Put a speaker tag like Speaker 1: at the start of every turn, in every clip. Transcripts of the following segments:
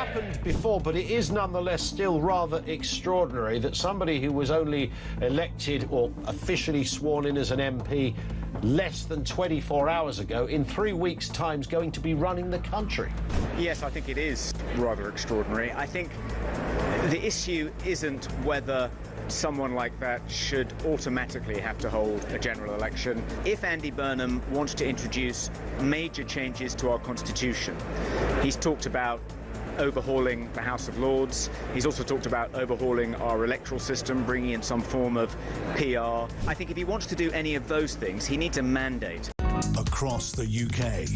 Speaker 1: happened before, but it is nonetheless still rather extraordinary that somebody who was only elected or officially sworn in as an MP less than 24 hours ago, in 3 weeks' time, is going to be running the country.
Speaker 2: Yes, I think it is rather extraordinary. I think the issue isn't whether someone like that should automatically have to hold a general election. If Andy Burnham wants to introduce major changes to our constitution, he's talked about overhauling the House of Lords. He's also talked about overhauling our electoral system, bringing in some form of PR. I think if he wants to do any of those things, he needs a mandate.
Speaker 3: Across the UK,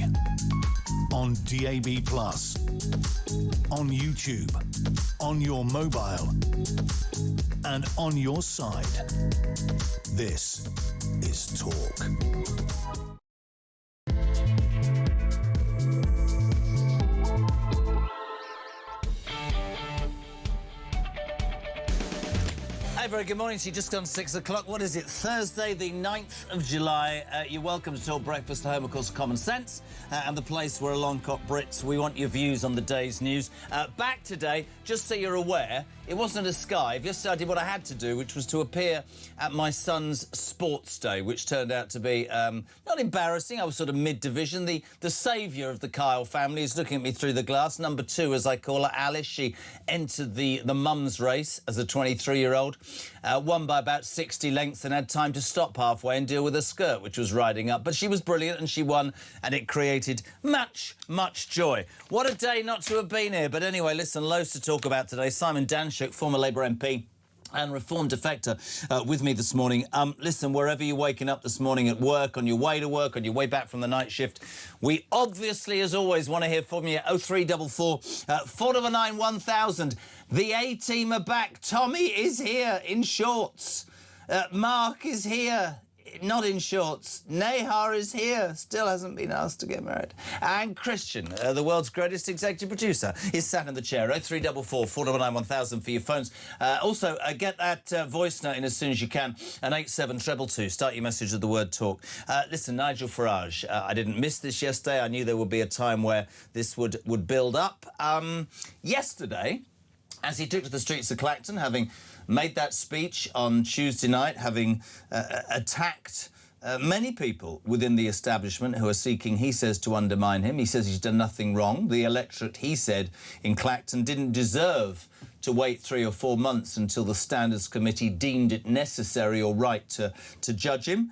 Speaker 3: on DAB+, on YouTube, on your mobile, and on your side. This is Talk.
Speaker 4: Hi, very good morning to you. Just gone 6 o'clock. What is it? Thursday, the 9th of July. You're welcome to Talk Breakfast, home, of course, Common Sense, and the place where along got Brits. We want your views on the day's news. Back today, just so you're aware, it wasn't a skive. Yesterday I did what I had to do, which was to appear at my son's sports day, which turned out to be not embarrassing. I was sort of mid-division. The saviour of the Kyle family is looking at me through the glass. Number 2, as I call her, Alice. She entered the mum's race as a 23-year-old. Won by about 60 lengths and had time to stop halfway and deal with a skirt which was riding up. But she was brilliant and she won, and it created much, much joy. What a day not to have been here. But anyway, listen, loads to talk about today. Simon Danshuk, former Labour MP and Reform defector, with me this morning. Listen, wherever you're waking up this morning, at work, on your way to work, on your way back from the night shift, we obviously, as always, want to hear from you. 0344 499 1000. The A-team are back. Tommy is here in shorts. Mark is here. Not in shorts. Nahar is here. Still hasn't been asked to get married. And Christian, the world's greatest executive producer, is sat in the chair. 0344 499 1000 for your phones. Also, get that voice note in as soon as you can. And 87222. Start your message with the word talk. Listen, Nigel Farage, I didn't miss this yesterday. I knew there would be a time where this would build up. Yesterday, as he took to the streets of Clacton, having made that speech on Tuesday night, having attacked many people within the establishment who are seeking, he says, to undermine him. He says he's done nothing wrong. The electorate, he said, in Clacton didn't deserve to wait 3 or 4 months until the Standards Committee deemed it necessary or right to judge him.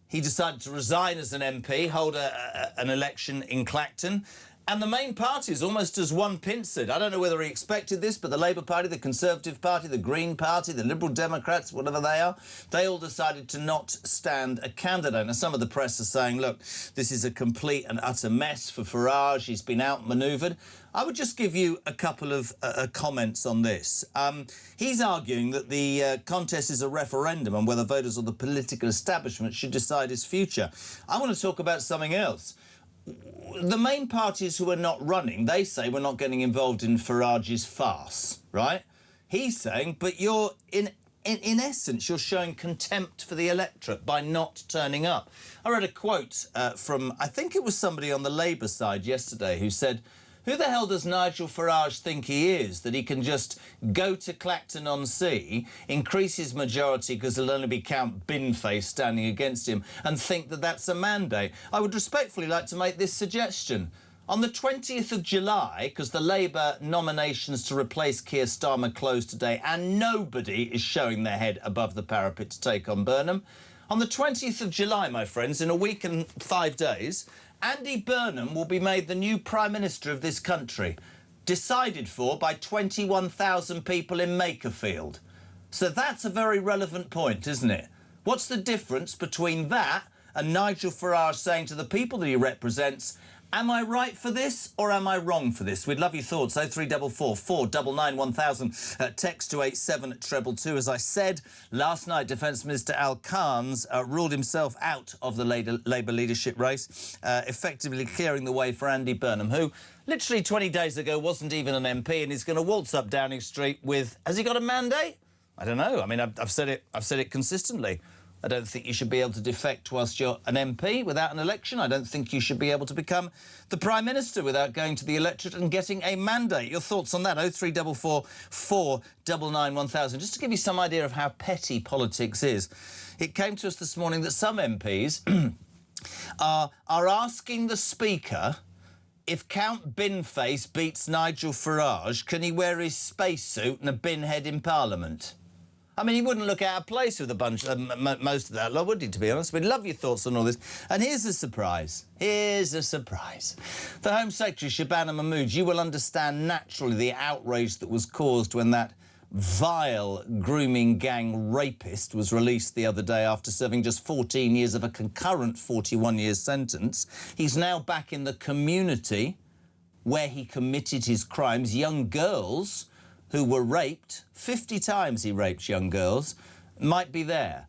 Speaker 4: He decided to resign as an MP, hold an election in Clacton. And the main parties, almost as one pincered. I don't know whether he expected this, but the Labour Party, the Conservative Party, the Green Party, the Liberal Democrats, whatever they are, they all decided to not stand a candidate. Now, some of the press are saying, look, this is a complete and utter mess for Farage. He's been outmanoeuvred. I would just give you a couple of comments on this. He's arguing that the contest is a referendum on whether voters or the political establishment should decide his future. I want to talk about something else. The main parties who are not running, they say we're not getting involved in Farage's farce, right? He's saying, but you're, in essence, you're showing contempt for the electorate by not turning up. I read a quote from, I think it was somebody on the Labour side yesterday who said, who the hell does Nigel Farage think he is, that he can just go to Clacton-on-Sea, increase his majority because there'll only be Count Binface standing against him, and think that that's a mandate? I would respectfully like to make this suggestion. On the 20th of July, because the Labour nominations to replace Keir Starmer closed today, and nobody is showing their head above the parapet to take on Burnham, on the 20th of July, my friends, in a week and 5 days, Andy Burnham will be made the new Prime Minister of this country, decided for by 21,000 people in Makerfield. So that's a very relevant point, isn't it? What's the difference between that and Nigel Farage saying to the people that he represents, am I right for this or am I wrong for this? We'd love your thoughts. 0344 499 1000. Text to 87222. As I said, last night, Defence Minister Al Khan's ruled himself out of the Labour leadership race, effectively clearing the way for Andy Burnham, who literally 20 days ago wasn't even an MP and is going to waltz up Downing Street with... Has he got a mandate? I don't know. I mean, I've said it consistently. I don't think you should be able to defect whilst you're an MP without an election. I don't think you should be able to become the Prime Minister without going to the electorate and getting a mandate. Your thoughts on that? 0344 499 1000. Just to give you some idea of how petty politics is, it came to us this morning that some MPs are asking the Speaker, if Count Binface beats Nigel Farage, can he wear his spacesuit and a bin head in Parliament? I mean, he wouldn't look out of place with a bunch, most of that lot, would he, to be honest? We'd love your thoughts on all this. And here's a surprise. Here's a surprise. For Home Secretary Shabana Mahmood, you will understand naturally the outrage that was caused when that vile grooming gang rapist was released the other day after serving just 14 years of a concurrent 41-year sentence. He's now back in the community where he committed his crimes. Young girls who were raped, 50 times he raped young girls, might be there.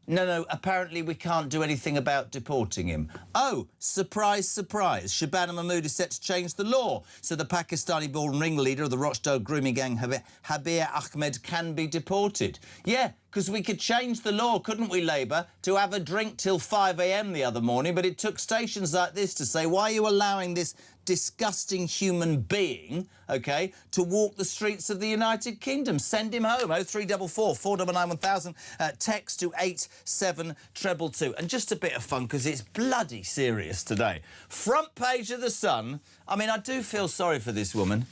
Speaker 4: No, apparently we can't do anything about deporting him. Oh, surprise, surprise. Shabana Mahmood is set to change the law so the Pakistani-born ringleader of the Rochdale grooming gang, Habir Ahmed, can be deported. Yeah, because we could change the law, couldn't we, Labour, to have a drink till 5 a.m. the other morning, but it took stations like this to say, why are you allowing this disgusting human being, OK, to walk the streets of the United Kingdom? Send him home. 0344 499 1000. Text to 87222. And just a bit of fun, because it's bloody serious today. Front page of The Sun. I mean, I do feel sorry for this woman.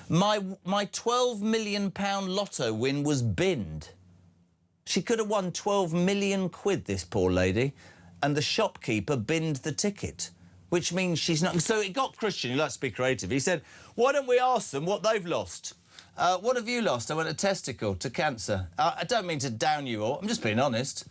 Speaker 4: My £12 million lotto win was binned. She could have won 12 million quid, this poor lady, and the shopkeeper binned the ticket, which means she's not... So it got Christian, who likes to be creative. He said, why don't we ask them what they've lost? What have you lost? I went a testicle to cancer. I don't mean to down you all. I'm just being honest.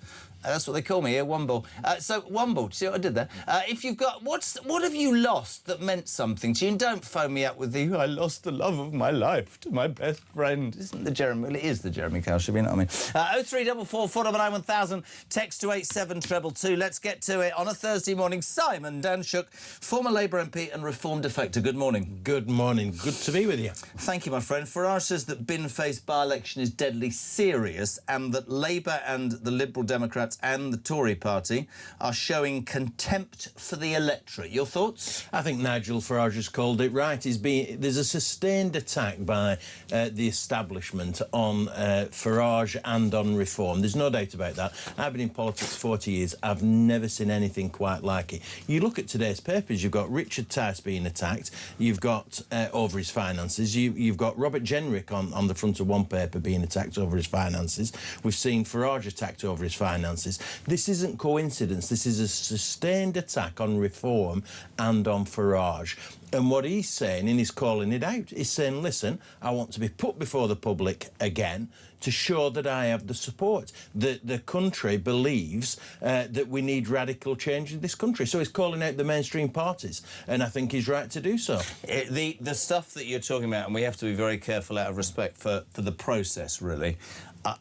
Speaker 4: That's what they call me here, Womble. So, Womble, see what I did there? If you've got... What have you lost that meant something to you? And don't phone me up with the, I lost the love of my life to my best friend. Isn't the Jeremy... Well, it is the Jeremy Kelsey, you know what I mean? 0344 499 1000. Text to 87222. Let's get to it. On a Thursday morning, Simon Danshuk, former Labour MP and Reform defector. Good morning.
Speaker 5: Good morning. Good to be with you.
Speaker 4: Thank you, my friend. Farage says that bin-face by-election is deadly serious and that Labour and the Liberal Democrats and the Tory party are showing contempt for the electorate. Your thoughts?
Speaker 5: I think Nigel Farage has called it right. There's a sustained attack by the establishment on Farage and on reform. There's no doubt about that. I've been in politics 40 years. I've never seen anything quite like it. You look at today's papers, you've got Richard Tice being attacked, you've got over his finances, you've got Robert Jenrick on the front of one paper being attacked over his finances. We've seen Farage attacked over his finances. This isn't coincidence. This is a sustained attack on reform and on Farage. And what he's saying, and he's calling it out, is saying, listen, I want to be put before the public again to show that I have the support. The country believes that we need radical change in this country. So he's calling out the mainstream parties, and I think he's right to do so.
Speaker 4: The stuff that you're talking about, and we have to be very careful out of respect for the process, really.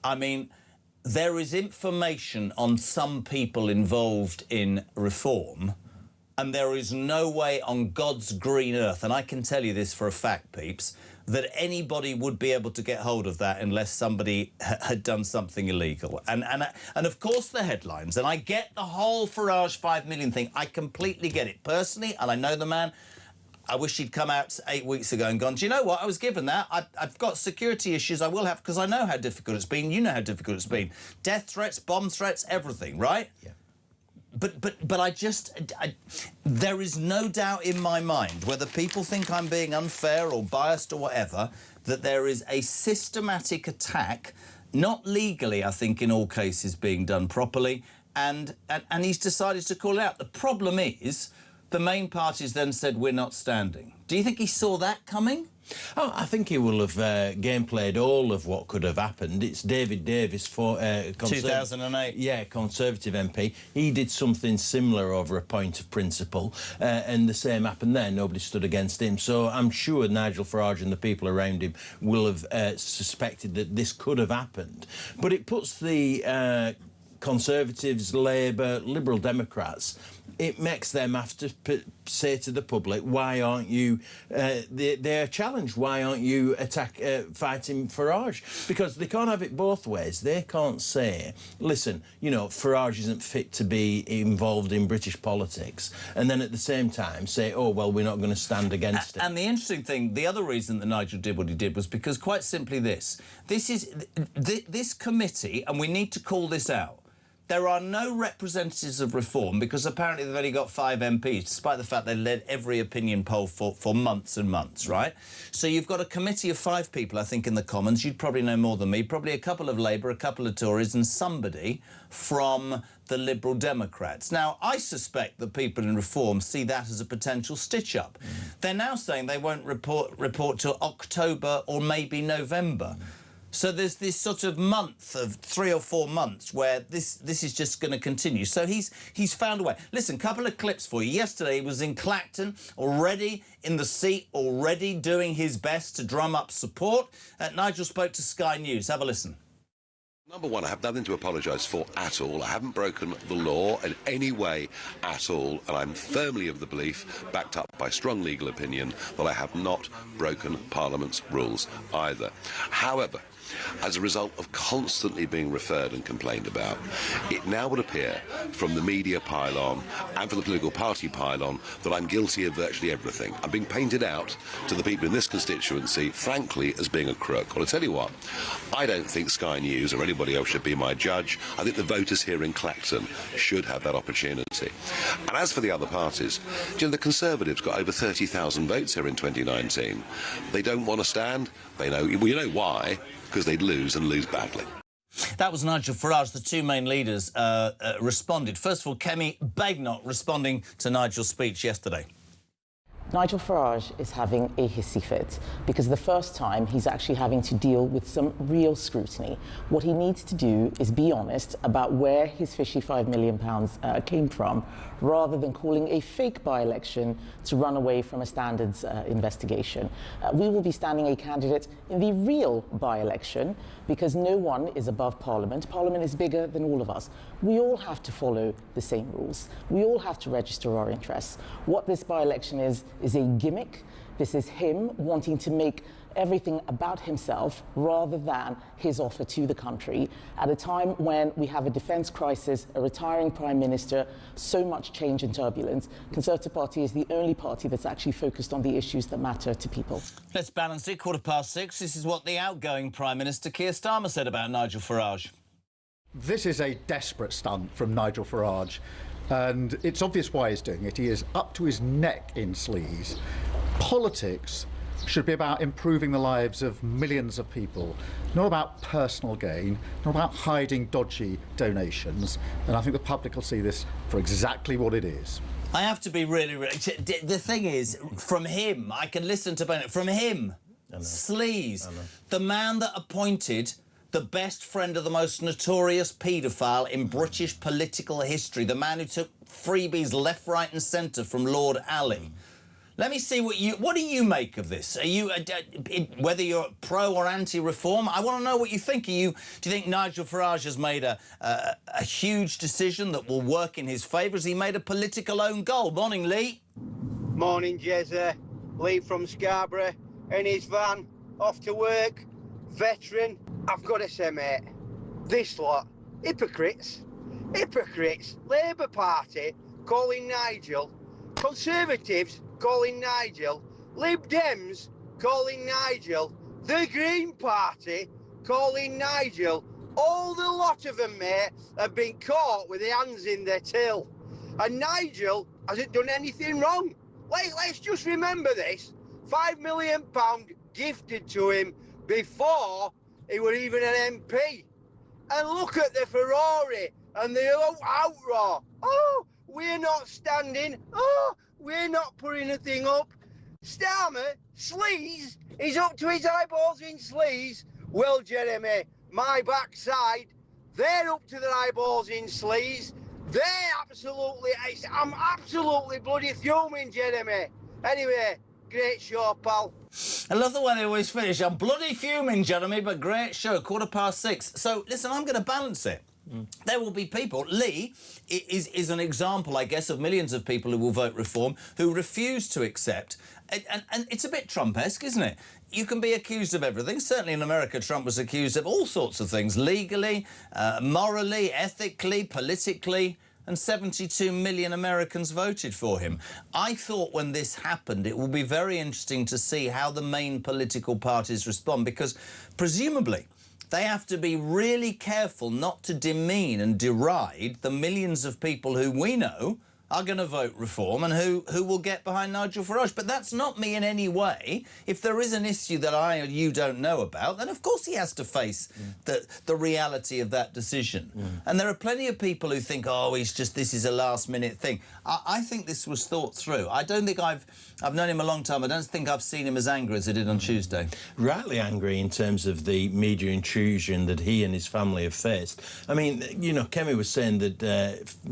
Speaker 4: I mean... There is information on some people involved in reform, and there is no way on God's green earth, and I can tell you this for a fact, peeps, that anybody would be able to get hold of that unless somebody had done something illegal. And of course the headlines, and I get the whole Farage 5 million thing, I completely get it. Personally, and I know the man, I wish he'd come out 8 weeks ago and gone, do you know what, I was given that. I've got security issues I will have, because I know how difficult it's been. You know how difficult it's been. Death threats, bomb threats, everything, right? Yeah. But I there is no doubt in my mind, whether people think I'm being unfair or biased or whatever, that there is a systematic attack, not legally, I think, in all cases being done properly, and he's decided to call it out. The problem is... The main parties then said, we're not standing. Do you think he saw that coming?
Speaker 5: Oh, I think he will have gameplayed all of what could have happened. It's David Davis, for
Speaker 4: 2008.
Speaker 5: Yeah, Conservative MP. He did something similar over a point of principle, and the same happened there. Nobody stood against him. So I'm sure Nigel Farage and the people around him will have suspected that this could have happened. But it puts the Conservatives, Labour, Liberal Democrats it makes them have to say to the public, why aren't you... they're challenged, why aren't you fighting Farage? Because they can't have it both ways. They can't say, listen, you know, Farage isn't fit to be involved in British politics, and then at the same time say, oh, well, we're not going to stand against it.
Speaker 4: And the interesting thing, the other reason that Nigel did what he did was because, quite simply, this committee, and we need to call this out, there are no representatives of reform because apparently they've only got 5 MPs, despite the fact they led every opinion poll for months and months, right? So you've got a committee of 5 people, I think, in the Commons. You'd probably know more than me. Probably a couple of Labour, a couple of Tories and somebody from the Liberal Democrats. Now, I suspect that people in reform see that as a potential stitch-up. They're now saying they won't report till October or maybe November. So there's this sort of month of 3 or 4 months where this is just going to continue. So he's found a way. Listen, couple of clips for you. Yesterday he was in Clacton, already in the seat, already doing his best to drum up support. Nigel spoke to Sky News. Have a listen.
Speaker 6: Number one, I have nothing to apologise for at all. I haven't broken the law in any way at all, and I'm firmly of the belief, backed up by strong legal opinion, that I have not broken Parliament's rules either. However, as a result of constantly being referred and complained about, it now would appear from the media pylon and from the political party pylon that I'm guilty of virtually everything. I'm being painted out to the people in this constituency, frankly, as being a crook. Well, I'll tell you what, I don't think Sky News or anybody else should be my judge. I think the voters here in Clacton should have that opportunity. And as for the other parties, you know, the Conservatives got over 30,000 votes here in 2019. They don't want to stand. They know, well, you know why? Because they'd lose and lose badly.
Speaker 4: That was Nigel Farage. The 2 main leaders responded. First of all, Kemi Badenoch responding to Nigel's speech yesterday.
Speaker 7: Nigel Farage is having a hissy fit because the first time he's actually having to deal with some real scrutiny. What he needs to do is be honest about where his fishy £5 million came from, rather than calling a fake by-election to run away from a standards investigation. We will be standing a candidate in the real by-election because no one is above Parliament. Parliament is bigger than all of us. We all have to follow the same rules. We all have to register our interests. What this by-election is a gimmick. This is him wanting to make everything about himself rather than his offer to the country at a time when we have a defence crisis, a retiring Prime Minister, so much change and turbulence. Conservative Party is the only party that's actually focused on the issues that matter to people.
Speaker 4: Let's balance it. 6:15. This is what the outgoing Prime Minister Keir Starmer said about Nigel Farage.
Speaker 8: This is a desperate stunt from Nigel Farage, and it's obvious why he's doing it. He is up to his neck in sleaze. Politics should be about improving the lives of millions of people, not about personal gain, not about hiding dodgy donations. And I think the public will see this for exactly what it is.
Speaker 4: I have to be really... The thing is, from him, I can listen to Bennett, from him, sleaze, the man that appointed the best friend of the most notorious paedophile in British political history, the man who took freebies left, right and centre from Lord Ali. Let me see what do you make of this? Are you, whether you're pro or anti-reform, I want to know what you think. Do you think Nigel Farage has made a huge decision that will work in his favour? Has he made a political own goal? Morning, Lee.
Speaker 9: Morning, Jezza. Lee from Scarborough in his van, off to work, veteran. I've got to say, mate, this lot, hypocrites. Labour Party calling Nigel, Conservatives calling Nigel, Lib Dems calling Nigel, the Green Party calling Nigel. All the lot of them, mate, have been caught with their hands in their till. And Nigel hasn't done anything wrong. Let's just remember this. £5 million gifted to him before he was even an MP. And look at the Ferrari and the outroar. Oh, we're not standing. Oh, we're not putting a thing up. Starmer, sleaze, he's up to his eyeballs in sleaze. Well, Jeremy, my backside, they're up to their eyeballs in sleaze. I'm absolutely bloody fuming, Jeremy. Anyway, great show, pal.
Speaker 4: I love the way they always finish. I'm bloody fuming, Jeremy, but great show, 6:15. So, listen, I'm going to balance it. There will be people. Lee is an example, I guess, of millions of people who will vote Reform who refuse to accept. And it's a bit Trump-esque, isn't it? You can be accused of everything. Certainly in America, Trump was accused of all sorts of things, legally, morally, ethically, politically, and 72 million Americans voted for him. I thought when this happened, it will be very interesting to see how the main political parties respond, because presumably they have to be really careful not to demean and deride the millions of people who we know are going to vote Reform and who will get behind Nigel Farage. But that's not me in any way. If there is an issue that I or you don't know about, then of course he has to face the reality of that decision. And there are plenty of people who think, oh, this is a last-minute thing. I think this was thought through. I don't think I've known him a long time. I don't think I've seen him as angry as I did on Tuesday.
Speaker 5: Rightly angry in terms of the media intrusion that he and his family have faced. I mean, you know, Kemi was saying that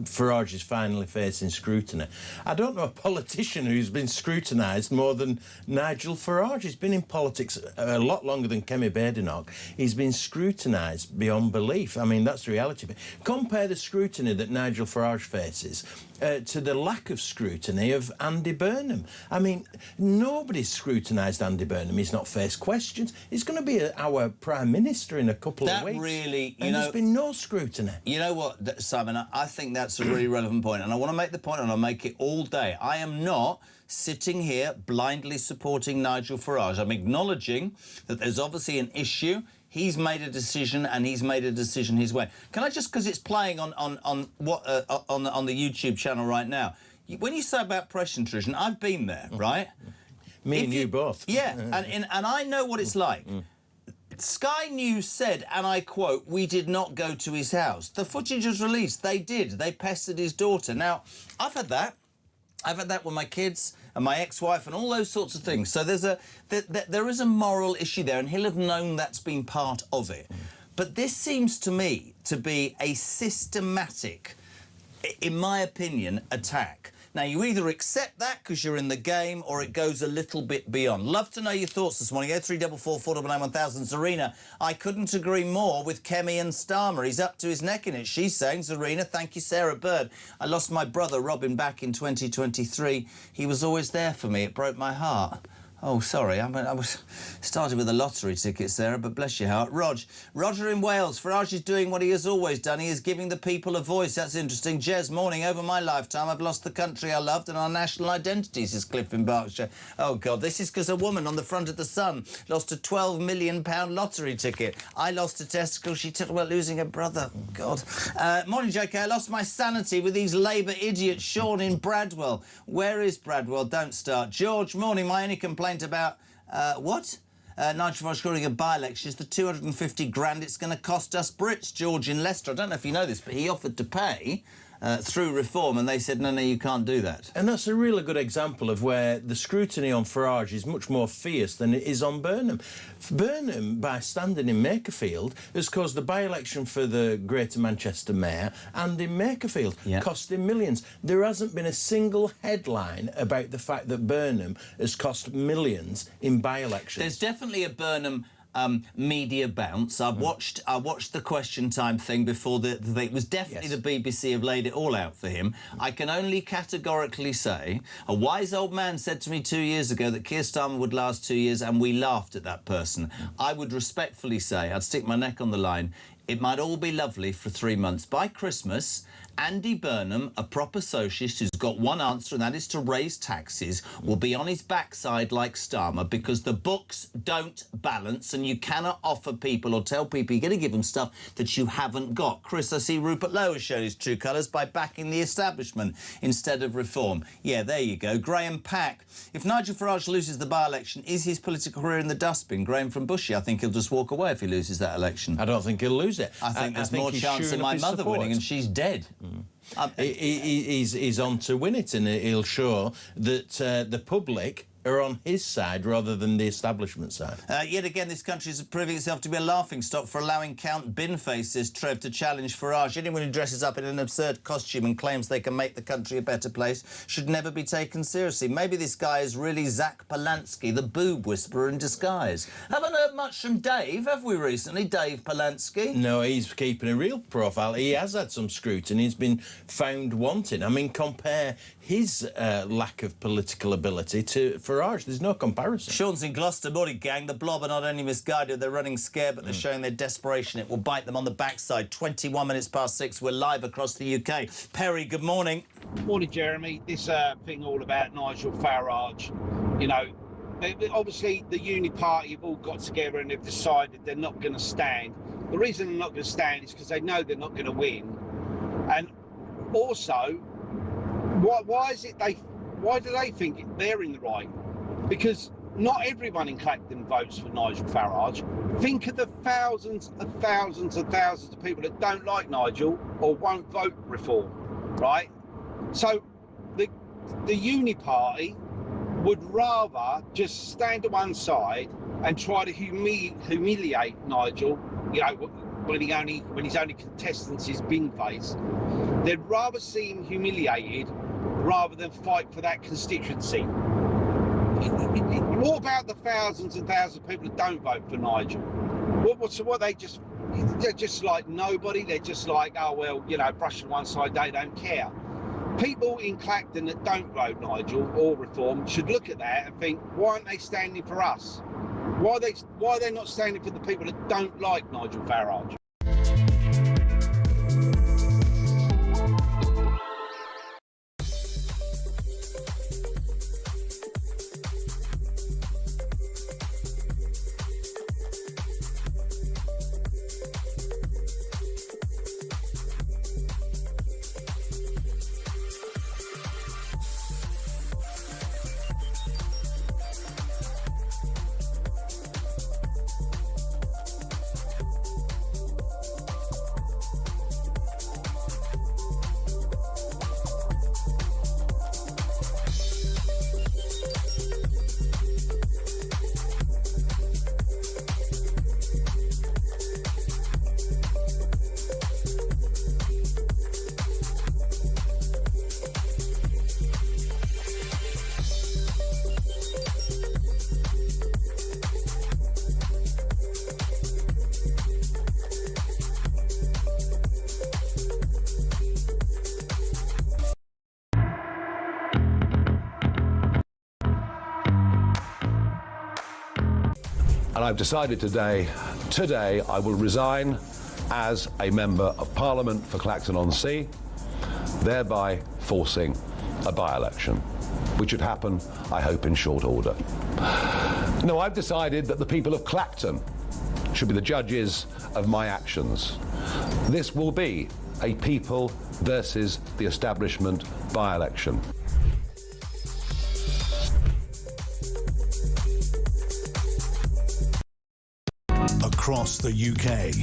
Speaker 5: Farage is finally facing scrutiny. I don't know a politician who's been scrutinised more than Nigel Farage. He's been in politics a lot longer than Kemi Badenoch. He's been scrutinised beyond belief. I mean, that's the reality. Compare the scrutiny that Nigel Farage faces to the lack of scrutiny of Andy Burnham. I mean, nobody's scrutinised Andy Burnham. He's not faced questions. He's going to be our Prime Minister in a couple of weeks.
Speaker 4: That really,
Speaker 5: and there's been no scrutiny.
Speaker 4: You know what, Simon, I think that's a really relevant point, and I want to make the point, and I'll make it all day. I am not sitting here blindly supporting Nigel Farage. I'm acknowledging that there's obviously an issue. He's made a decision, and he's made a decision his way. Can I just, because it's playing on the YouTube channel right now, when you say about press intrusion, I've been there, right?
Speaker 5: Me and you both.
Speaker 4: Yeah, and I know what it's like. Sky News said, and I quote, "We did not go to his house." The footage was released. They did. They pestered his daughter. Now, I've had that. I've had that with my kids and my ex-wife and all those sorts of things. So there is a moral issue there, and he'll have known that's been part of it. But this seems to me to be a systematic, in my opinion, attack. Now, you either accept that because you're in the game, or it goes a little bit beyond. Love to know your thoughts this morning. 0344 499 1000. Zarina, I couldn't agree more with Kemi and Starmer. He's up to his neck in it. She's saying, Zarina, thank you, Sarah Bird. I lost my brother, Robin, back in 2023. He was always there for me. It broke my heart. Oh, sorry, I was started with the lottery ticket, Sarah, but bless your heart. Roger in Wales. Farage is doing what he has always done. He is giving the people a voice. That's interesting. Jez, morning. Over my lifetime, I've lost the country I loved and our national identity, says Cliff in Berkshire. Oh, God, this is because a woman on the front of the Sun lost a £12 million lottery ticket. I lost a testicle. She talked about losing her brother. Oh, God. Morning, JK. I lost my sanity with these Labour idiots. Sean in Bradwell. Where is Bradwell? Don't start. George, morning. My only complaint about what? Nigel Farage calling a by-election is the 250 grand it's going to cost us Brits. George in Leicester. I don't know if you know this, but he offered to pay through Reform, and they said, no, you can't do that.
Speaker 5: And that's a really good example of where the scrutiny on Farage is much more fierce than it is on Burnham. Burnham, by standing in Makerfield, has caused the by-election for the Greater Manchester Mayor and in Makerfield, costing millions. There hasn't been a single headline about the fact that Burnham has cost millions in by-elections.
Speaker 4: There's definitely a Burnham media bounce. I watched the Question Time thing before it was definitely the BBC have laid it all out for him. I can only categorically say a wise old man said to me 2 years ago that Keir Starmer would last 2 years, and we laughed at that person. I would respectfully say, I'd stick my neck on the line, it might all be lovely for 3 months. By Christmas, Andy Burnham, a proper socialist who's got one answer, and that is to raise taxes, will be on his backside like Starmer, because the books don't balance, and you cannot offer people or tell people you're going to give them stuff that you haven't got. Chris, I see Rupert Lowe has shown his true colours by backing the establishment instead of Reform. Yeah, there you go. Graham Pack. If Nigel Farage loses the by-election, is his political career in the dustbin? Graham from Bushy, I think he'll just walk away if he loses that election.
Speaker 5: I don't think he'll lose it.
Speaker 4: I think there's more chance of my mother winning, and she's dead.
Speaker 5: He's on to win it, and he'll show that the public are on his side rather than the establishment side.
Speaker 4: Yet again, this country is proving itself to be a laughingstock for allowing Count Binface, says Trev, to challenge Farage. Anyone who dresses up in an absurd costume and claims they can make the country a better place should never be taken seriously. Maybe this guy is really Zach Polanski, the boob whisperer in disguise. Haven't heard much from Dave, have we, recently? Dave Polanski?
Speaker 5: No, he's keeping a real profile. He has had some scrutiny. He's been found wanting. I mean, compare his lack of political ability to Farage. There's no comparison.
Speaker 4: Sean's in Gloucester. Morning, gang. The Blob are not only misguided, they're running scared, but they're showing their desperation. It will bite them on the backside. 21 minutes past 6. We're live across the UK. Perry, good morning.
Speaker 10: Morning, Jeremy. This thing all about Nigel Farage, you know, obviously the Uni Party have all got together and they've decided they're not going to stand. The reason they're not going to stand is because they know they're not going to win. And also, why do they think they're in the right? Because not everyone in Clacton votes for Nigel Farage. Think of the thousands and thousands and thousands of people that don't like Nigel or won't vote reform, right? So the Uni Party would rather just stand to one side and try to humiliate Nigel, you know, when his only contestant is Binface. They'd rather see him humiliated rather than fight for that constituency. What about the thousands and thousands of people that don't vote for Nigel? They're just like nobody. They're just like, oh, well, you know, brush to one side, they don't care. People in Clacton that don't vote Nigel or reform should look at that and think, why aren't they standing for us? Why are they not standing for the people that don't like Nigel Farage?
Speaker 6: And I've decided today I will resign as a Member of Parliament for Clacton-on-Sea, thereby forcing a by-election, which should happen, I hope, in short order. No, I've decided that the people of Clacton should be the judges of my actions. This will be a people versus the establishment by-election.
Speaker 3: Across the UK,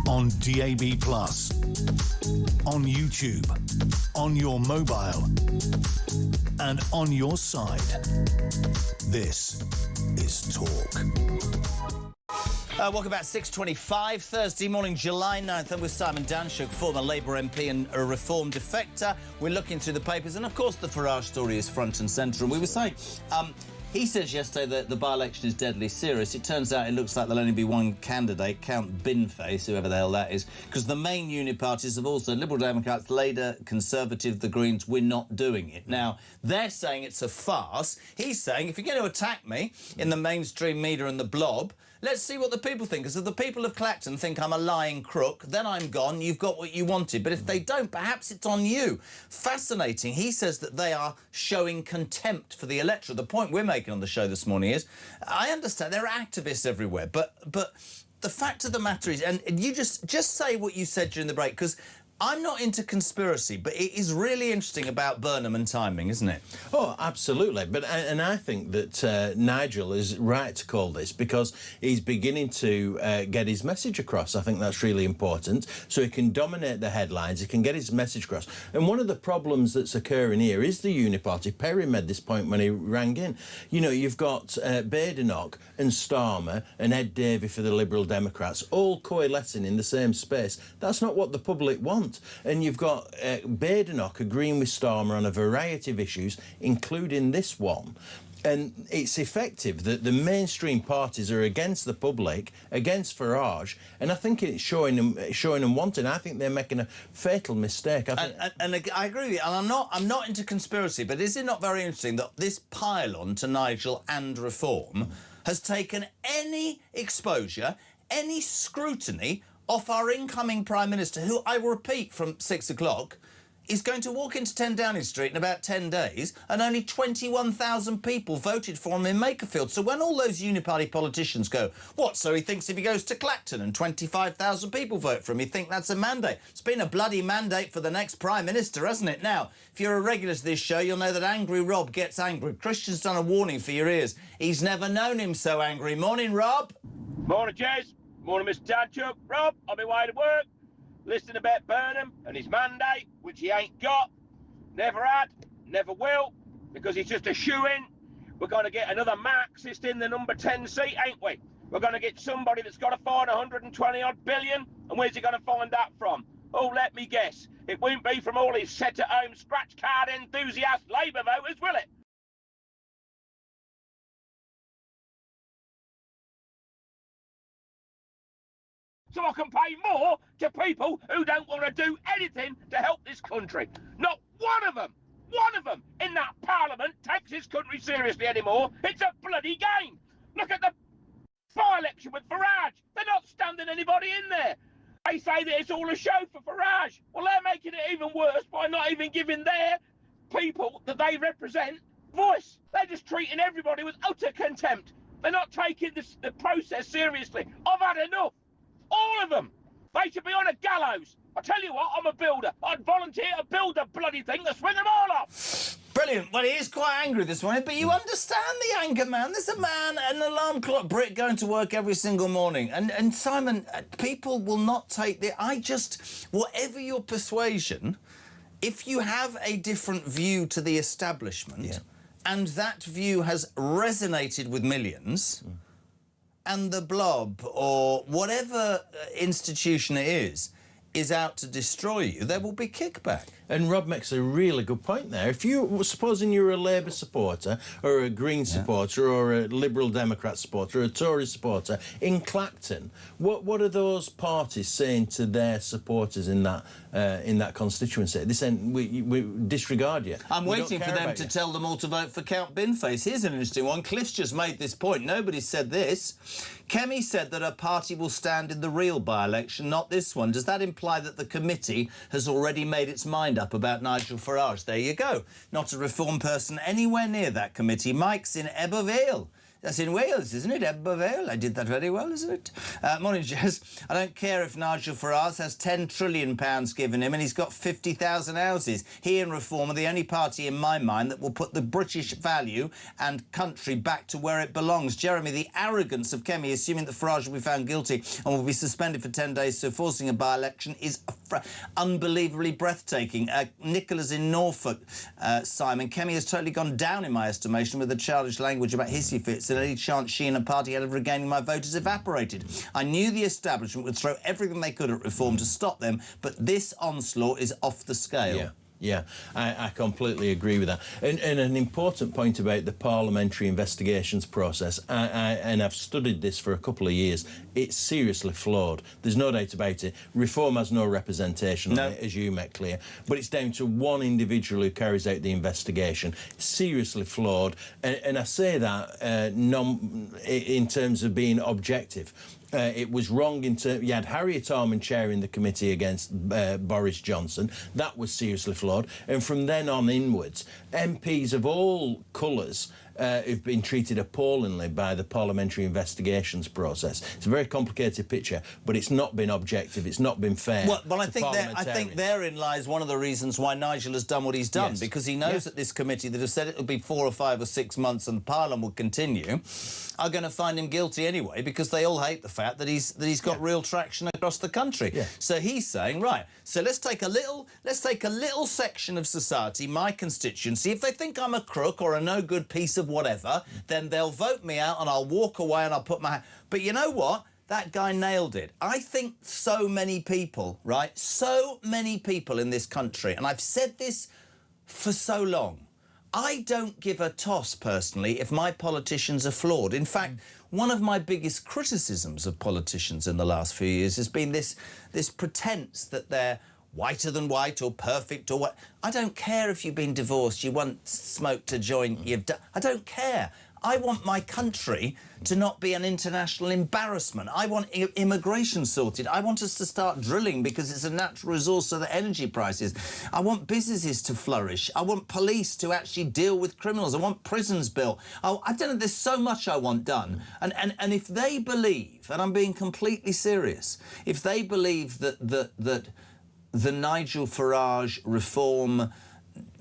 Speaker 3: on DAB+, on YouTube, on your mobile, and on your side. This is Talk.
Speaker 4: Welcome back, 6:25, Thursday morning, July 9th. I'm with Simon Danshuk, former Labour MP and a Reform defector. We're looking through the papers, and of course the Farage story is front and centre. And we were saying, he says yesterday that the by-election is deadly serious. It turns out it looks like there'll only be one candidate, Count Binface, whoever the hell that is, because the main unit parties have also, Liberal Democrats, Labour, Conservative, the Greens, we're not doing it. Now, they're saying it's a farce. He's saying, if you're going to attack me in the mainstream media and the Blob, let's see what the people think. Because if the people of Clacton think I'm a lying crook, then I'm gone, you've got what you wanted. But if they don't, perhaps it's on you. Fascinating. He says that they are showing contempt for the electorate. The point we're making on the show this morning is, I understand there are activists everywhere, but the fact of the matter is, and you just say what you said during the break, because I'm not into conspiracy, but it is really interesting about Burnham and timing, isn't it?
Speaker 5: Oh, absolutely. And I think that Nigel is right to call this because he's beginning to get his message across. I think that's really important. So he can dominate the headlines, he can get his message across. And one of the problems that's occurring here is the uniparty. Perry made this point when he rang in. You know, you've got Badenoch and Starmer and Ed Davey for the Liberal Democrats all coalescing in the same space. That's not what the public want. And you've got Badenoch agreeing with Starmer on a variety of issues, including this one. And it's effective that the mainstream parties are against the public, against Farage, and I think it's showing them wanting. I think they're making a fatal mistake.
Speaker 4: And I agree with you. And I'm not into conspiracy, but is it not very interesting that this pile-on to Nigel and Reform has taken any exposure, any scrutiny off our incoming Prime Minister, who, I repeat, from 6 o'clock, is going to walk into 10 Downing Street in about 10 days, and only 21,000 people voted for him in Makerfield. So when all those uniparty politicians go, what, so he thinks if he goes to Clacton and 25,000 people vote for him, you think that's a mandate? It's been a bloody mandate for the next Prime Minister, hasn't it? Now, if you're a regular to this show, you'll know that Angry Rob gets angry. Christian's done a warning for your ears. He's never known him so angry. Morning, Rob.
Speaker 11: Morning, Jez. Morning, Mr. Tadchuk. Rob, on my way to work, listening about Burnham and his mandate, which he ain't got, never had, never will, because he's just a shoe-in. We're going to get another Marxist in the number 10 seat, ain't we? We're going to get somebody that's got to find 120-odd billion, and where's he going to find that from? Oh, let me guess. It won't be from all his set-at-home scratch card enthusiast Labour voters, will it? So I can pay more to people who don't want to do anything to help this country. Not one of them in that parliament takes this country seriously anymore. It's a bloody game. Look at the by-election with Farage. They're not standing anybody in there. They say that it's all a show for Farage. Well, they're making it even worse by not even giving their people that they represent voice. They're just treating everybody with utter contempt. They're not taking the process seriously. I've had enough. All of them. They should be on a gallows. I tell you what, I'm a builder. I'd volunteer to build a bloody thing to swing them all up.
Speaker 4: Brilliant. Well, he is quite angry this morning, but you understand the anger, man. There's a man, an alarm clock Brit, going to work every single morning. And Simon, people will not take the... whatever your persuasion, if you have a different view to the establishment, and that view has resonated with millions... and the blob, or whatever institution it is out to destroy you, there will be kickback.
Speaker 5: And Rob makes a really good point there. If you, supposing you're a Labour supporter, or a Green supporter, or a Liberal Democrat supporter, or a Tory supporter in Clacton, what are those parties saying to their supporters in that constituency? They're saying, we disregard you.
Speaker 4: I'm waiting for them to tell them all to vote for Count Binface. Here's an interesting one. Cliff's just made this point. Nobody said this. Kemi said that her party will stand in the real by-election, not this one. Does that imply that the committee has already made its mind up about Nigel Farage? There you go. Not a Reform person anywhere near that committee. Mike's in Ebervale. That's in Wales, isn't it? Ebervale. I did that very well, isn't it? Morning, Jez. I don't care if Nigel Farage has £10 trillion given him and he's got 50,000 houses. He and Reform are the only party in my mind that will put the British value and country back to where it belongs. Jeremy, the arrogance of Kemi, assuming that Farage will be found guilty and will be suspended for 10 days, so forcing a by-election, is unbelievably breathtaking. Nicola's in Norfolk, Simon. Kemi has totally gone down in my estimation with the childish language about hissy fits. Any chance she and her party had of regaining my vote has evaporated. I knew the establishment would throw everything they could at Reform to stop them, but this onslaught is off the scale.
Speaker 5: Yeah, I completely agree with that. And an important point about the parliamentary investigations process, and I've studied this for a couple of years, it's seriously flawed. There's no doubt about it. Reform has no representation on it, as you make clear, but it's down to one individual who carries out the investigation. Seriously flawed. And I say that in terms of being objective. It was wrong in terms... You had Harriet Harman chairing the committee against Boris Johnson. That was seriously flawed. And from then on inwards, MPs of all colours who've been treated appallingly by the parliamentary investigations process. It's a very complicated picture, but it's not been objective, it's not been fair.
Speaker 4: Well, I think therein lies one of the reasons why Nigel has done what he's done, because he knows that this committee that have said it will be 4 or 5 or 6 months and Parliament will continue are going to find him guilty anyway, because they all hate the fact that he's got real traction across the country. So he's saying, right, so let's take a little section of society, my constituency. If they think I'm a crook or a no good piece of whatever, then they'll vote me out and I'll walk away and I'll put my... But you know what? That guy nailed it. I think so many people, right? So many people in this country, and I've said this for so long, I don't give a toss, personally, if my politicians are flawed. In fact, one of my biggest criticisms of politicians in the last few years has been this pretense that they're whiter than white or perfect or what. I don't care if you've been divorced, you once smoked a joint, you've done... I don't care. I want my country to not be an international embarrassment. I want immigration sorted. I want us to start drilling because it's a natural resource of the energy prices. I want businesses to flourish. I want police to actually deal with criminals. I want prisons built. I don't know, there's so much I want done. And if they believe, and I'm being completely serious, if they believe that the Nigel Farage reform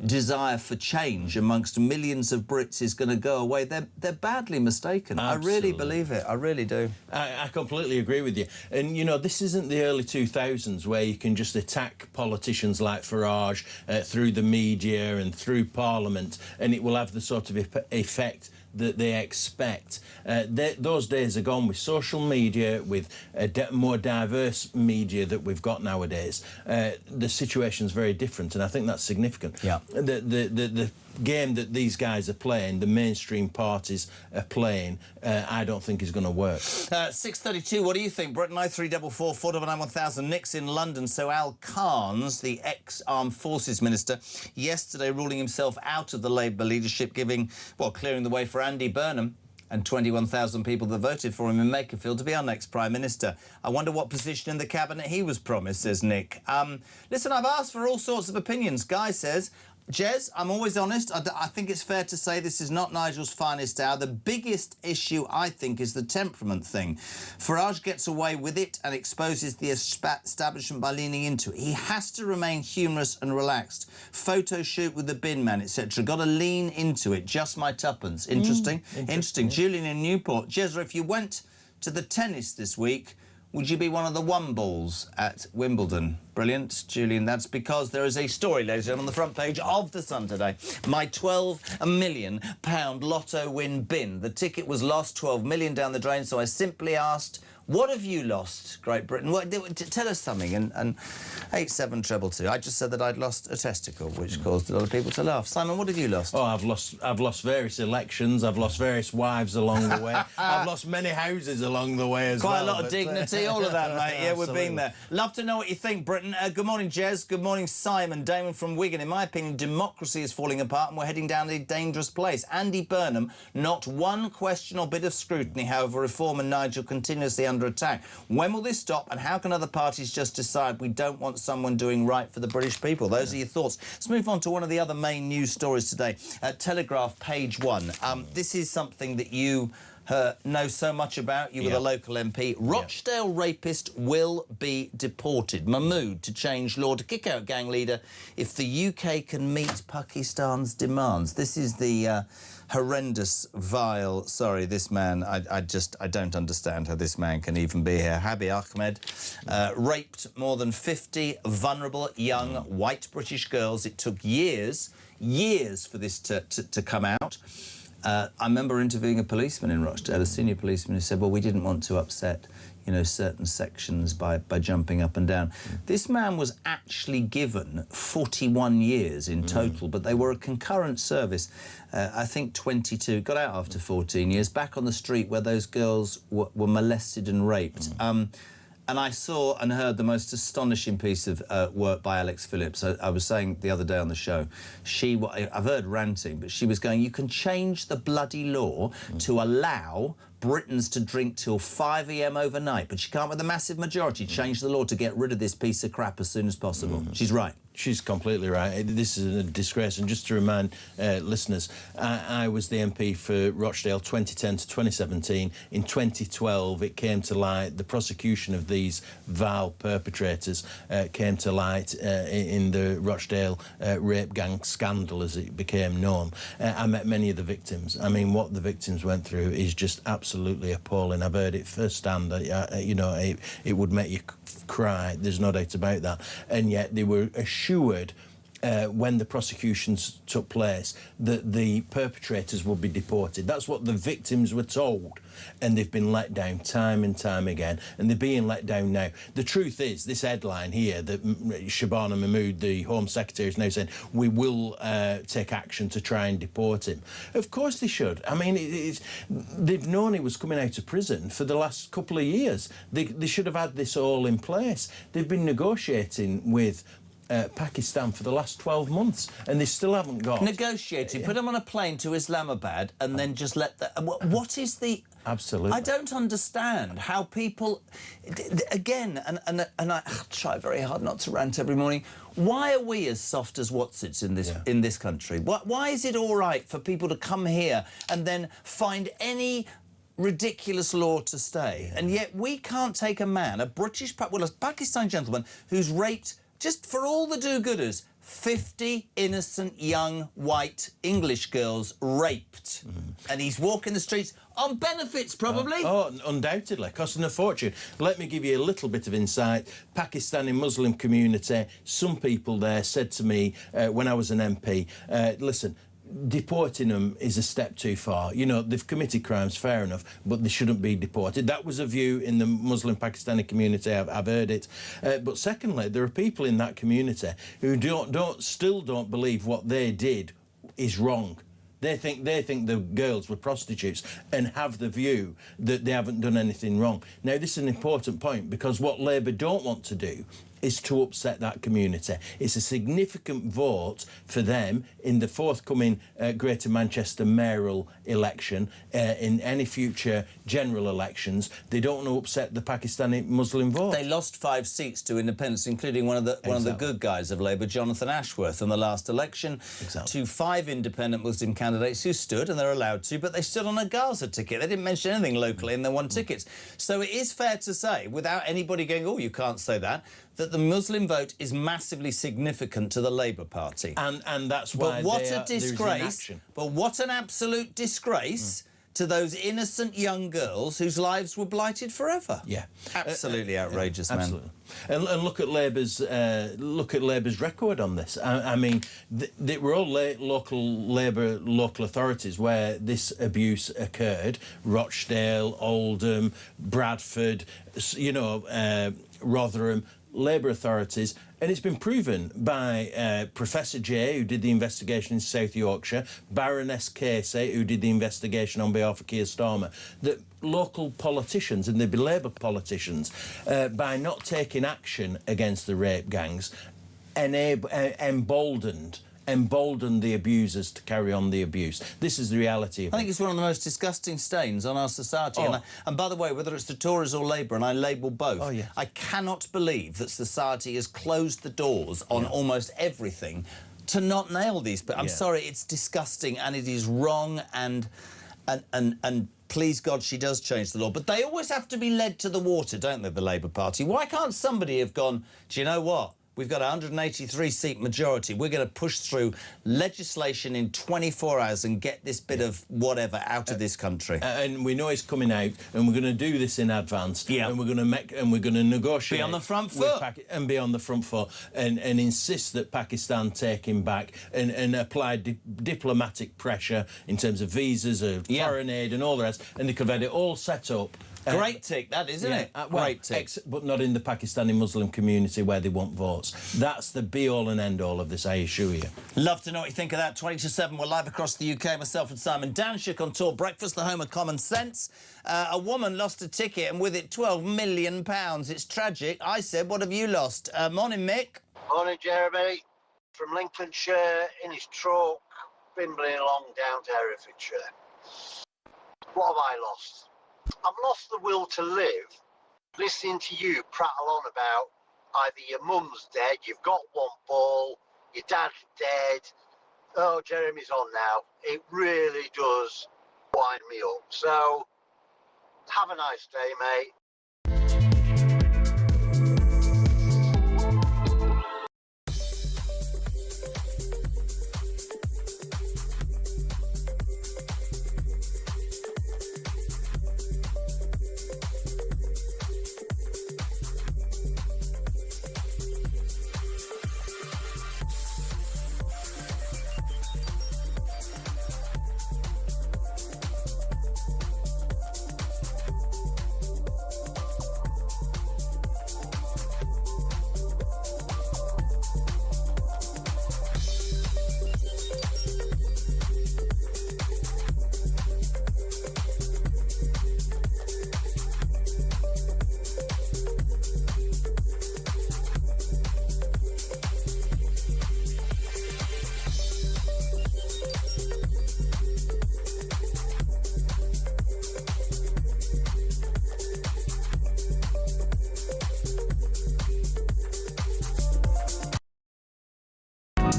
Speaker 4: desire for change amongst millions of Brits is going to go away, they're badly mistaken. Absolutely. I really believe it. I really do.
Speaker 5: I completely agree with you. And, you know, this isn't the early 2000s where you can just attack politicians like Farage through the media and through Parliament, and it will have the sort of effect that they expect. Those days are gone. With social media, with more diverse media that we've got nowadays, the situation's very different, and I think that's significant.
Speaker 4: Yeah.
Speaker 5: The game that these guys are playing, the mainstream parties are playing, I don't think is going to work.
Speaker 4: 6:32, what do you think? Britain 0344 499 1000. Nick's in London. So Al Carnes, the ex-Armed Forces Minister, yesterday ruling himself out of the Labour leadership, clearing the way for Andy Burnham and 21,000 people that voted for him in Makerfield to be our next Prime Minister. I wonder what position in the Cabinet he was promised, says Nick. Listen, I've asked for all sorts of opinions. Guy says, Jez, I'm always honest. I think it's fair to say this is not Nigel's finest hour. The biggest issue, I think, is the temperament thing. Farage gets away with it and exposes the establishment by leaning into it. He has to remain humorous and relaxed. Photo shoot with the bin man, etc. Got to lean into it. Just my tuppence. Interesting. Interesting. Julian in Newport. Jezra, if you went to the tennis this week, would you be one of the one balls at Wimbledon? Brilliant, Julian. That's because there is a story, ladies and gentlemen, on the front page of The Sun today. My £12 million lotto win bin. The ticket was lost, 12 million down the drain, so I simply asked, what have you lost, Great Britain? Tell us something. And 87222. I just said that I'd lost a testicle, which caused a lot of people to laugh. Simon, what have you lost?
Speaker 5: Oh, I've lost various elections. I've lost various wives along the way. I've lost many houses along the way as well.
Speaker 4: Quite a lot of dignity, all of that, mate. Yeah, we've been there. Love to know what you think, Britain. Good morning, Jez. Good morning, Simon. Damon from Wigan. In my opinion, democracy is falling apart and we're heading down a dangerous place. Andy Burnham, not one question or bit of scrutiny. However, Reform and Nigel continuously under attack. When will this stop, and how can other parties just decide we don't want someone doing right for the British people? Those are your thoughts. Let's move on to one of the other main news stories today. Telegraph, page 1. This is something that you know so much about. You were the local MP. Rochdale rapist will be deported. Mahmood to change law to kick out gang leader if the UK can meet Pakistan's demands. This is the horrendous, vile... Sorry, this man, I don't understand how this man can even be here. Habi Ahmed raped more than 50 vulnerable young white British girls. It took years for this to come out. I remember interviewing a policeman in Rochdale, a senior policeman, who said, well, we didn't want to upset, you know, certain sections by jumping up and down. This man was actually given 41 years in total, but they were a concurrent service. I think 22, got out after 14 years, back on the street where those girls were molested and raped. And I saw and heard the most astonishing piece of work by Alex Phillips. I was saying the other day on the show, I've heard ranting, but she was going, you can change the bloody law to allow Britons to drink till 5 a.m. overnight, but she can't, with a massive majority, change the law to get rid of this piece of crap as soon as possible. She's right.
Speaker 5: She's completely right. This is a disgrace. And just to remind listeners, I was the MP for Rochdale 2010 to 2017. In 2012, it came to light, the prosecution of these vile perpetrators came to light in the Rochdale rape gang scandal, as it became known. I met many of the victims. I mean, what the victims went through is just absolutely appalling. I've heard it firsthand. You know, it would make you cry. There's no doubt about that. And yet they were assured when the prosecutions took place that the perpetrators would be deported. That's what the victims were told, and they've been let down time and time again, and they're being let down now. The truth is, this headline here that Shabana Mahmood, the Home Secretary, is now saying we will take action to try and deport him. Of course they should. I mean, they've known he was coming out of prison for the last couple of years. They should have had this all in place. They've been negotiating with Pakistan for the last 12 months, and they still haven't got...
Speaker 4: Negotiating, put them on a plane to Islamabad and then just let the... What is the...
Speaker 5: Absolutely.
Speaker 4: I don't understand how people... Again, and I try very hard not to rant every morning. Why are we as soft as whatsits in this country? Why is it all right for people to come here and then find any ridiculous law to stay? And yet we can't take a man, a Pakistani gentleman who's raped, just for all the do-gooders, 50 innocent young white English girls raped. And he's walking the streets on benefits, probably.
Speaker 5: Undoubtedly, costing a fortune. Let me give you a little bit of insight. Pakistani Muslim community, some people there said to me when I was an MP, listen, deporting them is a step too far. You know, they've committed crimes, fair enough, but they shouldn't be deported. That was a view in the Muslim Pakistani community. I've heard it. But secondly, there are people in that community who still don't believe what they did is wrong. They think the girls were prostitutes and have the view that they haven't done anything wrong. Now, this is an important point, because what Labour don't want to do is to upset that community. It's a significant vote for them in the forthcoming Greater Manchester mayoral election, in any future general elections. They don't want to upset the Pakistani Muslim vote.
Speaker 4: They lost 5 seats to independents, including one of the good guys of Labour, Jonathan Ashworth, in the last election, to 5 independent Muslim candidates who stood, and they're allowed to, but they stood on a Gaza ticket. They didn't mention anything locally, and they won tickets. So it is fair to say, without anybody going, oh, you can't say that the Muslim vote is massively significant to the Labour Party.
Speaker 5: And that's why
Speaker 4: what a disgrace. But what an absolute disgrace to those innocent young girls whose lives were blighted forever.
Speaker 5: Yeah.
Speaker 4: Absolutely outrageous, man.
Speaker 5: Absolutely. And look at Labour's record on this. I mean, they were all local authorities where this abuse occurred. Rochdale, Oldham, Bradford, you know, Rotherham. Labour authorities, and it's been proven by Professor Jay, who did the investigation in South Yorkshire, Baroness Casey, who did the investigation on behalf of Keir Starmer, that local politicians, and they'd be Labour politicians, by not taking action against the rape gangs, emboldened the abusers to carry on the abuse. This is the reality of it.
Speaker 4: I think it's one of the most disgusting stains on our society. And by the way, whether it's the Tories or Labour, and I label both, I cannot believe that society has closed the doors on almost everything to not nail these. But I'm sorry, it's disgusting and it is wrong, and please God she does change the law. But they always have to be led to the water, don't they, the Labour Party? Why can't somebody have gone, do you know what? We've got a 183-seat majority. We're going to push through legislation in 24 hours and get this bit of whatever out of this country.
Speaker 5: And we know it's coming out, and we're going to do this in advance. Yeah. And we're going to negotiate.
Speaker 4: Be on the front foot.
Speaker 5: And be on the front foot, and insist that Pakistan take him back, and apply diplomatic pressure in terms of visas, foreign aid, and all the rest. And they could have had it all set up.
Speaker 4: Great tick, that, isn't it? Great tick.
Speaker 5: But not in the Pakistani Muslim community where they want votes. That's the be-all and end-all of this, I assure you.
Speaker 4: Love to know what you think of that. 20 to 7, we're live across the UK. Myself and Simon Danshuk on Tour Breakfast, the home of common sense. A woman lost a ticket, and with it £12 million. It's tragic. I said, what have you lost? Morning, Mick.
Speaker 12: Morning, Jeremy. From Lincolnshire, in his truck, bimbling along down to Herefordshire. What have I lost? I've lost the will to live listening to you prattle on about either your mum's dead, you've got one ball, your dad's dead. Oh, Jeremy's on now. It really does wind me up. So, have a nice day, mate.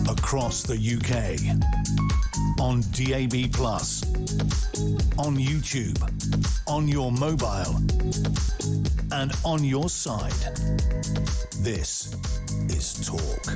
Speaker 3: Across the UK, on DAB+, on YouTube, on your mobile, and on your side. This is Talk.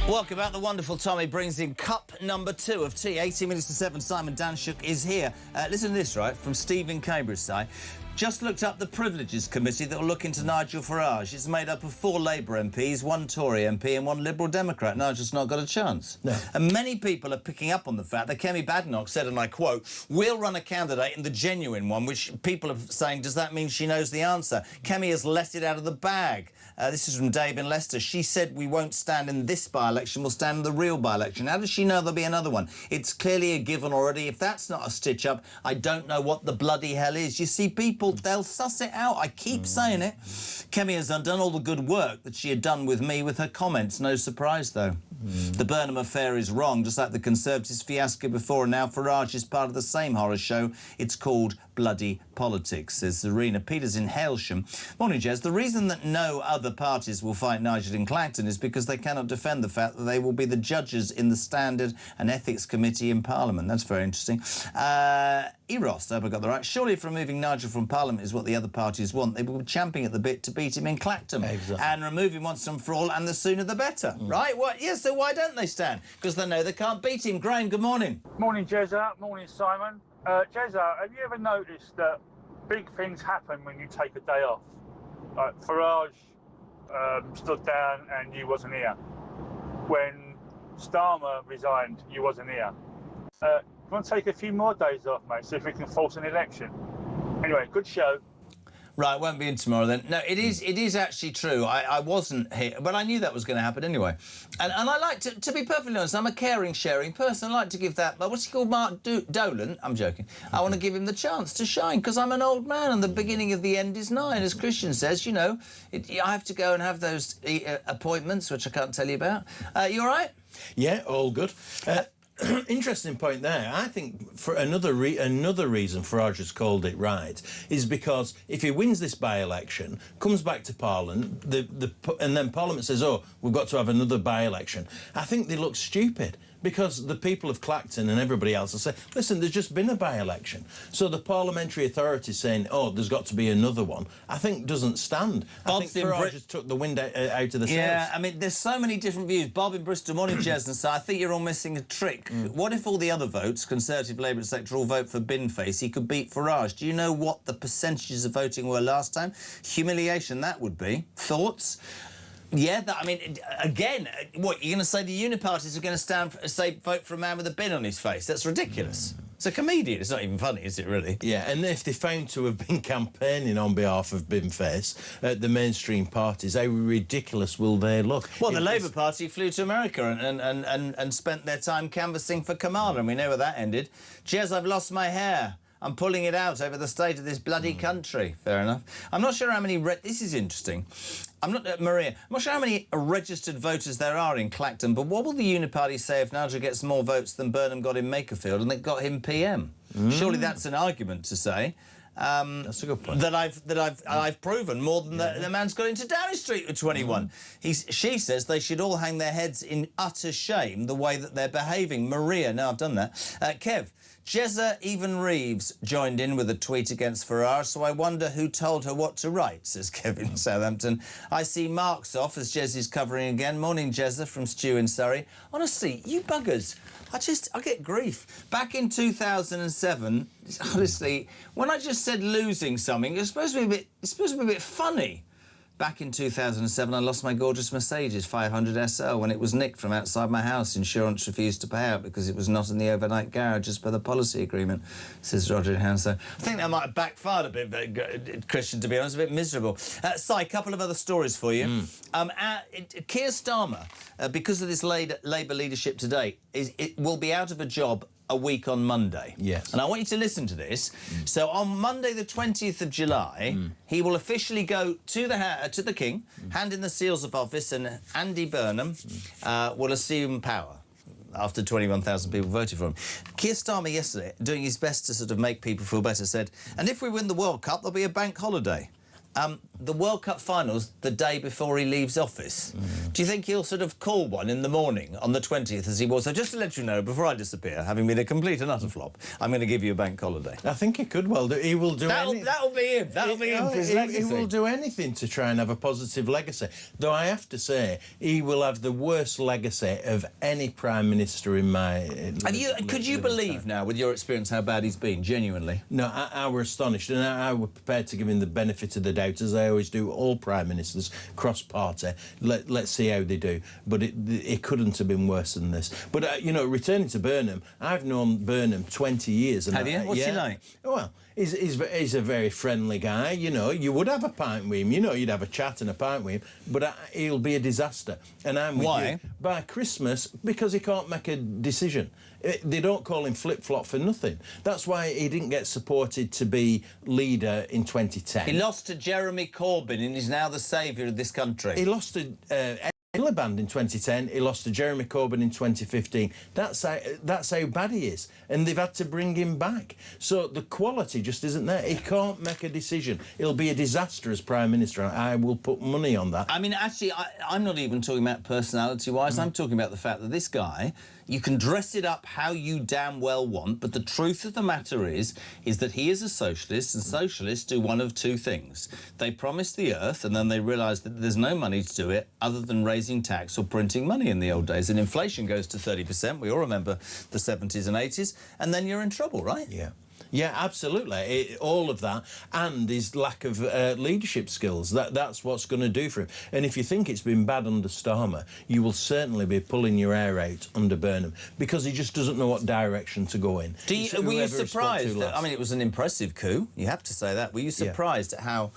Speaker 4: Welcome back. The wonderful Tommy brings in cup number 2 of tea. 18 minutes to 7. Simon Danshuk is here. Listen to this, right, from Stephen Cambridge side. Just looked up the Privileges Committee that will look into Nigel Farage. It's made up of 4 Labour MPs, 1 Tory MP and 1 Liberal Democrat. Nigel's not got a chance. No. And many people are picking up on the fact that Kemi Badenoch said, and I quote, "We'll run a candidate in the genuine one," which people are saying, does that mean she knows the answer? Kemi has let it out of the bag. This is from Dave in Leicester. She said, "We won't stand in this by-election, we'll stand in the real by-election." How does she know there'll be another one? It's clearly a given already. If that's not a stitch-up, I don't know what the bloody hell is. You see, people, they'll suss it out. I keep saying it. Kemi has undone all the good work that she had done with me with her comments. No surprise, though. The Burnham affair is wrong, just like the Conservatives fiasco before, and now Farage is part of the same horror show. It's called bloody politics, says Serena Peters in Hailsham. Morning, Jez. The reason that no other parties will fight Nigel in Clacton is because they cannot defend the fact that they will be the judges in the Standard and Ethics Committee in Parliament. That's very interesting. Eros, I hope I got that right. Surely if removing Nigel from Parliament is what the other parties want, they will be champing at the bit to beat him in Clacton. Exactly. And remove him once and for all, and the sooner the better, right? What? Yes, so why don't they stand? Because they know they can't beat him. Graham, good morning.
Speaker 13: Morning, Jezza. Morning, Simon. Jezza, have you ever noticed that big things happen when you take a day off? Like Farage stood down and you wasn't here. When Starmer resigned, you wasn't here. You want to take a few more days off, mate, see if we can force an election. Anyway, good show.
Speaker 4: Right, won't be in tomorrow then. No, it is actually true. I wasn't here, but I knew that was going to happen anyway. And I like to be perfectly honest, I'm a caring, sharing person. I like to give that, what's he called, Mark Dolan? I'm joking. I want to give him the chance to shine, because I'm an old man and the beginning of the end is nigh. And as Christian says, you know, I have to go and have those appointments, which I can't tell you about. You all right?
Speaker 5: Yeah, all good. Interesting point there. I think for another reason Farage has called it right is because if he wins this by-election, comes back to Parliament, and then Parliament says, "Oh, we've got to have another by-election," I think they look stupid. Because the people of Clacton and everybody else will say, listen, there's just been a by-election. So the parliamentary authority saying, oh, there's got to be another one, I think doesn't stand. I think Farage just took the wind out of the sails.
Speaker 4: Yeah, I mean, there's so many different views. Bob in Bristol, morning, Jez, and so I think you're all missing a trick. What if all the other votes, Conservative, Labour, etc., all vote for Binface? He could beat Farage. Do you know what the percentages of voting were last time? Humiliation, that would be. Thoughts? Yeah, I mean, again, what, you're going to say the uniparties are going to vote for a man with a bin on his face? That's ridiculous. It's a comedian. It's not even funny, is it, really?
Speaker 5: Yeah, and if they're found to have been campaigning on behalf of Binface at the mainstream parties, how ridiculous will they look?
Speaker 4: Well, the Labour Party flew to America and spent their time canvassing for Kamala, and we know where that ended. Jez, I've lost my hair. I'm pulling it out over the state of this bloody country. Fair enough. I'm not sure how many... This is interesting. Maria, I'm not sure how many registered voters there are in Clacton, but what will the Uniparty say if Nigel gets more votes than Burnham got in Makerfield and they got him PM? Surely that's an argument to say.
Speaker 5: That's a good point.
Speaker 4: That I've proven more than the man's got into Downing Street with 21. She says they should all hang their heads in utter shame the way that they're behaving. Maria, no, I've done that. Kev, Jezza Even Reeves joined in with a tweet against Farage, so I wonder who told her what to write, says Kevin Southampton. I see Mark's off as Jezza's covering again. Morning, Jezza, from Stu in Surrey. Honestly, you buggers, I get grief. Back in 2007, honestly, when I just said losing something, it's supposed to be a bit funny. Back in 2007, I lost my gorgeous Mercedes 500 SL when it was nicked from outside my house. Insurance refused to pay out because it was not in the overnight garage as per the policy agreement, says Roger Hanso. I think that might have backfired a bit, Christian, to be honest, a bit miserable. Si, a couple of other stories for you. Keir Starmer, because of this Labour leadership today, it will be out of a job a week on Monday.
Speaker 5: Yes.
Speaker 4: And I want you to listen to this. So on Monday the 20th of July, he will officially go to the King, hand in the seals of office, and Andy Burnham will assume power after 21,000 people voted for him. Keir Starmer yesterday, doing his best to sort of make people feel better, said, and if we win the World Cup, there'll be a bank holiday. The World Cup finals the day before he leaves office. Do you think he'll sort of call one in the morning on the 20th as he was? So just to let you know, before I disappear, having been a complete and utter flop, I'm going to give you a bank holiday.
Speaker 5: I think he could well do. He will do anything.
Speaker 4: That'll be him. That'll be him for his legacy.
Speaker 5: He will do anything to try and have a positive legacy. Though I have to say, he will have the worst legacy of any Prime Minister in my...
Speaker 4: Could you believe now, with your experience, how bad he's been, genuinely?
Speaker 5: No, I were astonished, and I were prepared to give him the benefit of the doubt, as I always do all Prime Ministers, cross-party. Let's see how they do. But it couldn't have been worse than this. But, you know, returning to Burnham, I've known Burnham 20 years. And
Speaker 4: have you? What's he like?
Speaker 5: Well, he's a very friendly guy, you know. You would have a pint with him, you know, you'd have a chat and a pint with him, but he'll be a disaster. And I'm with
Speaker 4: Why?
Speaker 5: you. By Christmas, because he can't make a decision. They don't call him flip-flop for nothing. That's why he didn't get supported to be leader in 2010.
Speaker 4: He lost to Jeremy Corbyn and is now the saviour of this country.
Speaker 5: He lost to Miliband in 2010. He lost to Jeremy Corbyn in 2015. That's how bad he is. And they've had to bring him back. So the quality just isn't there. He can't make a decision. He'll be a disaster as Prime Minister. I will put money on that.
Speaker 4: I mean, actually, I'm not even talking about personality-wise. I'm talking about the fact that this guy... You can dress it up how you damn well want, but the truth of the matter is that he is a socialist, and socialists do one of two things. They promise the earth, and then they realise that there's no money to do it other than raising tax or printing money in the old days. And inflation goes to 30%. We all remember the 70s and 80s. And then you're in trouble, right?
Speaker 5: Yeah. Yeah, absolutely. All of that, and his lack of leadership skills. That's what's going to do for him. And if you think it's been bad under Starmer, you will certainly be pulling your hair out under Burnham, because he just doesn't know what direction to go in.
Speaker 4: Were you surprised? I mean, it was an impressive coup. You have to say that. Were you surprised at how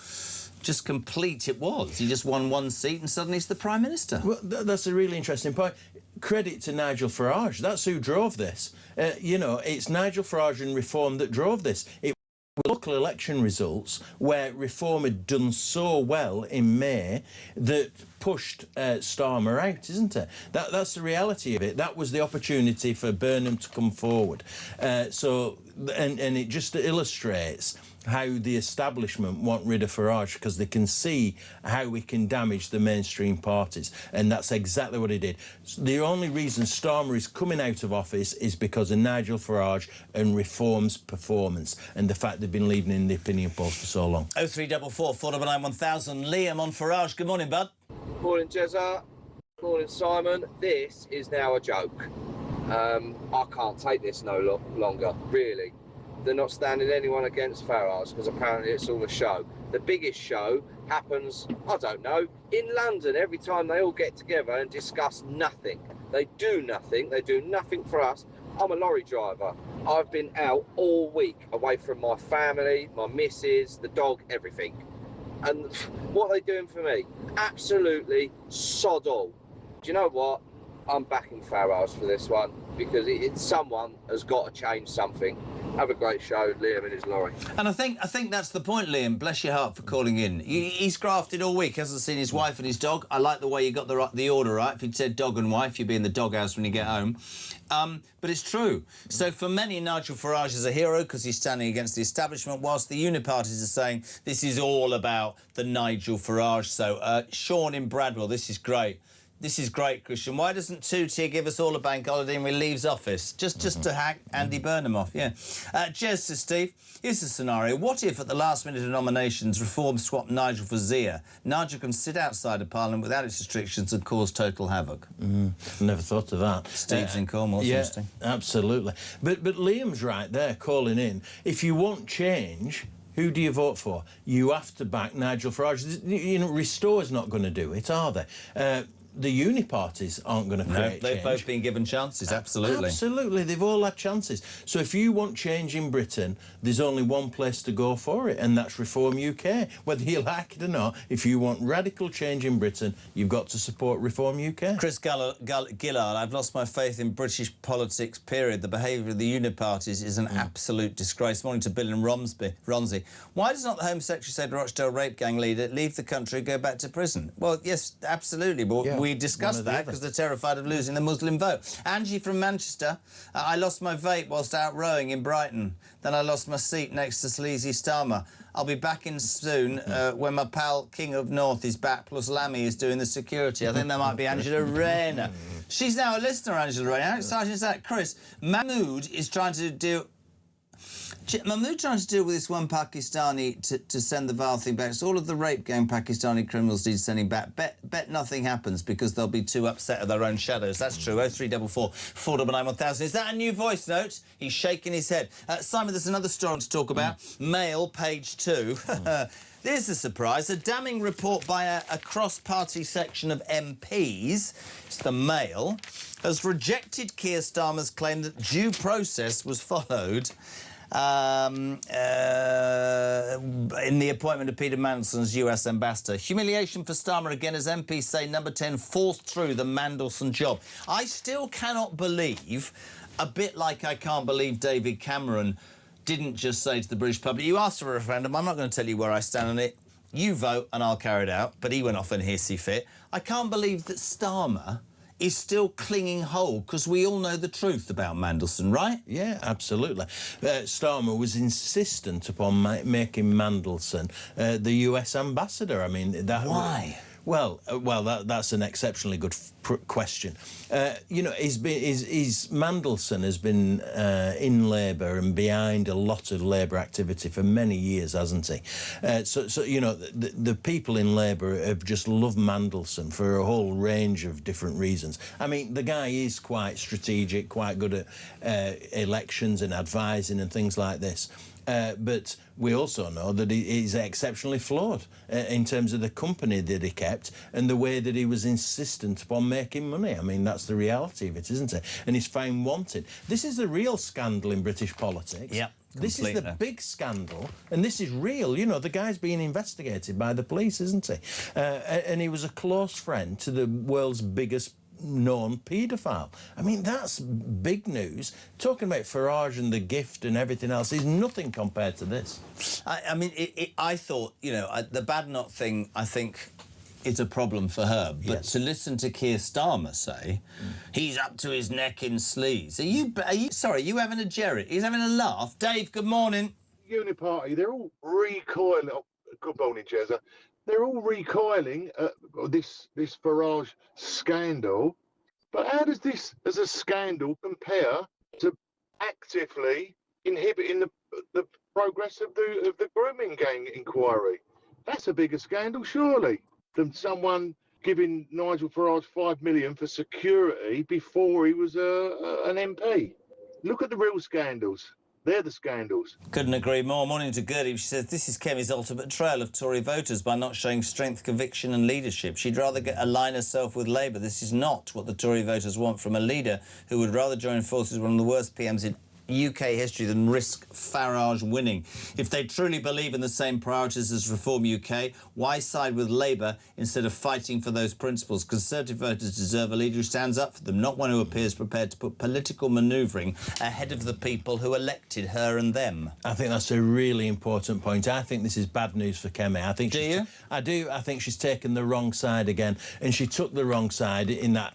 Speaker 4: just complete it was? He just won one seat and suddenly he's the Prime Minister.
Speaker 5: Well, that's a really interesting point. Credit to Nigel Farage. That's who drove this. You know, it's Nigel Farage and Reform that drove this. It was local election results where Reform had done so well in May that pushed Starmer out, isn't it? That's the reality of it. That was the opportunity for Burnham to come forward. And it just illustrates how the establishment want rid of Farage, because they can see how we can damage the mainstream parties, and that's exactly what he did. The only reason Starmer is coming out of office is because of Nigel Farage and Reform's performance and the fact they've been leading in the opinion polls for so long.
Speaker 4: 0344 499 1000. Liam on Farage. Good morning, bud.
Speaker 14: Morning, Jezza. Morning, Simon. This is now a joke. I can't take this no longer, really. They're not standing anyone against Farage because apparently it's all a show. The biggest show happens, I don't know, in London every time they all get together and discuss nothing. They do nothing. They do nothing for us. I'm a lorry driver. I've been out all week away from my family, my missus, the dog, everything. And what are they doing for me? Absolutely sod all. Do you know what? I'm backing Farage for this one because someone has got to change something. Have a great show, Liam in his lorry.
Speaker 4: And I think that's the point, Liam. Bless your heart for calling in. He's grafted all week, hasn't seen his wife and his dog. I like the way you got the order right. If you'd said dog and wife, you'd be in the doghouse when you get home. But it's true. So for many, Nigel Farage is a hero because he's standing against the establishment, whilst the uniparties are saying this is all about the Nigel Farage. So Sean in Bradwell, this is great. This is great, Christian. Why doesn't Two-Tier give us all a bank holiday and we leaves office? Just to hack Andy Burnham off, yeah. Jez says, Steve, here's the scenario. What if, at the last minute of nominations, Reform swapped Nigel for Zia? Nigel can sit outside of Parliament without its restrictions and cause total havoc.
Speaker 5: Never thought of that.
Speaker 4: Steve's in Cornwall,
Speaker 5: yeah,
Speaker 4: interesting.
Speaker 5: Absolutely. But Liam's right there, calling in. If you want change, who do you vote for? You have to back Nigel Farage. You know, Restore's not going to do it, are they? The uniparties aren't going to create
Speaker 4: they've
Speaker 5: change.
Speaker 4: both been given chances, absolutely.
Speaker 5: Absolutely, they've all had chances. So if you want change in Britain, there's only one place to go for it, and that's Reform UK. Whether you like it or not, if you want radical change in Britain, you've got to support Reform UK.
Speaker 4: Chris Gillard, I've lost my faith in British politics, period. The behaviour of the uniparties is an absolute disgrace. Morning to Bill and Ronzi. Why does not the Home Secretary say to Rochdale rape gang leader, leave the country, go back to prison? Well, yes, absolutely, but we discussed that because they're terrified of losing the Muslim vote. Angie from Manchester, I lost my vape whilst out rowing in Brighton. Then I lost my seat next to Sleazy Starmer. I'll be back in soon when my pal King of North is back, plus Lammy is doing the security. I think that might be Angela Rayner. She's now a listener, Angela Rayner. How exciting is that? Chris, Mahmood is trying to do... Mahmood trying to deal with this one Pakistani to send the vile thing back. So all of the rape gang Pakistani criminals need sending back. Bet nothing happens because they'll be too upset at their own shadows. That's true. 0344 499 1000. Is that a new voice note? He's shaking his head. Simon, there's another story to talk about. Mail, page 2. There's a surprise. A damning report by a cross-party section of MPs, it's the Mail, has rejected Keir Starmer's claim that due process was followed in the appointment of Peter Mandelson as US ambassador. Humiliation for Starmer again as MPs say number 10 forced through the Mandelson job. I still cannot believe, a bit like I can't believe David Cameron didn't just say to the British public, you asked for a referendum, I'm not going to tell you where I stand on it. You vote and I'll carry it out. But he went off in hissy fit. I can't believe that Starmer is still clinging whole, because we all know the truth about Mandelson, right?
Speaker 5: Yeah, absolutely. Starmer was insistent upon making Mandelson the US ambassador. I mean, that...
Speaker 4: Why?
Speaker 5: Well, that's an exceptionally good question. You know, Mandelson has been in Labour and behind a lot of Labour activity for many years, hasn't he? So you know, the people in Labour have just loved Mandelson for a whole range of different reasons. I mean, the guy is quite strategic, quite good at elections and advising and things like this. But we also know that he's exceptionally flawed in terms of the company that he kept and the way that he was insistent upon making money. I mean, that's the reality of it, isn't it? And he's found wanted. This is the real scandal in British politics.
Speaker 4: Yeah.
Speaker 5: This is the big scandal, and this is real. You know, the guy's being investigated by the police, isn't he? And he was a close friend to the world's biggest known paedophile. I mean, that's big news. Talking about Farage and the gift and everything else is nothing compared to this.
Speaker 4: I mean, I thought, you know, the Badenoch thing, I think, is a problem for her. But
Speaker 5: Yes.
Speaker 4: to listen to Keir Starmer say he's up to his neck in sleaze. Are you having a jerry? He's having a laugh. Dave, good morning.
Speaker 15: Uniparty, they're all recoiling. Oh, good morning, Jezza. They're all recoiling at this Farage scandal. But how does this, as a scandal, compare to actively inhibiting the progress of the grooming gang inquiry? That's a bigger scandal, surely, than someone giving Nigel Farage $5 million for security before he was an MP. Look at the real scandals. They're the scandals.
Speaker 4: Couldn't agree more. Morning to Gertie. She says, this is Kemi's ultimate betrayal of Tory voters by not showing strength, conviction and leadership. She'd rather align herself with Labour. This is not what the Tory voters want from a leader who would rather join forces with one of the worst PMs in UK history than risk Farage winning. If they truly believe in the same priorities as Reform UK, why side with Labour instead of fighting for those principles? Conservative voters deserve a leader who stands up for them, not one who appears prepared to put political manoeuvring ahead of the people who elected her and them.
Speaker 5: I think that's a really important point. I think this is bad news for Kemi. I think I do. I think she's taken the wrong side again, and she took the wrong side in that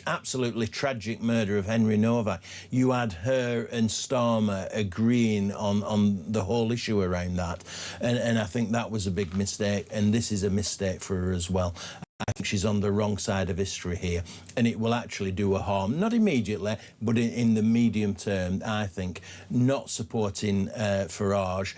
Speaker 5: absolutely tragic murder of Henry Novak. You had her and Starmer agreeing on the whole issue around that, and I think that was a big mistake, and this is a mistake for her as well. I think she's on the wrong side of history here, and it will actually do her harm, not immediately, but in the medium term. I think not supporting Farage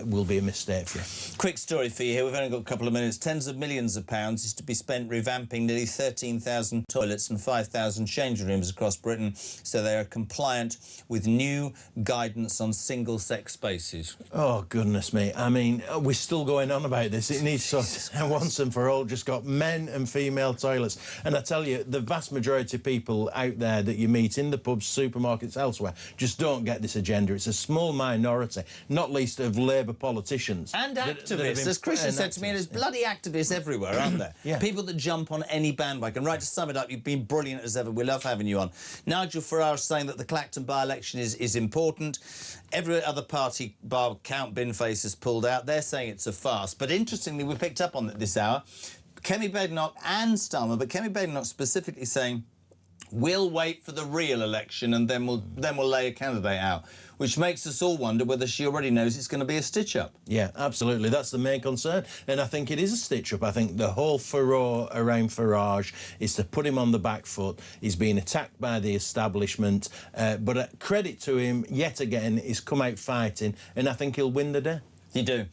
Speaker 5: will be a mistake for her.
Speaker 4: Quick story for you here. We've only got a couple of minutes. Tens of millions of pounds is to be spent revamping nearly 13,000 toilets and 5,000 changing rooms across Britain, so they are compliant with new guidance on single-sex spaces.
Speaker 5: Oh, goodness me. I mean, we're still going on about this. It needs sorted once and for all. Just got men and female toilets. And I tell you, the vast majority of people out there that you meet in the pubs, supermarkets, elsewhere, just don't get this agenda. It's a small minority, not least of Labour politicians.
Speaker 4: And activists, as Christian said to me, there's bloody activists everywhere, aren't there?
Speaker 5: Yeah.
Speaker 4: People that jump on any bandwagon. Right, to sum it up, you've been brilliant as ever. We love having you on. Nigel Farage saying that the Clacton by-election is important. Every other party, bar Count Binface, has pulled out. They're saying it's a farce. But interestingly, we picked up on it this hour. Kemi Badenoch and Starmer, but Kemi Badenoch specifically saying, we'll wait for the real election and then we'll lay a candidate out, which makes us all wonder whether she already knows it's going to be a stitch-up.
Speaker 5: Yeah, absolutely. That's the main concern. And I think it is a stitch-up. I think the whole furore around Farage is to put him on the back foot. He's being attacked by the establishment. But credit to him, yet again, he's come out fighting, and I think he'll win the day.
Speaker 4: You do.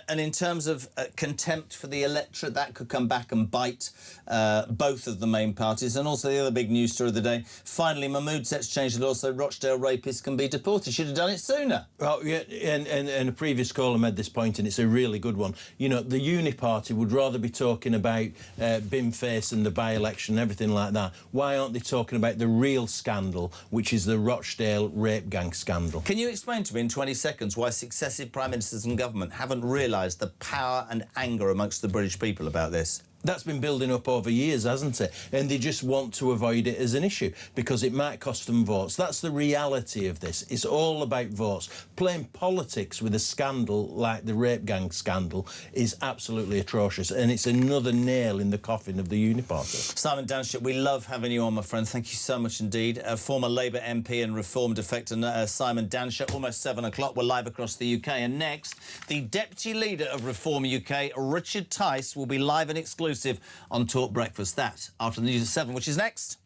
Speaker 4: And in terms of contempt for the electorate, that could come back and bite both of the main parties. And also the other big news story of the day, finally, Mahmood sets changed the law so Rochdale rapists can be deported. Should have done it sooner.
Speaker 5: Well, yeah, and a previous caller made this point, and it's a really good one. You know, the Uni Party would rather be talking about Binface and the by-election and everything like that. Why aren't they talking about the real scandal, which is the Rochdale rape gang scandal?
Speaker 4: Can you explain to me in 20 seconds why successive Prime Ministers and government haven't realised the power and anger amongst the British people about this?
Speaker 5: That's been building up over years, hasn't it? And they just want to avoid it as an issue because it might cost them votes. That's the reality of this. It's all about votes. Playing politics with a scandal like the rape gang scandal is absolutely atrocious, and it's another nail in the coffin of the Uni Party.
Speaker 4: Simon Danship, we love having you on, my friend. Thank you so much indeed. Former Labour MP and Reform defector Simon Danship, almost 7 o'clock. We're live across the UK. And next, the Deputy Leader of Reform UK, Richard Tice, will be live and exclusive on Talk Breakfast. That after the news at 7, which is next.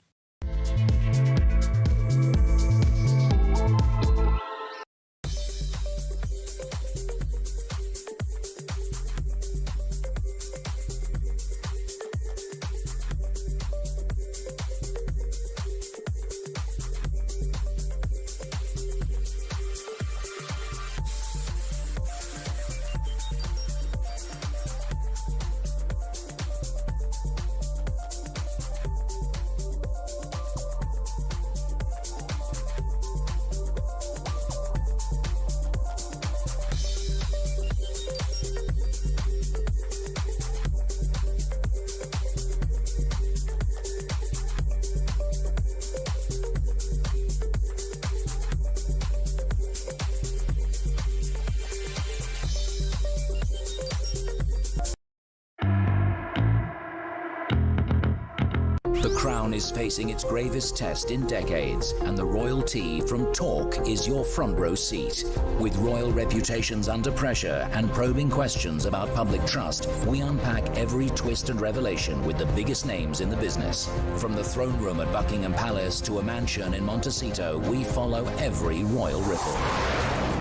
Speaker 16: The Crown is facing its gravest test in decades, and the royal tea from Talk is your front row seat. With royal reputations under pressure and probing questions about public trust, we unpack every twist and revelation with the biggest names in the business. From the throne room at Buckingham Palace to a mansion in Montecito, we follow every royal ripple.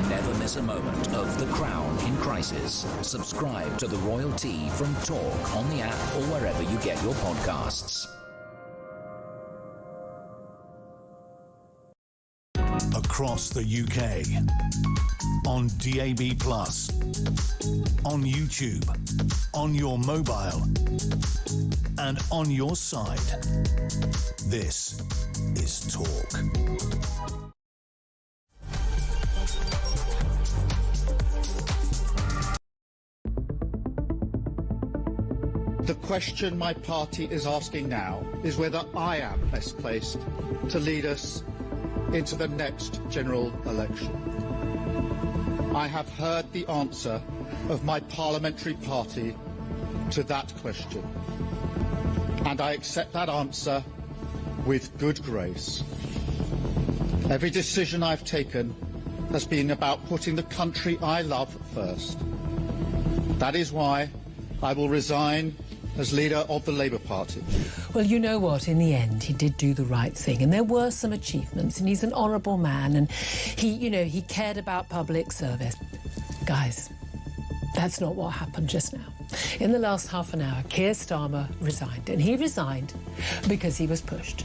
Speaker 16: Never miss a moment of The Crown in crisis. Subscribe to the Royal Tea from Talk on the app or wherever you get your podcasts.
Speaker 3: Across the UK, on DAB+, on YouTube, on your mobile, and on your side. This is Talk.
Speaker 8: The question my party is asking now is whether I am best placed to lead us into the next general election. I have heard the answer of my parliamentary party to that question, and I accept that answer with good grace. Every decision I've taken has been about putting the country I love first. That is why I will resign as leader of the Labour Party.
Speaker 17: Well, you know what? In the end, he did do the right thing, and there were some achievements, and he's an honourable man, and he cared about public service. Guys, that's not what happened just now. In the last half an hour, Keir Starmer resigned, and he resigned because he was pushed.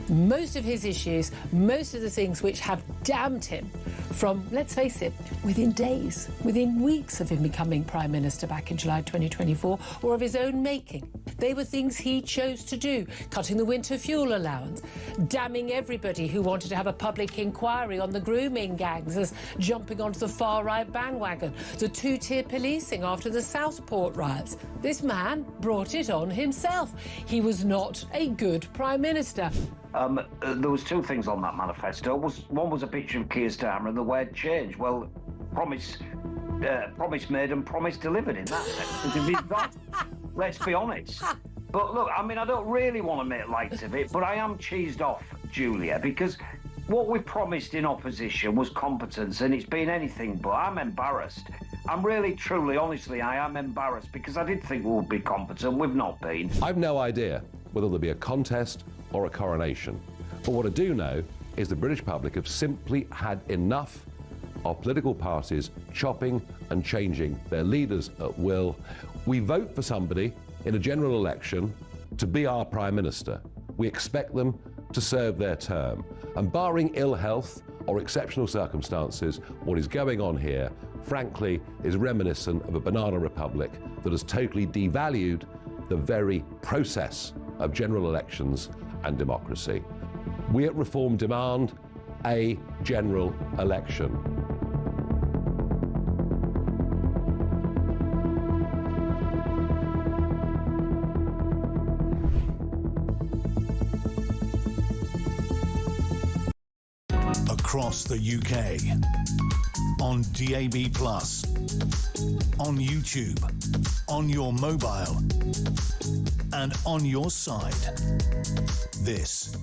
Speaker 17: Most of his issues, most of the things which have damned him from, let's face it, within days, within weeks of him becoming Prime Minister back in July 2024, or of his own making. They were things he chose to do, cutting the winter fuel allowance, damning everybody who wanted to have a public inquiry on the grooming gangs as jumping onto the far-right bandwagon, the two-tier policing after the Southport riots. This man brought it on himself. He was not a good Prime Minister.
Speaker 18: There was two things on that manifesto. One was a picture of Keir Starmer and the word change. Well, promise made and promise delivered in that sense. If he's got, let's be honest. But look, I mean, I don't really want to make light of it, but I am cheesed off, Julia, because what we promised in opposition was competence, and it's been anything but. I'm embarrassed. I'm really, truly, honestly, I am embarrassed because I did think we would be competent. We've not been.
Speaker 19: I've no idea whether there'll be a contest or a coronation. But what I do know is the British public have simply had enough of political parties chopping and changing their leaders at will. We vote for somebody in a general election to be our Prime Minister. We expect them to serve their term. And barring ill health or exceptional circumstances, what is going on here, frankly, is reminiscent of a banana republic that has totally devalued the very process of general elections and democracy. We at Reform demand a general election.
Speaker 3: Across the UK, on DAB+, on YouTube, on your mobile, and on your side. This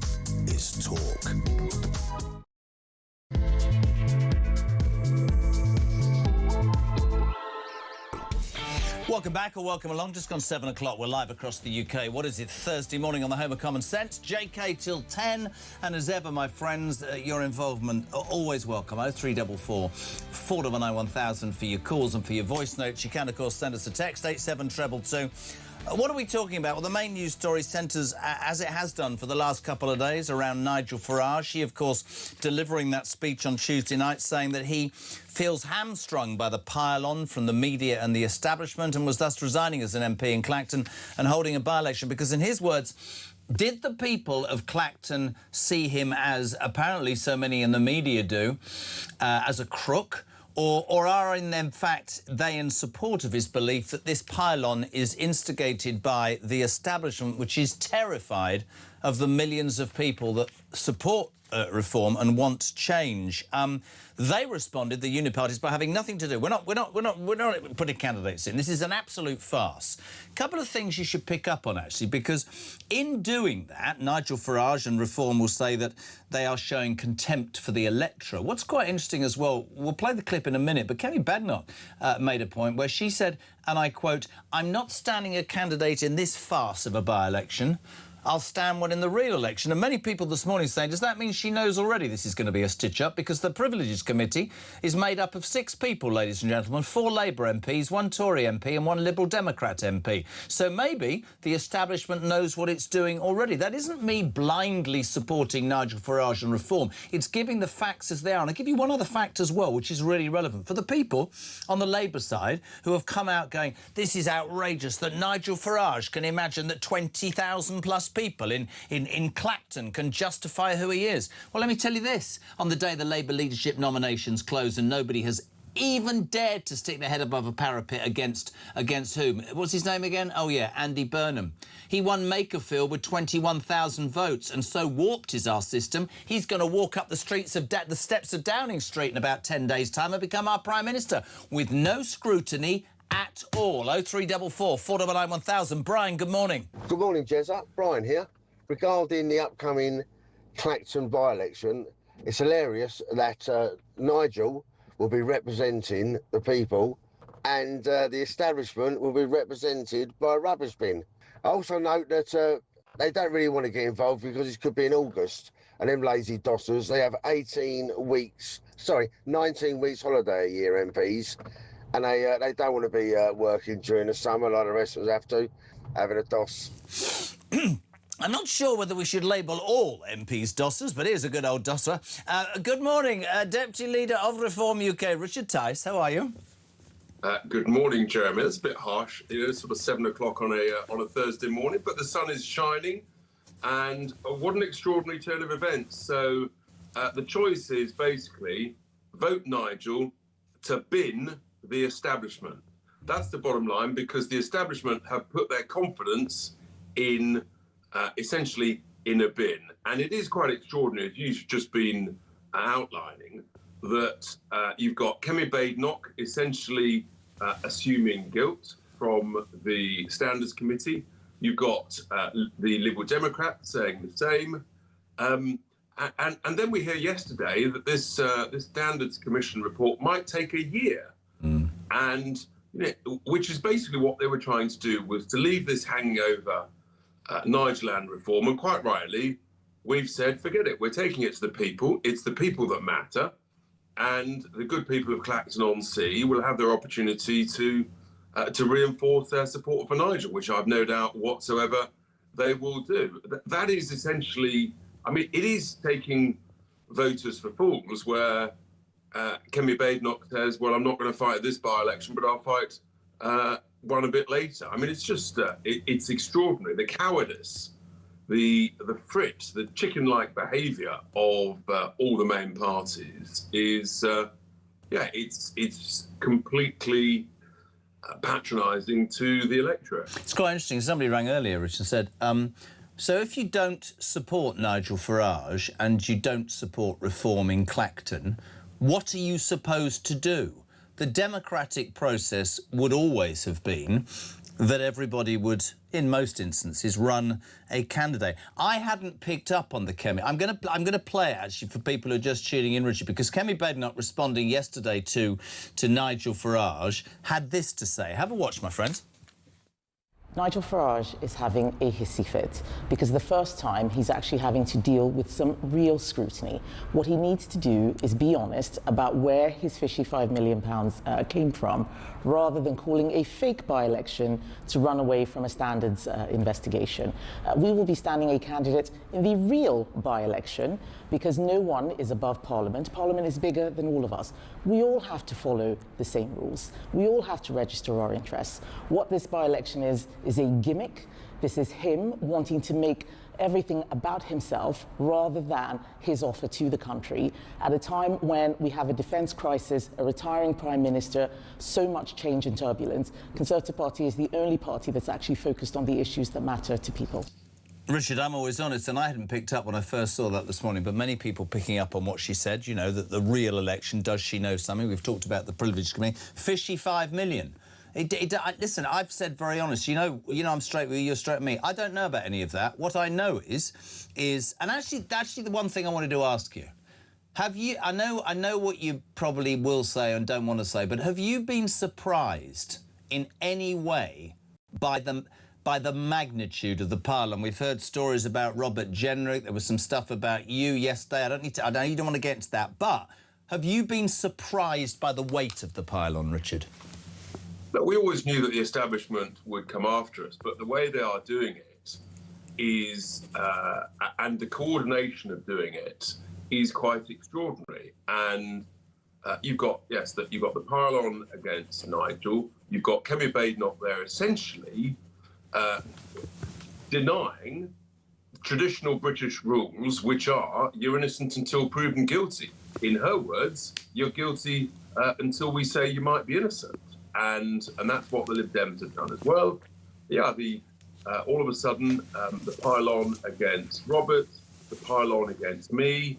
Speaker 3: is Talk.
Speaker 4: Welcome back or welcome along. Just gone 7 o'clock. We're live across the UK. What is it? Thursday morning on the home of common sense. JK till 10. And as ever, my friends, your involvement always welcome. 0344 499 1000 for your calls and for your voice notes. You can, of course, send us a text 87222. What are we talking about? Well, the main news story centres, as it has done for the last couple of days, around Nigel Farage. He, of course, delivering that speech on Tuesday night, saying that he feels hamstrung by the pile-on from the media and the establishment and was thus resigning as an MP in Clacton and holding a by-election because, in his words, did the people of Clacton see him as, apparently so many in the media do, as a crook? Or are, in fact, they in support of his belief that this pile-on is instigated by the establishment, which is terrified of the millions of people that support reform and want change? They responded, the uniparties, by having nothing to do. We're not putting candidates in. This is an absolute farce. A couple of things you should pick up on, actually, because in doing that, Nigel Farage and Reform will say that they are showing contempt for the electorate. What's quite interesting as well, we'll play the clip in a minute, but Kemi Badenoch made a point where she said, and I quote, "I'm not standing a candidate in this farce of a by-election. I'll stand one in the real election." And many people this morning saying, does that mean she knows already this is going to be a stitch-up? Because the Privileges Committee is made up of 6 people, ladies and gentlemen, 4 Labour MPs, 1 Tory MP and 1 Liberal Democrat MP. So maybe the establishment knows what it's doing already. That isn't me blindly supporting Nigel Farage and Reform. It's giving the facts as they are. And I'll give you one other fact as well, which is really relevant. For the people on the Labour side who have come out going, this is outrageous that Nigel Farage can imagine that 20,000 plus people in Clacton can justify who he is. Well, let me tell you this. On the day the Labour leadership nominations close and nobody has even dared to stick their head above a parapet against whom? What's his name again? Oh, yeah, Andy Burnham. He won Makerfield with 21,000 votes and so warped his our system. He's going to walk up the steps of Downing Street in about 10 days' time and become our Prime Minister with no scrutiny at all. 0344 499 1000. Brian, good morning.
Speaker 20: Good morning, Jezza. Brian here. Regarding the upcoming Clacton by-election, it's hilarious that Nigel will be representing the people and the establishment will be represented by a rubbish bin. I also note that they don't really want to get involved because it could be in August, and them lazy dossers, they have 19 weeks holiday a year, MPs, and they don't want to be working during the summer like the rest of us have to, having a doss.
Speaker 4: I'm not sure whether we should label all MPs dossers, but here's a good old dosser. Good morning, Deputy Leader of Reform UK, Richard Tice. How are you?
Speaker 21: Good morning, Jeremy. It's a bit harsh. It's sort of 7 o'clock on a Thursday morning, but the sun is shining, and what an extraordinary turn of events. So the choice is basically vote Nigel to bin the establishment. That's the bottom line, because the establishment have put their confidence in essentially in a bin. And it is quite extraordinary, as you've just been outlining, that you've got Kemi Badenoch essentially assuming guilt from the Standards Committee. You've got the Liberal Democrats saying the same. And then we hear yesterday that this Standards Commission report might take a year. And which is basically what they were trying to do, was to leave this hanging over Nigel and reform. And quite rightly, we've said, forget it. We're taking it to the people. It's the people that matter. And the good people of Clacton-on-Sea will have their opportunity to reinforce their support for Nigel, which I've no doubt whatsoever they will do. That is essentially, I mean, it is taking voters for fools, where Kemi Badenoch says, well, I'm not going to fight this by-election, but I'll fight one a bit later. I mean, it's just, it's extraordinary. The cowardice, the frit, the chicken-like behaviour of all the main parties is, it's completely patronising to the electorate.
Speaker 4: It's quite interesting. Somebody rang earlier, Rich, and said, so if you don't support Nigel Farage and you don't support reform in Clacton, what are you supposed to do? The democratic process would always have been that everybody would, in most instances, run a candidate. I hadn't picked up on the Kemi. I'm going to play it, actually, for people who are just tuning in, Richard, because Kemi Badenoch, responding yesterday to Nigel Farage, had this to say. Have a watch, my friends.
Speaker 7: Nigel Farage is having a hissy fit because the first time he's actually having to deal with some real scrutiny. What he needs to do is be honest about where his fishy £5 million came from, rather than calling a fake by-election to run away from a standards investigation. We will be standing a candidate in the real by-election because no one is above Parliament. Parliament is bigger than all of us. We all have to follow the same rules. We all have to register our interests. What this by-election is a gimmick. This is him wanting to make everything about himself rather than his offer to the country at a time when we have a defence crisis, a retiring Prime Minister, so much change and turbulence. Conservative Party is the only party that's actually focused on the issues that matter to people.
Speaker 4: Richard, I'm always honest, and I hadn't picked up when I first saw that this morning, but many people picking up on what she said, you know, that the real election, does she know something? We've talked about the privilege committee. Fishy $5 million. Listen, I've said very honest, you know, I'm straight with you, you're straight with me. I don't know about any of that. What I know is, and actually the one thing I wanted to ask you, have you, I know what you probably will say and don't want to say, but have you been surprised in any way by the magnitude of the Parliament? We've heard stories about Robert Jenrick, there was some stuff about you yesterday, I know you don't want to get into that, but have you been surprised by the weight of the pylon, Richard?
Speaker 21: Look, we always knew that the establishment would come after us, but the way they are doing it is, and the coordination of doing it is quite extraordinary. And you've got the pylon against Nigel, you've got Kemi Badenoch there essentially denying traditional British rules, which are you're innocent until proven guilty. In her words, you're guilty until we say you might be innocent. And that's what the Lib Dems have done as well. Yeah, all of a sudden, the pile-on against Robert, the pile-on against me,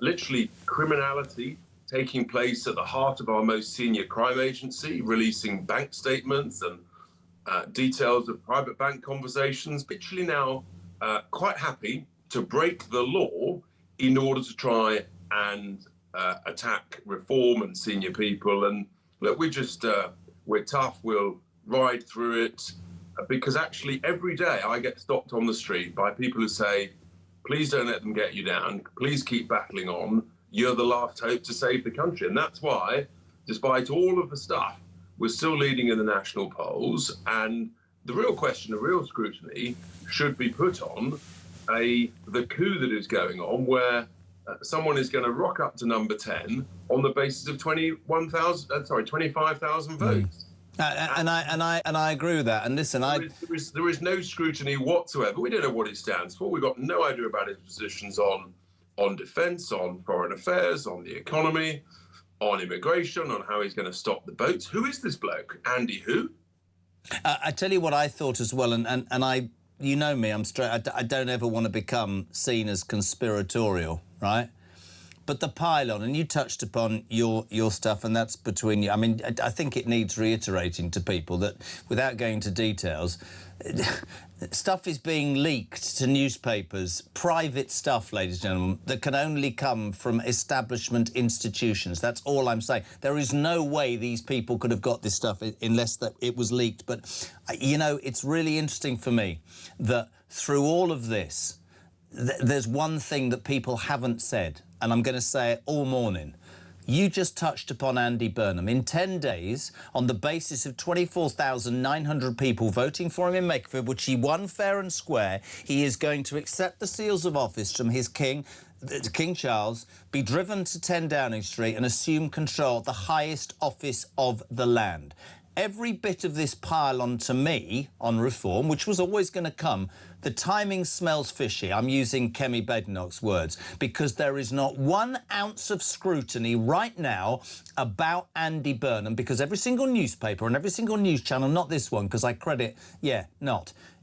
Speaker 21: literally criminality taking place at the heart of our most senior crime agency, releasing bank statements and details of private bank conversations, literally now quite happy to break the law in order to try and attack reform and senior people. And look, we're tough, we'll ride through it, because actually every day I get stopped on the street by people who say, please don't let them get you down, please keep battling on, you're the last hope to save the country. And that's why, despite all of the stuff, we're still leading in the national polls. And the real question, the real scrutiny should be put on the coup that is going on, where someone is going to rock up to number 10 on the basis of 25,000 votes.
Speaker 4: And I agree with that. And listen,
Speaker 21: there is no scrutiny whatsoever. We don't know what it stands for. We've got no idea about his positions on defence, on foreign affairs, on the economy, on immigration, on how he's going to stop the boats. Who is this bloke? Andy who?
Speaker 4: I tell you what I thought as well, and I, you know me, I'm straight. I don't ever want to become seen as conspiratorial, right? But the pylon, and you touched upon your stuff, and that's between you. I mean, I think it needs reiterating to people that, without going into details, stuff is being leaked to newspapers, private stuff, ladies and gentlemen, that can only come from establishment institutions. That's all I'm saying. There is no way these people could have got this stuff unless that it was leaked. But, you know, it's really interesting for me that through all of this, there's one thing that people haven't said, and I'm going to say it all morning. You just touched upon Andy Burnham. In 10 days, on the basis of 24,900 people voting for him in Makerfield, which he won fair and square, he is going to accept the seals of office from his king, King Charles, be driven to 10 Downing Street and assume control of the highest office of the land. Every bit of this pile-on to me on reform, which was always going to come, the timing smells fishy. I'm using Kemi Badenoch's words, because there is not 1 ounce of scrutiny right now about Andy Burnham, because every single newspaper and every single news channel, not this one, because I credit,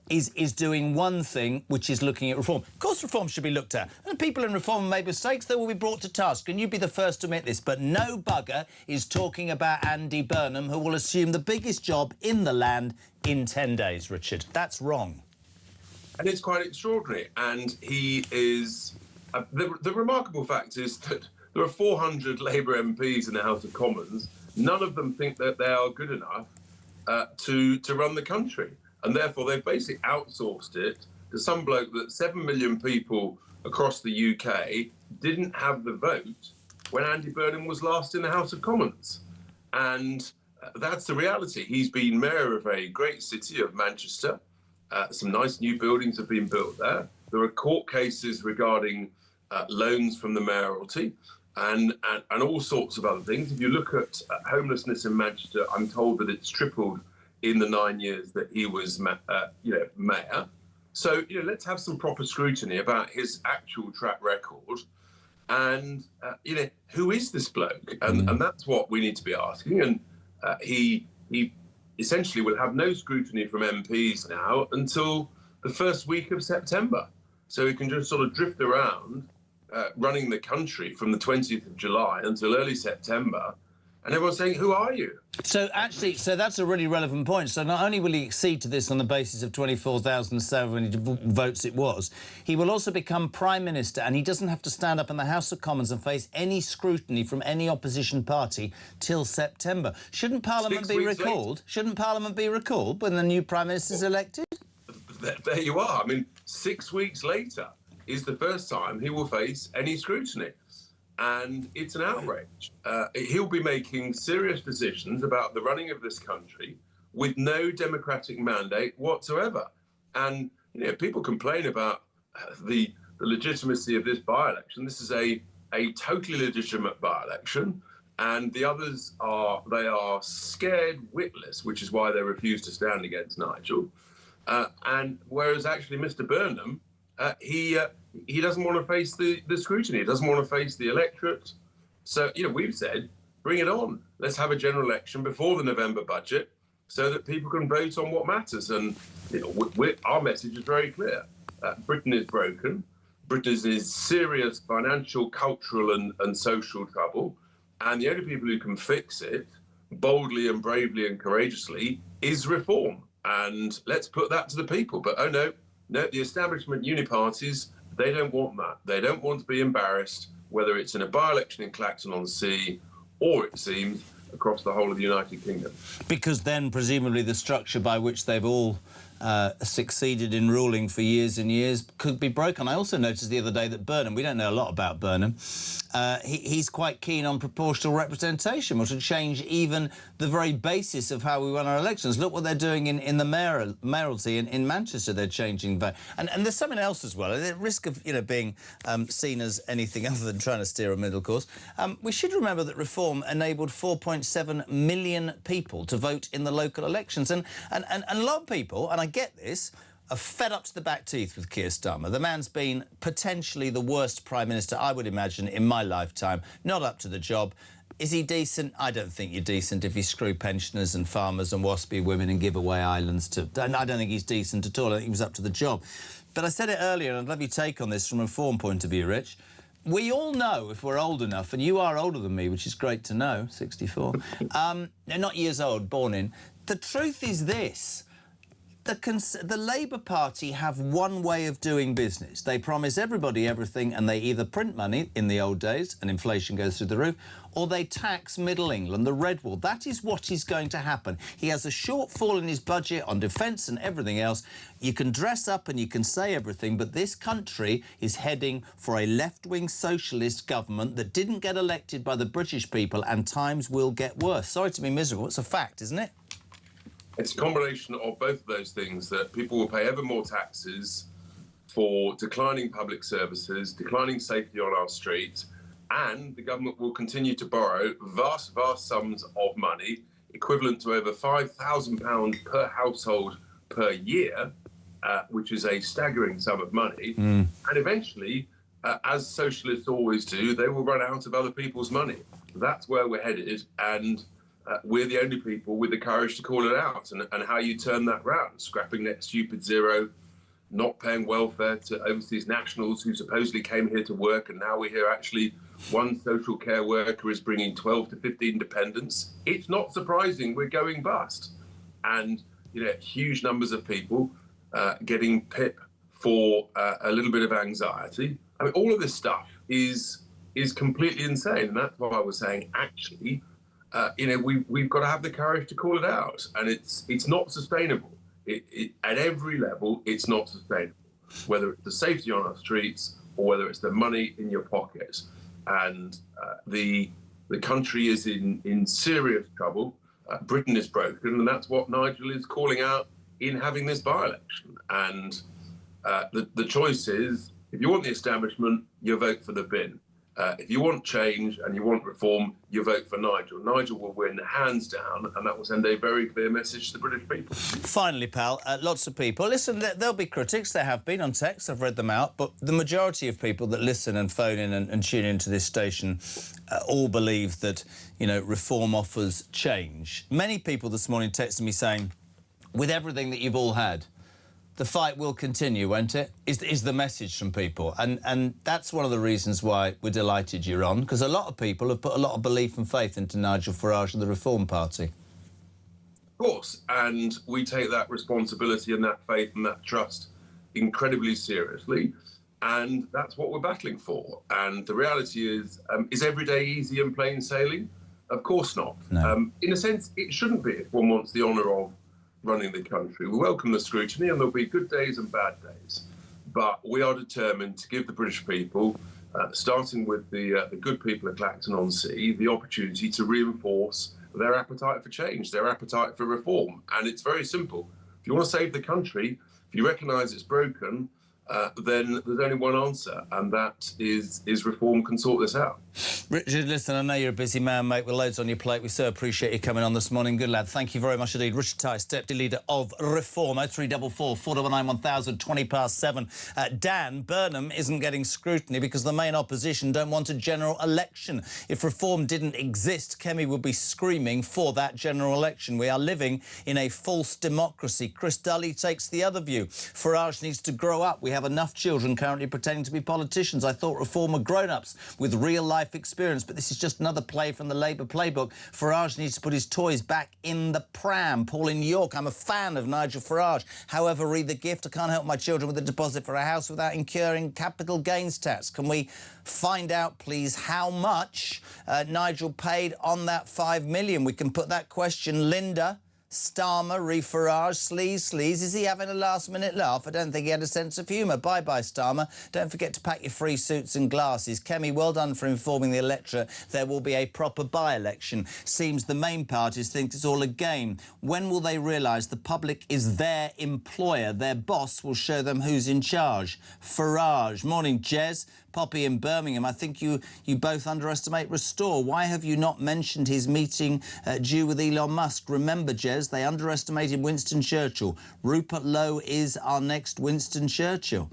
Speaker 4: is doing one thing, which is looking at reform. Of course, reform should be looked at. And people in reform have made mistakes, they will be brought to task, and you'd be the first to admit this. But no bugger is talking about Andy Burnham, who will assume the biggest job in the land in 10 days, Richard. That's wrong.
Speaker 21: And it's quite extraordinary. And he is... the remarkable fact is that there are 400 Labour MPs in the House of Commons. None of them think that they are good enough to run the country. And therefore, they've basically outsourced it to some bloke that 7 million people across the UK didn't have the vote when Andy Burnham was last in the House of Commons. And that's the reality. He's been mayor of a great city of Manchester. Some nice new buildings have been built there. There are court cases regarding loans from the mayoralty and all sorts of other things. If you look at homelessness in Manchester, I'm told that it's tripled in the 9 years that he was, mayor. So, let's have some proper scrutiny about his actual track record. And, who is this bloke? And that's what we need to be asking. And he essentially will have no scrutiny from MPs now until the first week of September. So he can just sort of drift around running the country from the 20th of July until early September. And everyone's saying, who are you?
Speaker 4: So actually, that's a really relevant point. So not only will he accede to this on the basis of 24,700 votes it was, he will also become Prime Minister, and he doesn't have to stand up in the House of Commons and face any scrutiny from any opposition party till September. Shouldn't Parliament be recalled? Shouldn't Parliament be recalled when the new Prime Minister's elected?
Speaker 21: There you are. I mean, 6 weeks later is the first time he will face any scrutiny. And it's an outrage. He'll be making serious decisions about the running of this country with no democratic mandate whatsoever. And, people complain about the legitimacy of this by-election. This is a totally legitimate by-election. And the others are scared witless, which is why they refuse to stand against Nigel. And whereas actually Mr. Burnham, he doesn't want to face the scrutiny. He doesn't want to face the electorate. So, we've said bring it on. Let's have a general election before the November budget so that people can vote on what matters. And our message is very clear. Britain is broken. Britain is in serious financial, cultural and social trouble. And the only people who can fix it boldly and bravely and courageously is reform. And let's put that to the people. But oh no, the establishment uniparties, they don't want that. They don't want to be embarrassed, whether it's in a by-election in Clacton-on-Sea or, it seems, across the whole of the United Kingdom.
Speaker 4: Because then, presumably, the structure by which they've all succeeded in ruling for years and years could be broken. I also noticed the other day that Burnham, we don't know a lot about Burnham, he's quite keen on proportional representation, which would change even the very basis of how we run our elections. Look what they're doing in the mayoralty in Manchester. They're changing that. And there's something else as well. At risk of, being seen as anything other than trying to steer a middle course, we should remember that reform enabled 4.7 million people to vote in the local elections. And a lot of people, and I get this, are fed up to the back teeth with Keir Starmer. The man's been potentially the worst Prime Minister, I would imagine, in my lifetime. Not up to the job. Is he decent? I don't think you're decent if you screw pensioners and farmers and waspy women and give away islands to... I don't think he's decent at all. I think he was up to the job. But I said it earlier, and I'd love your take on this from a reform point of view, Rich. We all know, if we're old enough, and you are older than me, which is great to know, 64, they're not years old, born in. The truth is this. The Labour Party have one way of doing business. They promise everybody everything, and they either print money in the old days and inflation goes through the roof, or they tax Middle England, the Red Wall. That is what is going to happen. He has a shortfall in his budget on defence and everything else. You can dress up and you can say everything, but this country is heading for a left-wing socialist government that didn't get elected by the British people, and times will get worse. Sorry to be miserable. It's a fact, isn't it?
Speaker 21: It's a combination of both of those things, that people will pay ever more taxes for declining public services, declining safety on our streets, and the government will continue to borrow vast, vast sums of money, equivalent to over £5,000 per household per year, which is a staggering sum of money. And eventually, as socialists always do, they will run out of other people's money. That's where we're headed, and we're the only people with the courage to call it out. And how you turn that round, scrapping net stupid zero, not paying welfare to overseas nationals who supposedly came here to work, and now we hear actually one social care worker is bringing 12 to 15 dependents. It's not surprising we're going bust. And, huge numbers of people getting PIP for a little bit of anxiety. I mean, all of this stuff is completely insane. And that's why I was saying, actually, we've got to have the courage to call it out, and it's not sustainable. At every level, it's not sustainable, whether it's the safety on our streets or whether it's the money in your pocket. And the country is in serious trouble. Britain is broken, and that's what Nigel is calling out in having this by-election. And the choice is, if you want the establishment, you vote for the bin. If you want change and you want reform, you vote for Nigel. Nigel will win hands down, and that will send a very clear message to the British people.
Speaker 4: Finally, pal, lots of people. Listen, there'll be critics. There have been on text. I've read them out. But the majority of people that listen and phone in and tune into this station all believe that, reform offers change. Many people this morning texted me saying, with everything that you've all had, the fight will continue, won't it? Is the message from people. And that's one of the reasons why we're delighted you're on, because a lot of people have put a lot of belief and faith into Nigel Farage and the Reform Party.
Speaker 21: Of course, and we take that responsibility and that faith and that trust incredibly seriously, and that's what we're battling for. And the reality is every day easy and plain sailing? Of course not.
Speaker 4: No.
Speaker 21: In a sense, it shouldn't be if one wants the honour of running the country. We welcome the scrutiny, and there'll be good days and bad days. But we are determined to give the British people, starting with the good people at Clacton-on-Sea, the opportunity to reinforce their appetite for change, their appetite for reform. And it's very simple. If you want to save the country, if you recognise it's broken, then there's only one answer, and that is reform can sort this out.
Speaker 4: Richard, listen, I know you're a busy man, mate, with loads on your plate. We so appreciate you coming on this morning. Good lad. Thank you very much indeed. Richard Tice, Deputy Leader of Reform. 0344 499 1000, 20 past 7. Dan, Burnham isn't getting scrutiny because the main opposition don't want a general election. If Reform didn't exist, Kemi would be screaming for that general election. We are living in a false democracy. Chris Dully takes the other view. Farage needs to grow up. We have enough children currently pretending to be politicians. I thought Reform were grown-ups with real-life experience, but this is just another play from the Labour playbook. Farage needs to put his toys back in the pram. Paul in York, I'm a fan of Nigel Farage. However, read the gift. I can't help my children with a deposit for a house without incurring capital gains tax. Can we find out, please, how much Nigel paid on that $5 million? We can put that question. Linda, Starmer, Farage, Sleaze. Is he having a last-minute laugh? I don't think he had a sense of humour. Bye-bye, Starmer. Don't forget to pack your free suits and glasses. Kemi, well done for informing the electorate there will be a proper by-election. Seems the main parties think it's all a game. When will they realise the public is their employer? Their boss will show them who's in charge. Farage. Morning, Jez. Poppy in Birmingham, I think you both underestimate Restore. Why have you not mentioned his meeting due with Elon Musk? Remember, Jez, they underestimated Winston Churchill. Rupert Lowe is our next Winston Churchill.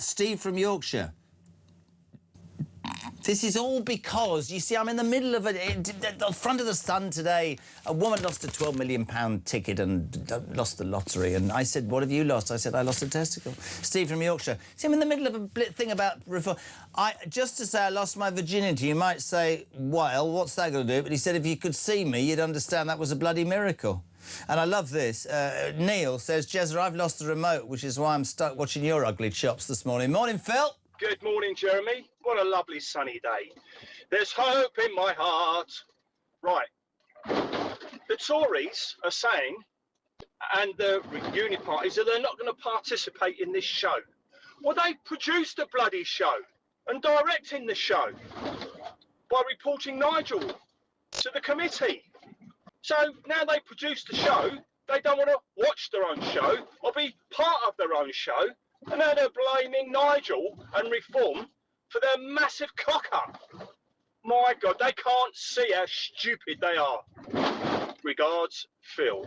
Speaker 4: Steve from Yorkshire. This is all because, you see, I'm in the middle of the front of the Sun today. A woman lost a £12 million ticket and lost the lottery. And I said, what have you lost? I said, I lost a testicle. Steve from Yorkshire. See, I'm in the middle of a thing about reform. Just to say I lost my virginity, you might say, well, what's that going to do? But he said, if you could see me, you'd understand that was a bloody miracle. And I love this. Neil says, Jezza, I've lost the remote, which is why I'm stuck watching your ugly chops this morning. Morning, Phil.
Speaker 1: Good morning, Jeremy. What a lovely sunny day. There's hope in my heart. Right. The Tories are saying, and the unit parties, that they're not going to participate in this show. Well, they produced a bloody show and directing the show by reporting Nigel to the committee. So now they produced the show, they don't want to watch their own show or be part of their own show. And now they're blaming Nigel and Reform for their massive cock-up. My God, they can't see how stupid they are. Regards, Phil.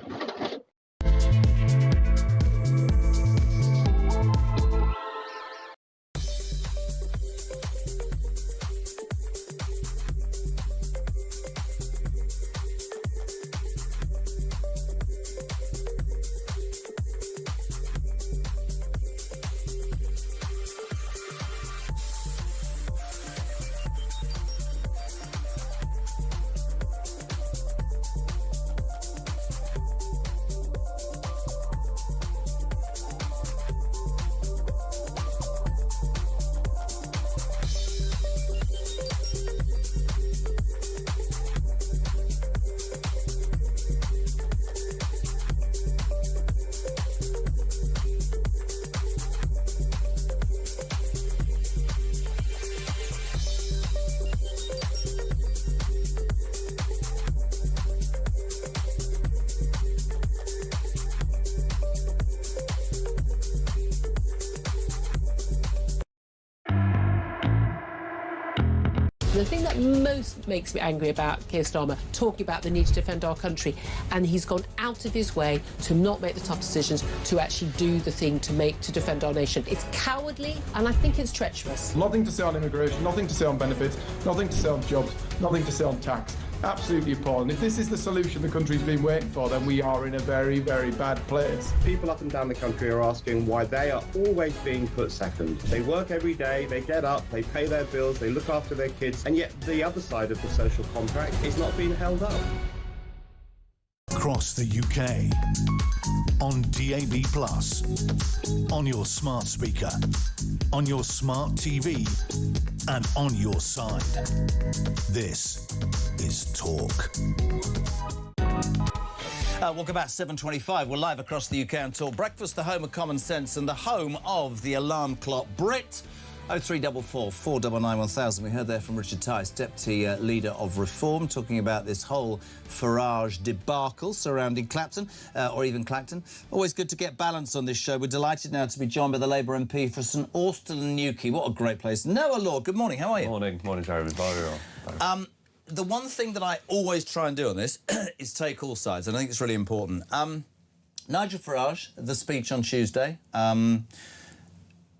Speaker 22: The thing that most makes me angry about Keir Starmer, talking about the need to defend our country, and he's gone out of his way to not make the tough decisions, to actually do the thing to defend our nation. It's cowardly, and I think it's treacherous.
Speaker 23: Nothing to say on immigration, nothing to say on benefits, nothing to say on jobs, nothing to say on tax. Absolutely appalling. If this is the solution the country's been waiting for, then we are in a very, very bad place.
Speaker 24: People up and down the country are asking why they are always being put second. They work every day, they get up, they pay their bills, they look after their kids, and yet the other side of the social contract is not being held up.
Speaker 3: Across the UK, on DAB+, on your smart speaker, on your smart TV, and on your side. This is Talk.
Speaker 4: Welcome back, 7:25. We're live across the UK on Talk Breakfast, the home of common sense and the home of the alarm clock. Brit, 0344 499 1000. We heard there from Richard Tice, Deputy Leader of Reform, talking about this whole Farage debacle surrounding Clapton, or even Clacton. Always good to get balance on this show. We're delighted now to be joined by the Labour MP for St Austell and Newquay. What a great place. Noah Law, good morning. How are you?
Speaker 2: Morning, Jeremy. Very well.
Speaker 4: The one thing that I always try and do on this is take all sides, and I think it's really important. Nigel Farage, the speech on Tuesday,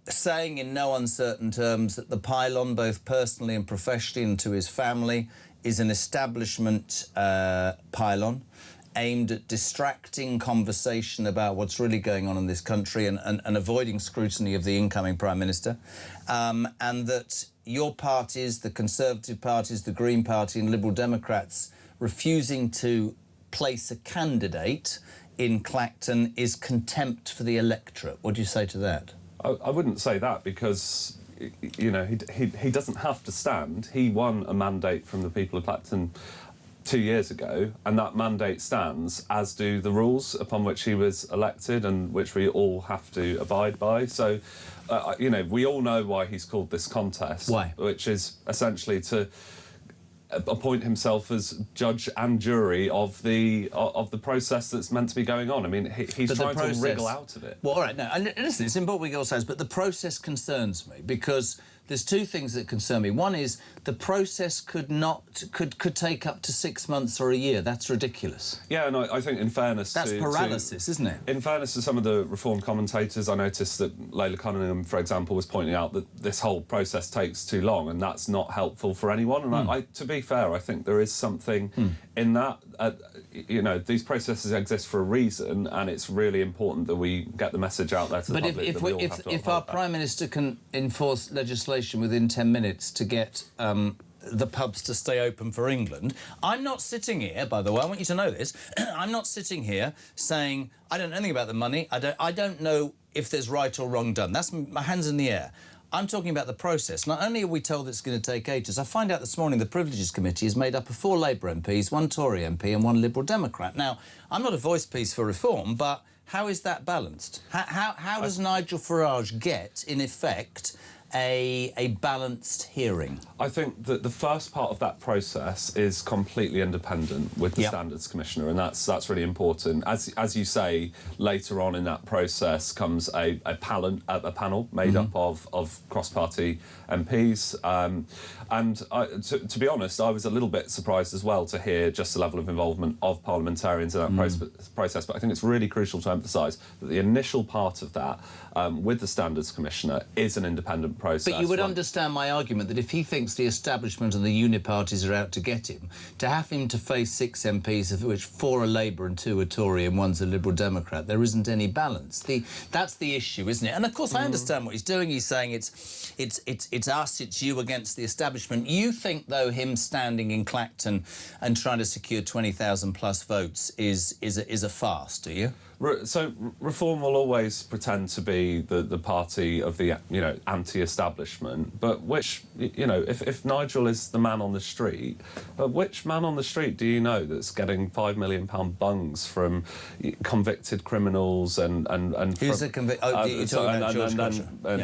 Speaker 4: saying in no uncertain terms that the pylon, both personally and professionally and to his family, is an establishment pylon aimed at distracting conversation about what's really going on in this country and avoiding scrutiny of the incoming Prime Minister, and that your parties, the Conservative parties, the Green Party and Liberal Democrats, refusing to place a candidate in Clacton is contempt for the electorate. What do you say to that?
Speaker 2: I wouldn't say that because, you know, he doesn't have to stand. He won a mandate from the people of Clacton 2 years ago, and that mandate stands, as do the rules upon which he was elected and which we all have to abide by. So, you know, we all know why he's called this contest. Why? Which is essentially to appoint himself as judge and jury of the process that's meant to be going on. I mean, he's trying to wriggle out of it.
Speaker 4: Well, all right, no, and listen, it's important we go sides, but the process concerns me because there's two things that concern me. One is the process could take up to 6 months or a year. That's ridiculous.
Speaker 2: Yeah, and I think in fairness
Speaker 4: that's paralysis, isn't it?
Speaker 2: In fairness to some of the Reform commentators, I noticed that Layla Cunningham, for example, was pointing out that this whole process takes too long, and that's not helpful for anyone. And to be fair, I think there is something in that. You know, these processes exist for a reason, and it's really important that we get the message out there to the public.
Speaker 4: But if our Prime Minister can enforce legislation within 10 minutes to get the pubs to stay open for England, I'm not sitting here, by the way, I want you to know this, I'm not sitting here saying, I don't know anything about the money, I don't know if there's right or wrong done. That's my hands in the air. I'm talking about the process. Not only are we told it's going to take ages, I find out this morning the Privileges Committee is made up of 4 Labour MPs, 1 Tory MP and 1 Liberal Democrat. Now, I'm not a voice piece for reform, but how is that balanced? How does Nigel Farage get, in effect, a balanced hearing?
Speaker 2: I think that the first part of that process is completely independent with the Standards Commissioner, and that's really important. As you say, later on in that process comes a panel made up of cross-party MPs. And to be honest, I was a little bit surprised as well to hear just the level of involvement of parliamentarians in that process. But I think it's really crucial to emphasise that the initial part of that, with the Standards Commissioner, is an independent process.
Speaker 4: But you would understand my argument that if he thinks the establishment and the uniparties are out to get him, to have him to face 6 MPs, of which 4 are Labour and 2 are Tory and 1's a Liberal Democrat, there isn't any balance. That's the issue, isn't it? And of course I understand what he's doing. He's saying it's us, it's you against the establishment. You think, though, him standing in Clacton and trying to secure 20,000 plus votes is a farce, do you?
Speaker 2: So Reform will always pretend to be the party of the, you know, anti-establishment, but which, you know, if Nigel is the man on the street, which man on the street do you know that's getting £5 million bungs from convicted criminals and
Speaker 4: who's a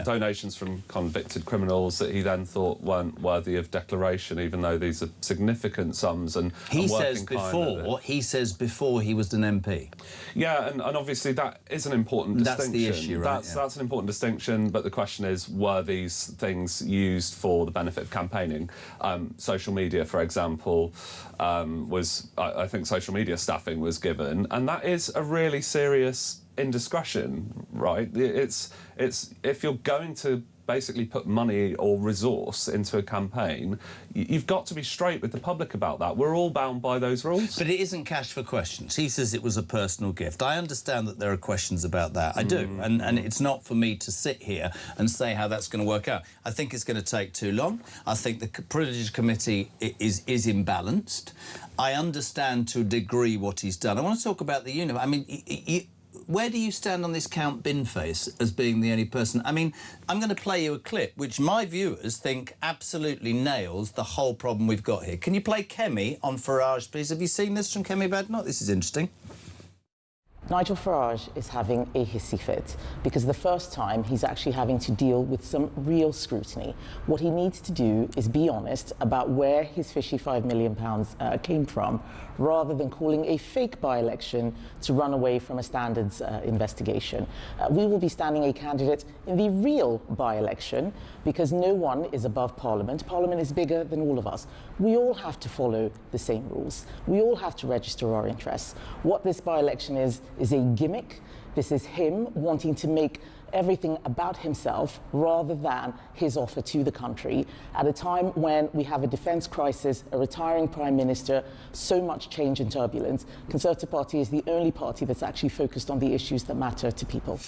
Speaker 2: donations from convicted criminals that he then thought weren't worthy of declaration, even though these are significant sums and
Speaker 4: he says before he was an MP.
Speaker 2: Yeah, and obviously that is an important distinction.
Speaker 4: That's the issue, right?
Speaker 2: That's an important distinction, but the question is, were these things used for the benefit of campaigning? Social media, for example, I think social media staffing was given, and that is a really serious indiscretion, right? It's if you're going to basically put money or resource into a campaign, you've got to be straight with the public about that. We're all bound by those rules.
Speaker 4: But it isn't cash for questions. He says it was a personal gift. I understand that there are questions about that. I do. And it's not for me to sit here and say how that's going to work out. I think it's going to take too long. I think the Privileges Committee is imbalanced. I understand to a degree what he's done. I want to talk about the unit. I mean, where do you stand on this Count Binface as being the only person? I mean, I'm going to play you a clip which my viewers think absolutely nails the whole problem we've got here. Can you play Kemi on Farage, please? Have you seen this from Kemi Badnoch? This is interesting.
Speaker 7: Nigel Farage is having a hissy fit because the first time he's actually having to deal with some real scrutiny. What he needs to do is be honest about where his fishy £5 million came from, rather than calling a fake by-election to run away from a standards investigation. We will be standing a candidate in the real by-election because no one is above Parliament. Parliament is bigger than all of us. We all have to follow the same rules. We all have to register our interests. What this by-election is a gimmick. This is him wanting to make everything about himself rather than his offer to the country at a time when we have a defence crisis, a retiring Prime Minister, so much change and turbulence. Conservative Party is the only party that's actually focused on the issues that matter to people.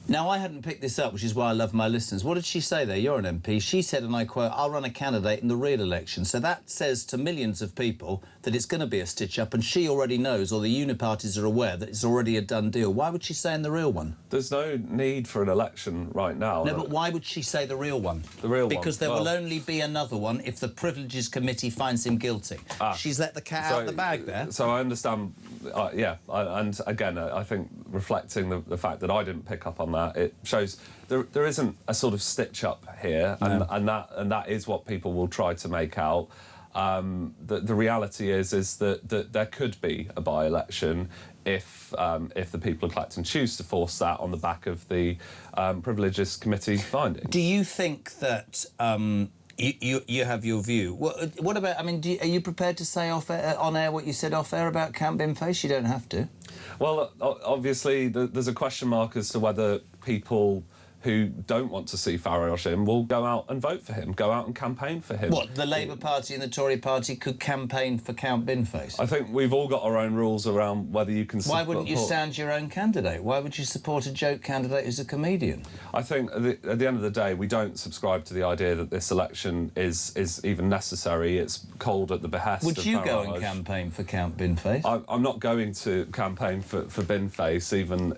Speaker 4: Now, I hadn't picked this up, which is why I love my listeners. What did she say there? You're an MP. She said, and I quote, "I'll run a candidate in the real election." So that says to millions of people that it's going to be a stitch-up, and she already knows, or the uniparties are aware, that it's already a done deal. Why would she say in the real one?
Speaker 2: There's no need for an election right now.
Speaker 4: No, but why would she say the real one?
Speaker 2: The real one?
Speaker 4: Because there will only be another one if the Privileges Committee finds him guilty. She's let the cat out of the bag there.
Speaker 2: So I understand, and again, I think reflecting the fact that I didn't pick up on that, it shows there isn't a sort of stitch-up here, and that is what people will try to make out. The reality is that there could be a by-election if the people of Clacton choose to force that on the back of the Privileges Committee finding.
Speaker 4: Do you think that you have your view? What about? I mean, are you prepared to say on air what you said off air about Camp Binface? You don't have to.
Speaker 2: Well, obviously, there's a question mark as to whether people who don't want to see Farage in will go out and vote for him, go out and campaign for him.
Speaker 4: What, the Labour Party and the Tory Party could campaign for Count Binface?
Speaker 2: I think we've all got our own rules around whether you can support...
Speaker 4: Why wouldn't you stand your own candidate? Why would you support a joke candidate who's a comedian?
Speaker 2: I think at the end of the day, we don't subscribe to the idea that this election is even necessary. It's called at the behest of Farage.
Speaker 4: Would you go and campaign for Count Binface?
Speaker 2: I'm not going to campaign for Binface,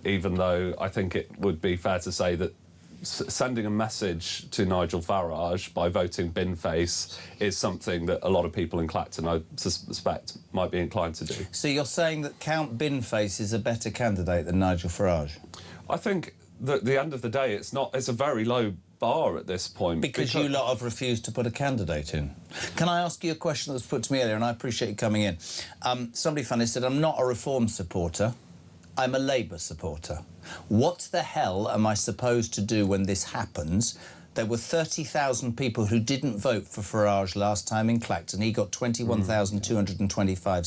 Speaker 2: even though I think it would be fair to say that sending a message to Nigel Farage by voting Binface is something that a lot of people in Clacton, I suspect, might be inclined to do.
Speaker 4: So you're saying that Count Binface is a better candidate than Nigel Farage?
Speaker 2: I think that at the end of the day, it's a very low bar at this point.
Speaker 4: Because you lot have refused to put a candidate in. Can I ask you a question that was put to me earlier, and I appreciate you coming in. Somebody funny said, I'm not a Reform supporter, I'm a Labour supporter. What the hell am I supposed to do when this happens? There were 30,000 people who didn't vote for Farage last time in Clacton. He got 21,225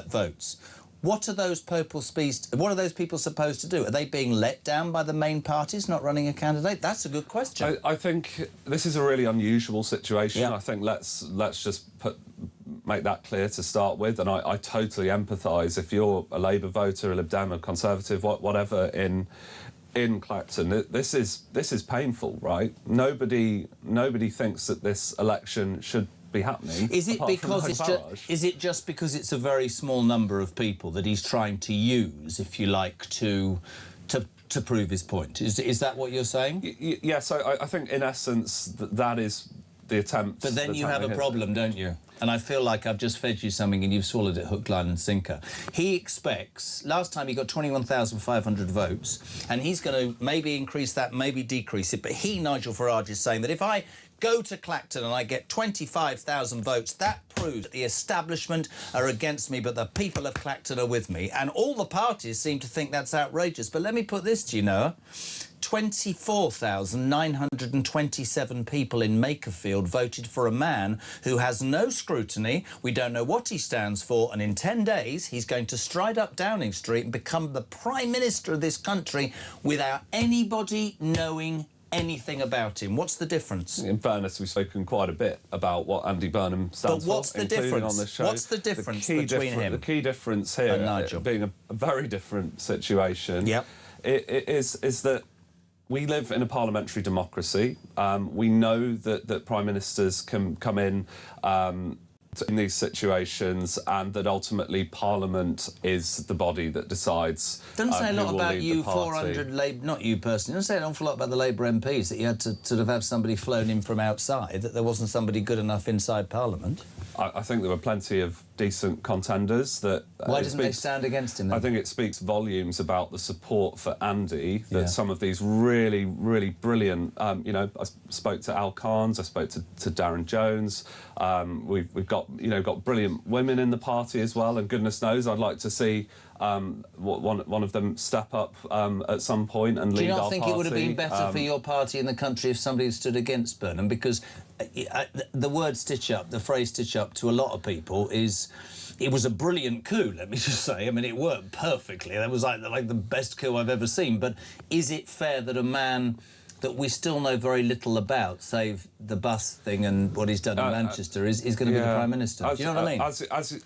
Speaker 4: votes. What are those people supposed to do? Are they being let down by the main parties not running a candidate? That's a good question.
Speaker 2: I think this is a really unusual situation.
Speaker 4: Yeah.
Speaker 2: I think let's just make that clear to start with, and I totally empathise if you're a Labour voter, a Lib Dem, a Conservative, whatever in Clacton. This is painful, right? Nobody thinks that this election should be happening.
Speaker 4: Is it because is it just because it's a very small number of people that he's trying to use, if you like, to prove his point? Is that what you're saying?
Speaker 2: Yeah. So I think in essence that is the attempt.
Speaker 4: But then you have a problem, don't you? And I feel like I've just fed you something and you've swallowed it hook, line and sinker. He expects... Last time he got 21,500 votes, and he's going to maybe increase that, maybe decrease it, but Nigel Farage, is saying that if I go to Clacton and I get 25,000 votes, that proves that the establishment are against me, but the people of Clacton are with me. And all the parties seem to think that's outrageous. But let me put this to you, Noah. 24,927 people in Makerfield voted for a man who has no scrutiny. We don't know what he stands for, and in 10 days he's going to stride up Downing Street and become the Prime Minister of this country without anybody knowing anything about him. What's the difference?
Speaker 2: In fairness, we've spoken quite a bit about what Andy Burnham stands for.
Speaker 4: But what's the difference?
Speaker 2: On this show.
Speaker 4: What's the difference between him?
Speaker 2: The key difference here,
Speaker 4: and Nigel,
Speaker 2: being a very different situation,
Speaker 4: yep,
Speaker 2: is that we live in a parliamentary democracy. We know that Prime Ministers can come in these situations, and that ultimately Parliament is the body that decides.
Speaker 4: Doesn't say a lot about you,
Speaker 2: 400
Speaker 4: Labour, not you personally. Doesn't say an awful lot about the Labour MPs that you had to sort of have somebody flown in from outside, that there wasn't somebody good enough inside Parliament.
Speaker 2: I think there were plenty of decent contenders. That
Speaker 4: Why doesn't they stand against him then?
Speaker 2: I think it speaks volumes about the support for Andy, that
Speaker 4: Yeah.
Speaker 2: some of these really, really brilliant, you know, I spoke to Al Carnes, I spoke to Darren Jones, we've got, you know, got brilliant women in the party as well, and goodness knows I'd like to see one of them step up at some point and lead our party.
Speaker 4: Do you not think it would have been better for your party in the country if somebody had stood against Burnham? Because the word stitch up, the phrase stitch up, to a lot of people is... It was a brilliant coup, let me just say. I mean, it worked perfectly. That was like the best coup I've ever seen. But is it fair that a man that we still know very little about, save the bus thing and what he's done in Manchester, is going to be the Prime Minister? Do you know what I mean?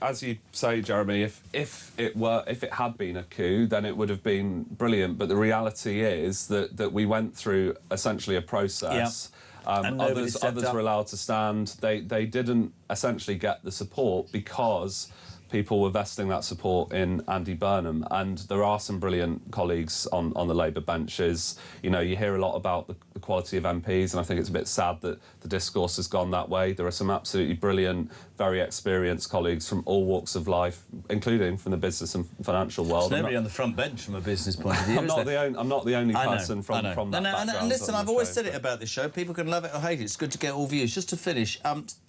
Speaker 2: As you say, Jeremy, if it had been a coup, then it would have been brilliant. But the reality is that we went through essentially a process. Others were allowed to stand. They didn't essentially get the support because people were vesting that support in Andy Burnham, and there are some brilliant colleagues on the Labour benches. You know, you hear a lot about the quality of MPs, and I think it's a bit sad that the discourse has gone that way. There are some absolutely brilliant, very experienced colleagues from all walks of life, including from the business and financial world.
Speaker 4: There's nobody on the front bench from a business point of view.
Speaker 2: I'm not the only person from that background.
Speaker 4: And listen, I've always said it about this show. People can love it or hate it. It's good to get all views. Just to finish,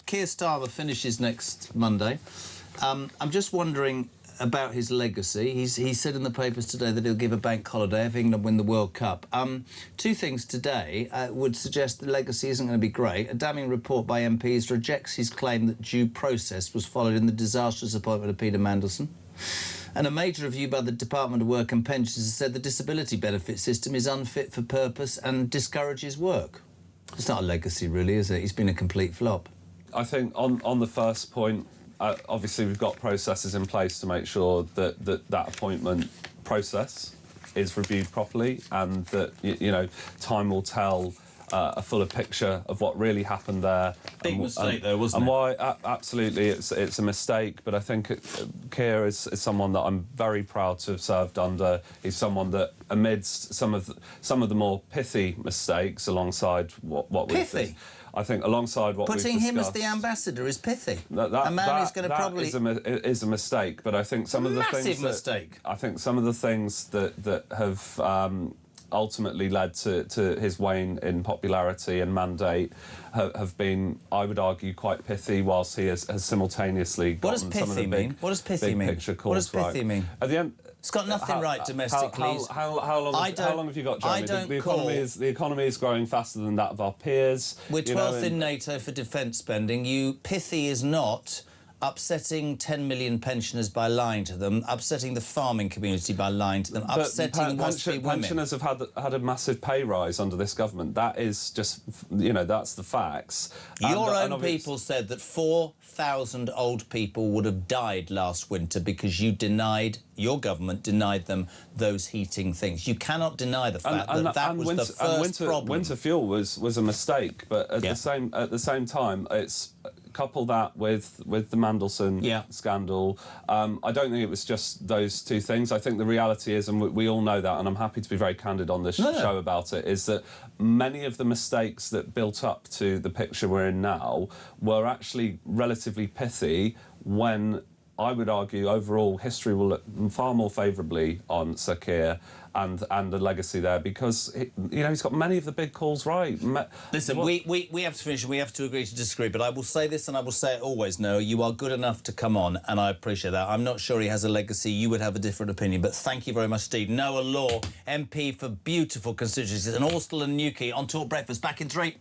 Speaker 4: Keir Starmer finishes next Monday. I'm just wondering about his legacy. He said in the papers today that he'll give a bank holiday if England win the World Cup. Two things today would suggest the legacy isn't going to be great. A damning report by MPs rejects his claim that due process was followed in the disastrous appointment of Peter Mandelson. And a major review by the Department of Work and Pensions has said the disability benefit system is unfit for purpose and discourages work. It's not a legacy, really, is it? He's been a complete flop.
Speaker 2: I think on the first point, obviously we've got processes in place to make sure that appointment process is reviewed properly, and that you know, time will tell a fuller picture of what really happened there.
Speaker 4: Big mistake though, wasn't it?
Speaker 2: And why absolutely it's a mistake, but I think Keir is someone that I'm very proud to have served under. He's someone that, amidst some of the more pithy mistakes, alongside what
Speaker 4: pithy.
Speaker 2: I think alongside what
Speaker 4: putting
Speaker 2: we've
Speaker 4: him as
Speaker 2: discussed,
Speaker 4: the ambassador is pithy.
Speaker 2: a
Speaker 4: man is going to probably
Speaker 2: is a mistake, but I think some of the things
Speaker 4: mistake.
Speaker 2: I think some of the things that have ultimately led to his wane in popularity and mandate have been, I would argue, quite pithy, whilst he has simultaneously gotten some of the big,
Speaker 4: what does pithy mean?
Speaker 2: Picture calls
Speaker 4: What does pithy
Speaker 2: right.
Speaker 4: mean?
Speaker 2: At the end,
Speaker 4: it's got nothing right domestically.
Speaker 2: How long have you got, Jeremy? The economy is growing faster than that of our peers.
Speaker 4: We're 12th in NATO for defence spending. Pithy is not upsetting 10 million pensioners by lying to them, upsetting the farming community by lying to them, upsetting waspy women.
Speaker 2: Pensioners have had a massive pay rise under this government. That is just, you know, that's the facts.
Speaker 4: Your own people said that 4,000 old people would have died last winter because your government denied them those heating things. You cannot deny the fact that was the first problem.
Speaker 2: Winter fuel was a mistake, but at the same time, it's couple that with the Mandelson scandal. I don't think it was just those two things. I think the reality is, and we all know that, and I'm happy to be very candid on this show about it, is that many of the mistakes that built up to the picture we're in now were actually relatively pithy, when I would argue overall history will look far more favourably on Sir Keir and the legacy there, because he's got many of the big calls right.
Speaker 4: Listen, we have to finish and we have to agree to disagree, but I will say this and I will say it always, Noah, you are good enough to come on, and I appreciate that. I'm not sure he has a legacy. You would have a different opinion, but thank you very much, Steve. Noah Law, MP for beautiful constituencies in Austell and Newquay, on Talk Breakfast. Back in 3.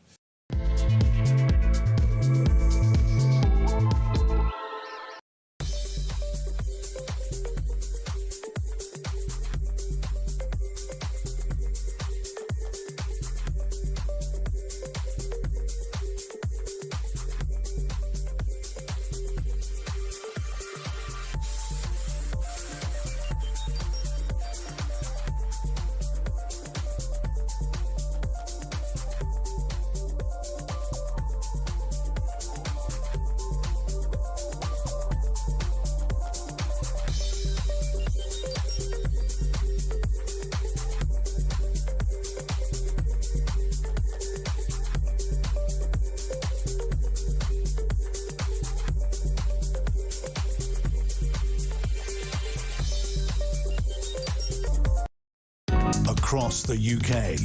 Speaker 3: across the UK.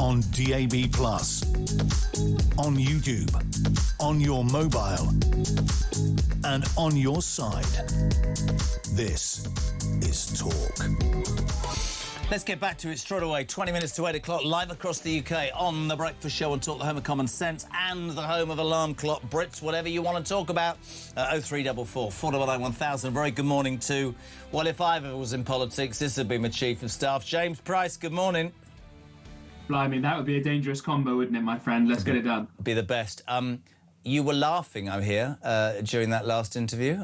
Speaker 3: On DAB+, on YouTube, on your mobile, and on your side. This is Talk.
Speaker 4: Let's get back to it straight away. 20 minutes to 8 o'clock, live across the UK on The Breakfast Show on Talk, the home of common sense and the home of alarm clock Brits, whatever you want to talk about. 0344 499 1000. Very good morning to, well, if I ever was in politics, this would be my Chief of Staff, James Price. Good morning.
Speaker 6: Blimey, that would be a dangerous combo, wouldn't it, my friend? Let's get it done.
Speaker 4: Be the best. You were laughing, I hear, during that last interview.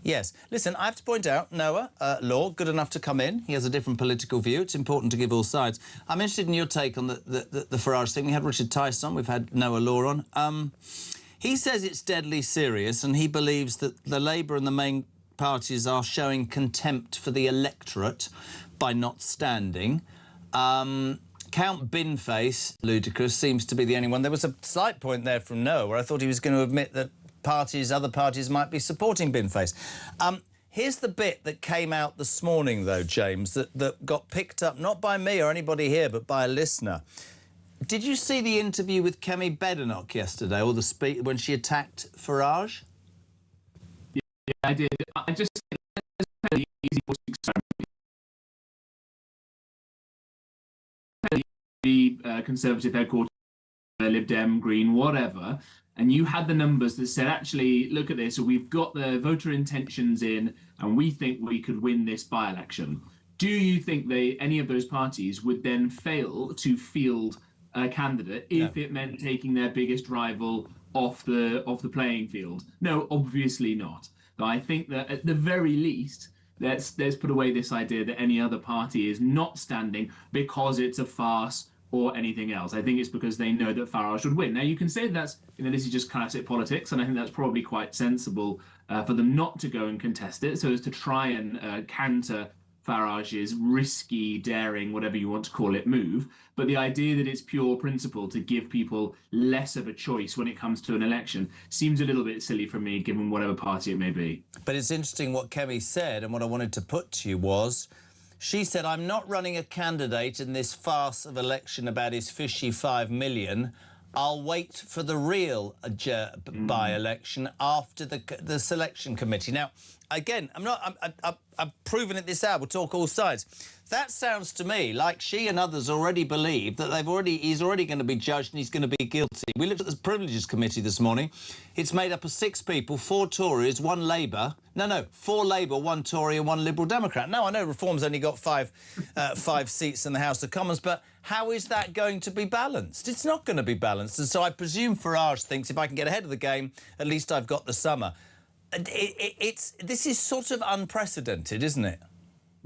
Speaker 4: Yes. Listen, I have to point out, Noah Law, good enough to come in. He has a different political view. It's important to give all sides. I'm interested in your take on the Farage thing. We had Richard Tice on. We've had Noah Law on. He says it's deadly serious, and he believes that the Labour and the main parties are showing contempt for the electorate by not standing. Count Binface, ludicrous, seems to be the only one. There was a slight point there from Noah where I thought he was going to admit that other parties might be supporting Binface. Here's the bit that came out this morning, though, James, that got picked up, not by me or anybody here, but by a listener. Did you see the interview with Kemi Badenoch yesterday, or the speech when she attacked Farage?
Speaker 6: Yeah, I did. I just think it's a fairly easy Conservative headquarters, Lib Dem, Green, whatever, and you had the numbers that said, actually, look at this, we've got the voter intentions in, and we think we could win this by-election. Do you think any of those parties would then fail to field a candidate if it meant taking their biggest rival off the playing field? No, obviously not. But I think that at the very least, let's put away this idea that any other party is not standing because it's a farce or anything else. I think it's because they know that Farage would win. Now, you can say this is just classic politics, and I think that's probably quite sensible for them not to go and contest it, so as to try and counter Farage's risky, daring, whatever you want to call it, move. But the idea that it's pure principle to give people less of a choice when it comes to an election seems a little bit silly for me, given whatever party it may be.
Speaker 4: But it's interesting what Kemi said, and what I wanted to put to you was, she said, I'm not running a candidate in this farce of election about his fishy 5 million. I'll wait for the real by-election after the selection committee. Now, again, I've proven it this hour. We'll talk all sides. That sounds to me like she and others already believe that he's already going to be judged and he's going to be guilty. We looked at the Privileges Committee this morning. It's made up of 6 people, 4 Tories, 1 Labour. No, 4 Labour, 1 Tory and 1 Liberal Democrat. Now, I know Reform's only got 5 seats in the House of Commons, but how is that going to be balanced? It's not going to be balanced. And so I presume Farage thinks if I can get ahead of the game, at least I've got the summer. This is sort of unprecedented, isn't it?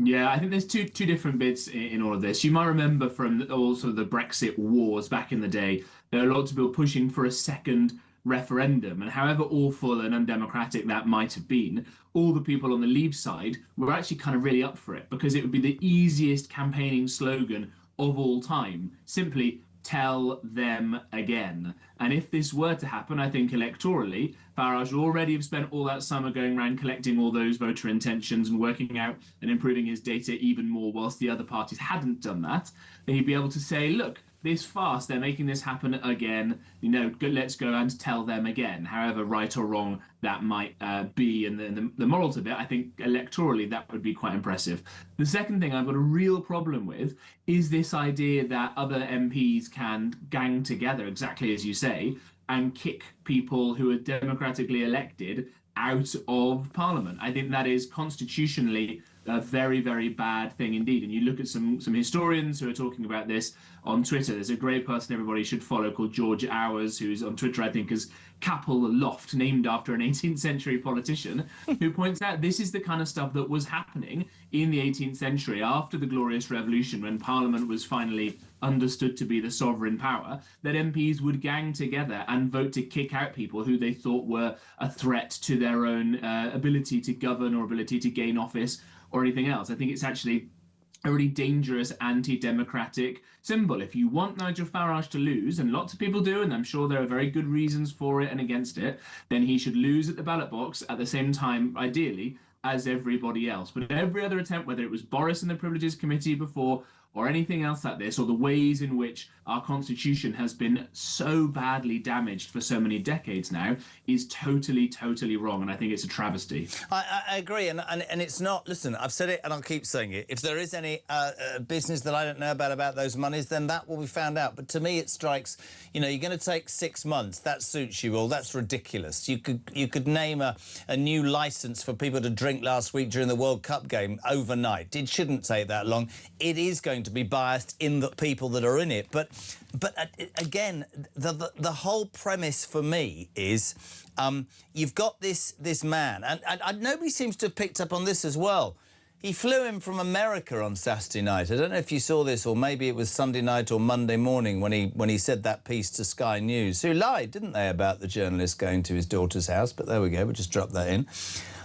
Speaker 6: Yeah, I think there's two different bits in all of this. You might remember from also the Brexit wars back in the day, there were lots of people pushing for a second referendum, and however awful and undemocratic that might have been, all the people on the Leave side were actually kind of really up for it, because it would be the easiest campaigning slogan of all time. Simply, tell them again. And if this were to happen, I think electorally, Farage would already have spent all that summer going around collecting all those voter intentions and working out and improving his data even more, whilst the other parties hadn't done that. Then he'd be able to say, look, this farce, they're making this happen again, let's go and tell them again, however right or wrong that might be. And the moral to it, I think electorally that would be quite impressive. The second thing I've got a real problem with is this idea that other MPs can gang together, exactly as you say, and kick people who are democratically elected out of Parliament. I think that is constitutionally a very, very bad thing indeed. And you look at some historians who are talking about this on Twitter. There's a great person everybody should follow called George Hours, who's on Twitter, I think, as Capel Loft, named after an 18th century politician, who points out this is the kind of stuff that was happening in the 18th century after the Glorious Revolution, when Parliament was finally understood to be the sovereign power, that MPs would gang together and vote to kick out people who they thought were a threat to their own ability to govern or ability to gain office or anything else. I think it's actually a really dangerous anti-democratic symbol. If you want Nigel Farage to lose, and lots of people do, and I'm sure there are very good reasons for it and against it, then he should lose at the ballot box at the same time, ideally, as everybody else. But every other attempt, whether it was Boris and the Privileges Committee before, or anything else like this, or the ways in which our constitution has been so badly damaged for so many decades now, is totally, totally wrong. And I think it's a travesty.
Speaker 4: I agree. And it's not, listen, I've said it and I'll keep saying it. If there is any business that I don't know about those monies, then that will be found out. But to me, it strikes, you know, you're going to take 6 months. That suits you all. That's ridiculous. You could name a new licence for people to drink last week during the World Cup game overnight. It shouldn't take that long. It is going to be biased in the people that are in it. But again, the whole premise for me is you've got this man, and nobody seems to have picked up on this as well. He flew in from America on Saturday night. I don't know if you saw this, or maybe it was Sunday night or Monday morning when he said that piece to Sky News, who lied, didn't they, about the journalist going to his daughter's house? But there we go, we'll just drop that in.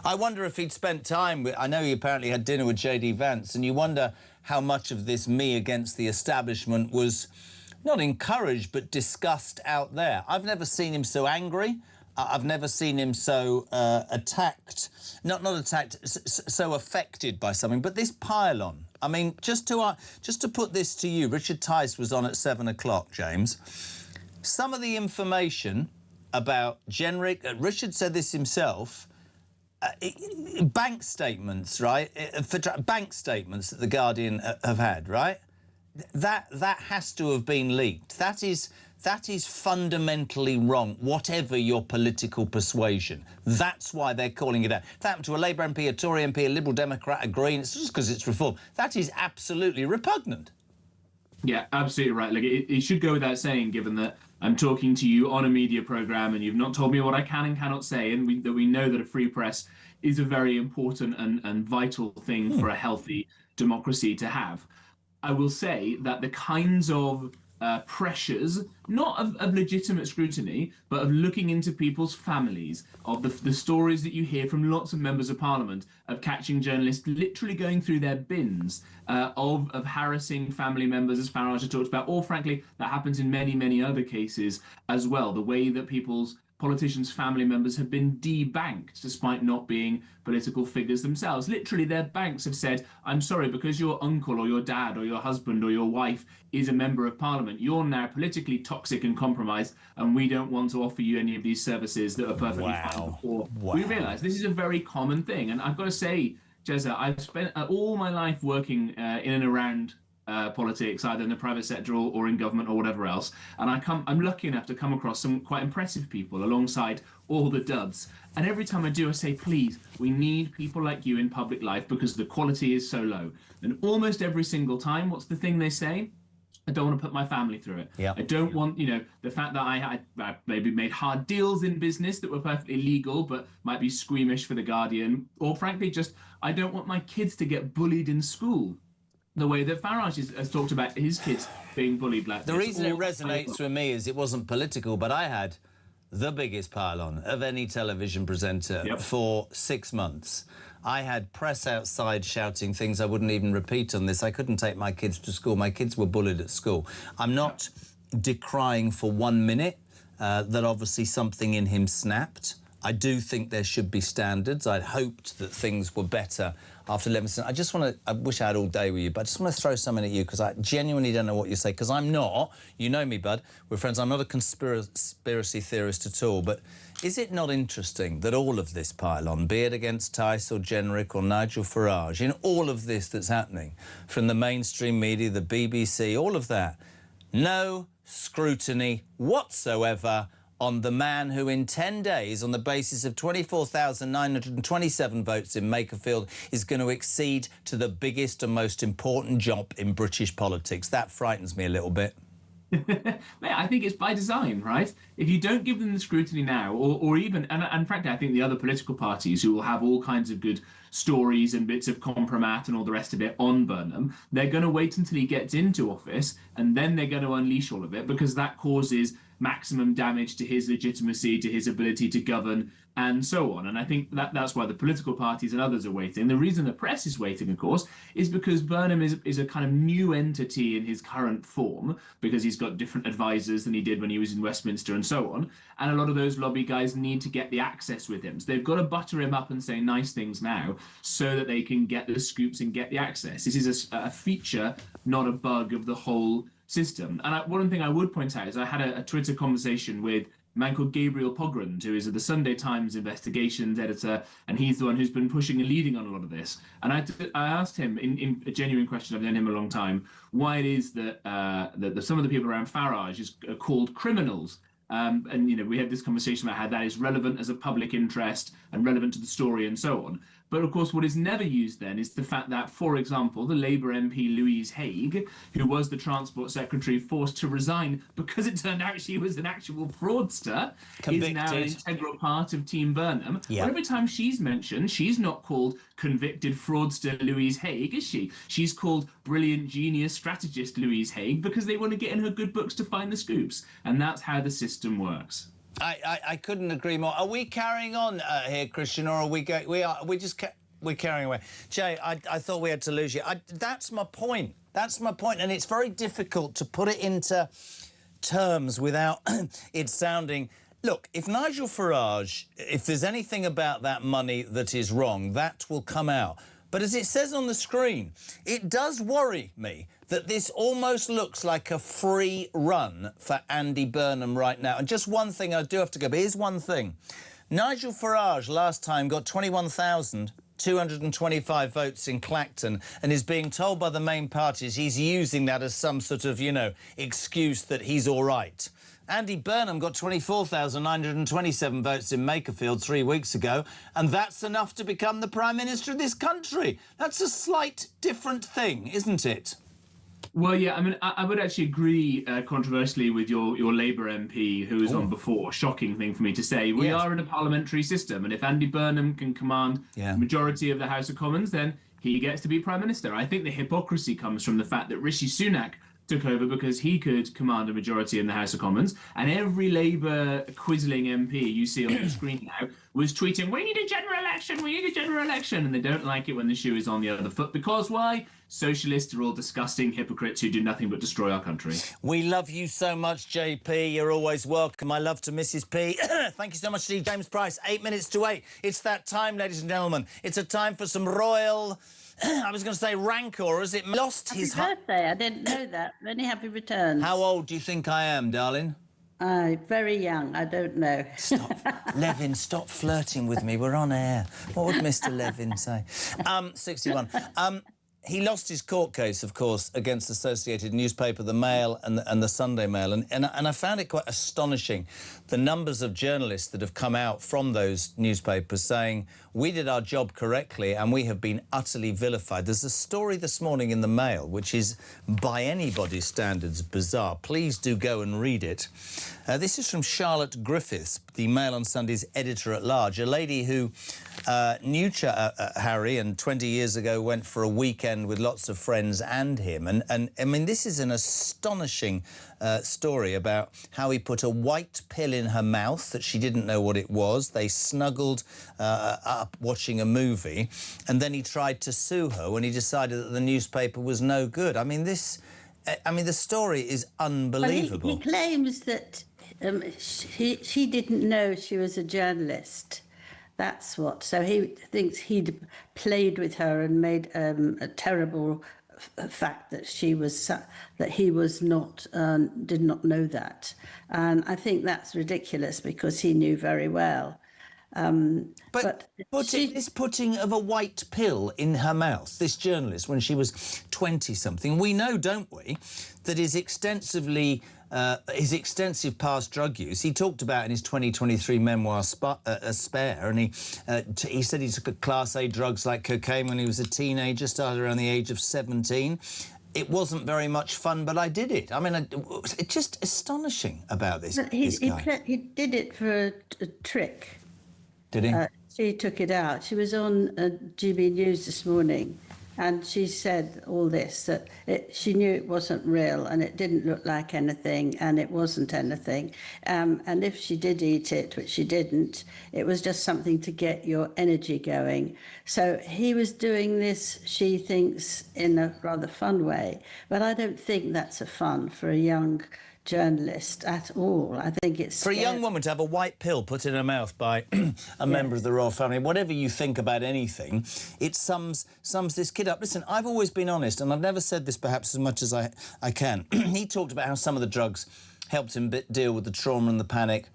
Speaker 4: I wonder if he'd spent time with... I know he apparently had dinner with J.D. Vance, and you wonder how much of this me against the establishment was not encouraged, but discussed out there. I've never seen him so angry. I've never seen him so attacked, not attacked, so affected by something. But this pylon, I mean, just to put this to you, Richard Tice was on at 7 o'clock, James. Some of the information about Generic, Richard said this himself, bank statements, right? Bank statements that The Guardian have had, right? That has to have been leaked. That is fundamentally wrong, whatever your political persuasion. That's why they're calling it out. If that happened to a Labour MP, a Tory MP, a Liberal Democrat, a Green, it's just because it's reform. That is absolutely repugnant.
Speaker 6: Yeah, absolutely right. Like, it should go without saying, given that I'm talking to you on a media programme and you've not told me what I can and cannot say, and we know that a free press is a very important and vital thing for a healthy democracy to have. I will say that the kinds of pressures, not of legitimate scrutiny, but of looking into people's families, of the stories that you hear from lots of members of parliament of catching journalists literally going through their bins, of harassing family members, as Farage has talked about, or frankly, that happens in many, many other cases as well. The way that politicians' family members have been debanked despite not being political figures themselves. Literally, their banks have said, I'm sorry, because your uncle or your dad or your husband or your wife is a member of parliament, you're now politically toxic and compromised, and we don't want to offer you any of these services that are perfectly fine before. We realise this is a very common thing. And I've got to say, Jezza, I've spent all my life working in and around politics, either in the private sector or in government or whatever else, and I'm lucky enough to come across some quite impressive people alongside all the duds. And every time I do, I say, please, we need people like you in public life because the quality is so low. And almost every single time, what's the thing they say? I don't want to put my family through it. I don't want, the fact that I maybe made hard deals in business that were perfectly legal but might be squeamish for The Guardian, or frankly, just I don't want my kids to get bullied in school the way that Farage has talked about his kids being bullied like
Speaker 4: The reason it resonates with me is it wasn't political, but I had the biggest pylon of any television presenter for 6 months. I had press outside shouting things I wouldn't even repeat on this. I couldn't take my kids to school. My kids were bullied at school. I'm not decrying for 1 minute that obviously something in him snapped. I do think there should be standards. I'd hoped that things were better after Levinson. I wish I had all day with you, but I just want to throw something at you because I genuinely don't know what you say, because I'm not, you know me, bud, we're friends, I'm not a conspiracy theorist at all, but is it not interesting that all of this pile-on, be it against Tice or Generic or Nigel Farage, in all of this that's happening, from the mainstream media, the BBC, all of that, no scrutiny whatsoever on the man who in 10 days, on the basis of 24,927 votes in Makerfield, is going to accede to the biggest and most important job in British politics. That frightens me a little bit.
Speaker 6: I think it's by design, right? If you don't give them the scrutiny now, or even, and frankly, I think the other political parties who will have all kinds of good stories and bits of compromat and all the rest of it on Burnham, they're going to wait until he gets into office and then they're going to unleash all of it, because that causes maximum damage to his legitimacy, to his ability to govern, and so on. And I think that's why the political parties and others are waiting. The reason the press is waiting, of course, is because Burnham is a kind of new entity in his current form, because he's got different advisors than he did when he was in Westminster and so on. And a lot of those lobby guys need to get the access with him. So they've got to butter him up and say nice things now so that they can get the scoops and get the access. This is a feature, not a bug of the whole system. And one thing I would point out is I had a Twitter conversation with a man called Gabriel Pogrund, who is the Sunday Times investigations editor, and he's the one who's been pushing and leading on a lot of this. And I asked him, in a genuine question, I've known him a long time, why it is that some of the people around Farage are called criminals. And, you know, we had this conversation about how that is relevant as a public interest and relevant to the story and so on. But of course, what is never used then is the fact that, for example, the Labour MP Louise Haigh, who was the Transport Secretary, forced to resign because it turned out she was an actual fraudster, is now an integral part of Team Burnham.
Speaker 4: Yeah.
Speaker 6: But every time she's mentioned, she's not called convicted fraudster Louise Haigh, is she? She's called brilliant genius strategist Louise Haigh because they want to get in her good books to find the scoops. And that's how the system works.
Speaker 4: I couldn't agree more. Are we carrying on here, Christian, or are we going? We're carrying away. Jay, I thought we had to lose you. That's my point. That's my point, and it's very difficult to put it into terms without it sounding. Look, if Nigel Farage, if there's anything about that money that is wrong, that will come out. But as it says on the screen, it does worry me that this almost looks like a free run for Andy Burnham right now. And just one thing, I do have to go, but here's one thing. Nigel Farage last time got 21,225 votes in Clacton and is being told by the main parties he's using that as some sort of, you know, excuse that he's all right. Andy Burnham got 24,927 votes in Makerfield 3 weeks ago, and that's enough to become the Prime Minister of this country. That's a slight different thing, isn't it?
Speaker 6: Well, yeah, I mean, I would actually agree controversially with your Labour MP who was on before. Shocking thing for me to say. We are in a parliamentary system, and if Andy Burnham can command the majority of the House of Commons, then he gets to be Prime Minister. I think the hypocrisy comes from the fact that Rishi Sunak took over because he could command a majority in the House of Commons, and every Labour quisling MP you see on the screen now was tweeting, we need a general election, we need a general election, and they don't like it when the shoe is on the other foot, because why? Socialists are all disgusting hypocrites who do nothing but destroy our country.
Speaker 4: We love you so much, JP. You're always welcome. My love to Mrs. P. Thank you so much to James Price. 8 minutes to 8. It's that time, ladies and gentlemen. It's a time for some royal... I was going to say rancour. Has it lost his...
Speaker 9: Happy birthday. I didn't know that. Many happy returns.
Speaker 4: How old do you think I am, darling?
Speaker 9: Very young. I don't know.
Speaker 4: Stop. Levin, stop flirting with me. We're on air. What would Mr. Levin say? 61. He lost his court case, of course, against the Associated Newspaper, the Mail and the Sunday Mail. And I found it quite astonishing, the numbers of journalists that have come out from those newspapers saying, we did our job correctly and we have been utterly vilified. There's a story this morning in the Mail, which is, by anybody's standards, bizarre. Please do go and read it. This is from Charlotte Griffiths, the Mail on Sunday's editor-at-large, a lady who knew Harry and 20 years ago went for a weekend with lots of friends and him. And I mean, this is an astonishing story about how he put a white pill in her mouth that she didn't know what it was. They snuggled up watching a movie, and then he tried to sue her when he decided that the newspaper was no good. I mean, the story is unbelievable.
Speaker 9: Well, he claims that she didn't know she was a journalist. That's what. So he thinks he'd played with her and made a terrible fact that he was not did not know that. And I think that's ridiculous because he knew very well.
Speaker 4: But this putting of a white pill in her mouth, this journalist, when she was 20-something, we know, don't we, that his extensive past drug use, he talked about in his 2023 memoir, Spare, and he said he took Class A drugs like cocaine when he was a teenager, started around the age of 17. It wasn't very much fun, but I did it. I mean, it's just astonishing about this guy.
Speaker 9: He did it for a trick.
Speaker 4: Did he?
Speaker 9: She took it out. She was on GB News this morning, And she said all this, that she knew it wasn't real and it didn't look like anything and it wasn't anything. And if she did eat it, which she didn't, it was just something to get your energy going. So he was doing this, she thinks, in a rather fun way. But I don't think that's a fun for a young journalist at all. I think it's
Speaker 4: for a young woman to have a white pill put in her mouth by a member of the royal family. Whatever you think about anything, it sums this kid up. Listen, I've always been honest, and I've never said this perhaps as much as I can. He talked about how some of the drugs helped him deal with the trauma and the panic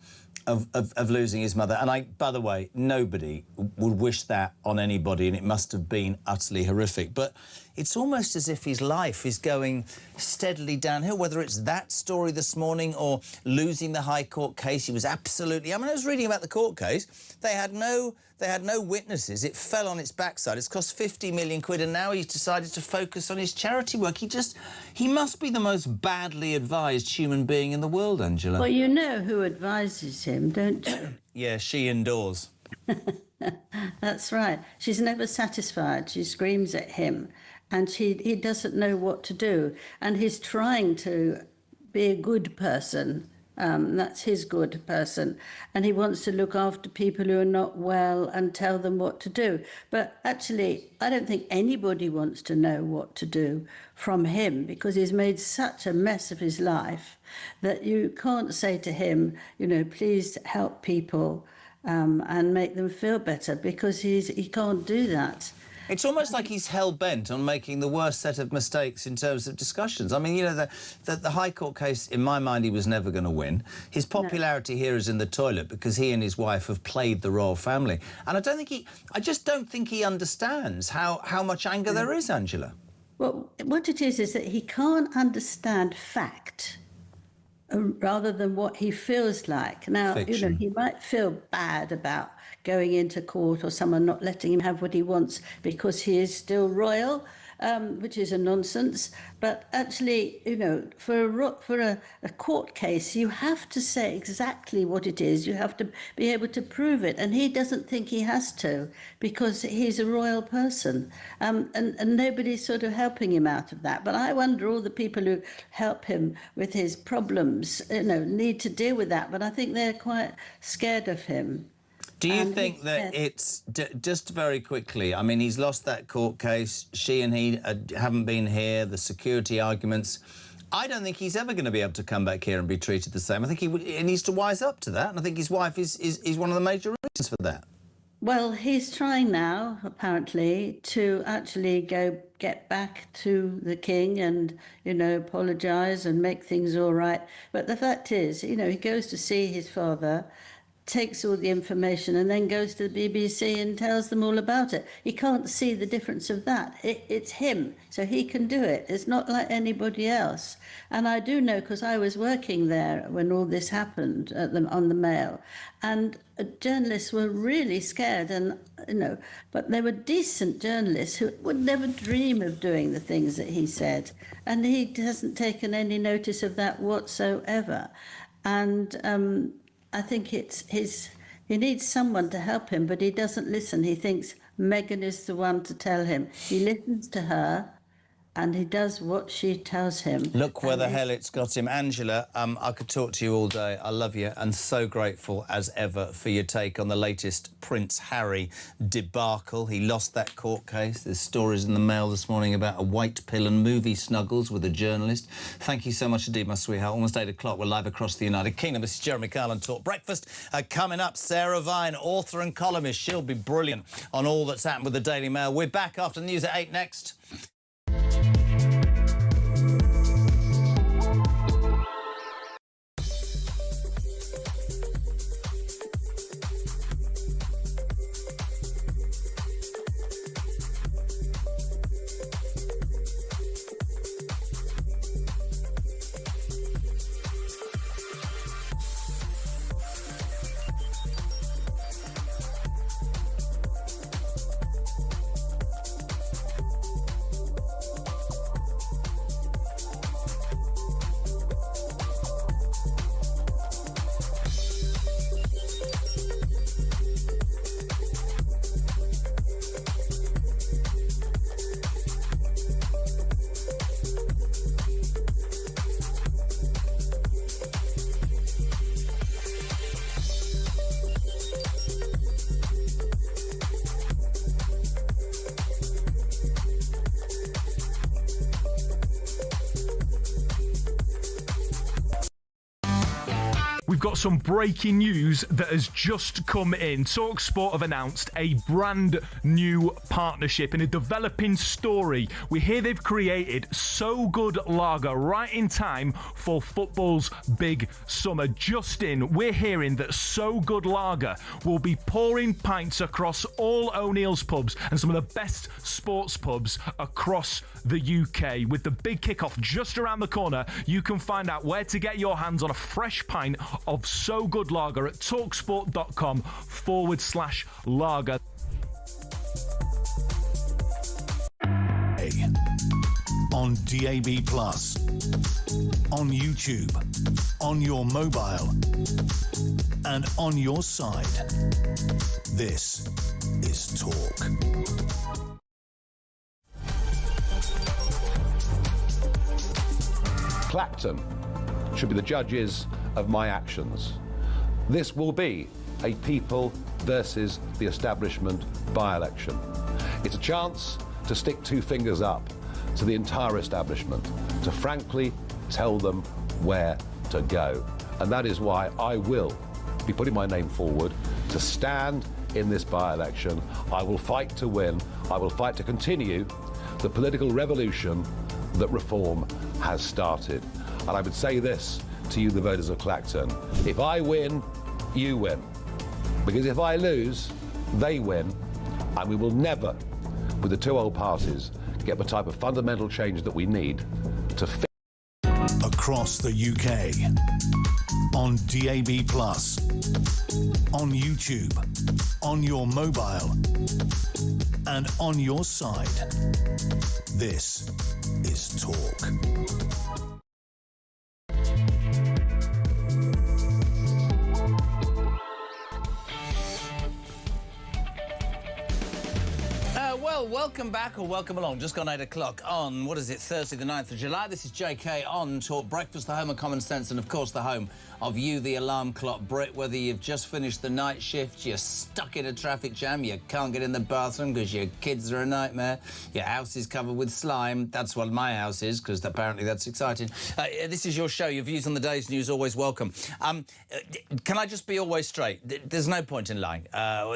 Speaker 4: of losing his mother. And by the way, nobody would wish that on anybody, and it must have been utterly horrific. But it's almost as if his life is going steadily downhill, whether it's that story this morning or losing the High Court case. He was absolutely... I mean, I was reading about the court case. They had no witnesses. It fell on its backside. It's cost 50 million quid, and now he's decided to focus on his charity work. He must be the most badly advised human being in the world, Angela.
Speaker 9: Well, you know who advises him, don't you?
Speaker 4: Yeah, she indoors.
Speaker 9: That's right. She's never satisfied. She screams at him, and he doesn't know what to do. And he's trying to be a good person. That's his good person. And he wants to look after people who are not well and tell them what to do. But actually, I don't think anybody wants to know what to do from him, because he's made such a mess of his life that you can't say to him, you know, please help people and make them feel better, because he can't do that.
Speaker 4: It's almost like he's hell-bent on making the worst set of mistakes in terms of discussions. I mean, you know, the High Court case, in my mind, he was never going to win. His popularity here is in the toilet because he and his wife have played the royal family. And I just don't think he understands how much anger there is, Angela.
Speaker 9: Well, what it is that he can't understand fact rather than what he feels like. Now, you know, he might feel bad about going into court or someone not letting him have what he wants because he is still royal, which is a nonsense. But actually, you know, for a court case, you have to say exactly what it is. You have to be able to prove it. And he doesn't think he has to, because he's a royal person. And nobody's sort of helping him out of that. But I wonder, all the people who help him with his problems, you know, need to deal with that. But I think they're quite scared of him.
Speaker 4: Do you think that it's, just very quickly, I mean, he's lost that court case, she and he haven't been here, the security arguments. I don't think he's ever going to be able to come back here and be treated the same. I think he needs to wise up to that, and I think his wife is one of the major reasons for that.
Speaker 9: Well, he's trying now, apparently, to actually get back to the king and, you know, apologise and make things all right. But the fact is, you know, he goes to see his father, takes all the information and then goes to the BBC and tells them all about it. He can't see the difference of that. It's him, so he can do it. It's not like anybody else. And I do know, because I was working there when all this happened on the Mail, and journalists were really scared, and, you know, but they were decent journalists who would never dream of doing the things that he said. And he hasn't taken any notice of that whatsoever. And I think he needs someone to help him, but he doesn't listen. He thinks Meghan is the one to tell him. He listens to her, and he does what she tells him.
Speaker 4: Look where the hell it's got him. Angela, I could talk to you all day. I love you, and so grateful as ever for your take on the latest Prince Harry debacle. He lost that court case. There's stories in the Mail this morning about a white pill and movie snuggles with a journalist. Thank you so much indeed, my sweetheart. Almost 8 o'clock. We're live across the United Kingdom. This is Jeremy Carlin Talk Breakfast. Coming up, Sarah Vine, author and columnist. She'll be brilliant on all that's happened with the Daily Mail. We're back after the news at 8 next.
Speaker 10: We've got some breaking news that has just come in. TalkSport have announced a brand new partnership in a developing story. We hear they've created So Good Lager right in time for football's big summer. Just in, we're hearing that So Good Lager will be pouring pints across all O'Neill's pubs and some of the best sports pubs across the UK. With the big kickoff just around the corner, you can find out where to get your hands on a fresh pint of So Good Lager at talksport.com/lager.
Speaker 3: On DAB+, on YouTube, on your mobile, and on your side. This is Talk.
Speaker 19: Clacton should be the judges of my actions. This will be a people versus the establishment by-election. It's a chance to stick two fingers up to the entire establishment, to frankly tell them where to go. And that is why I will be putting my name forward to stand in this by-election. I will fight to win. I will fight to continue the political revolution that reform has started. And I would say this to you, the voters of Clacton: if I win, you win. Because if I lose, they win. And we will never, with the two old parties, get the type of fundamental change that we need to fix.
Speaker 3: Across the UK, on DAB+, on YouTube, on your mobile, and on your side. This is Talk.
Speaker 4: Well, welcome back or welcome along. Just gone 8 o'clock on, what is it, Thursday the 9th of July. This is JK on Talk Breakfast, the home of common sense and, of course, the home of you, the alarm clock Brit. Whether you've just finished the night shift, you're stuck in a traffic jam, you can't get in the bathroom because your kids are a nightmare, your house is covered with slime. That's what my house is, because apparently that's exciting. This is your show. Your views on the day's news, always welcome. Can I just be always straight? There's no point in lying.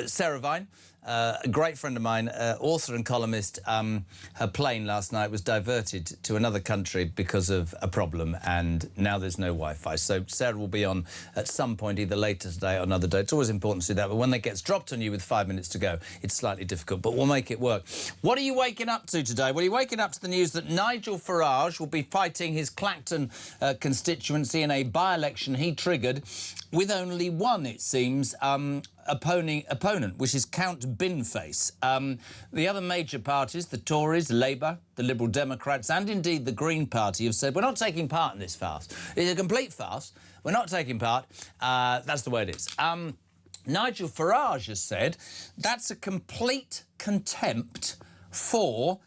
Speaker 4: Sarah Vine, a great friend of mine, author and columnist, her plane last night was diverted to another country because of a problem, and now there's no Wi-Fi. So Sarah will be on at some point, either later today or another day. It's always important to do that, but when that gets dropped on you with 5 minutes to go, it's slightly difficult, but we'll make it work. What are you waking up to today? Well, you're waking up to the news that Nigel Farage will be fighting his Clacton constituency in a by-election he triggered with only one, it seems, opponent, which is Count Binface. The other major parties, the Tories, Labour, the Liberal Democrats, and indeed the Green Party, have said, we're not taking part in this farce. It's a complete farce. We're not taking part. That's the way it is. Nigel Farage has said that's a complete contempt for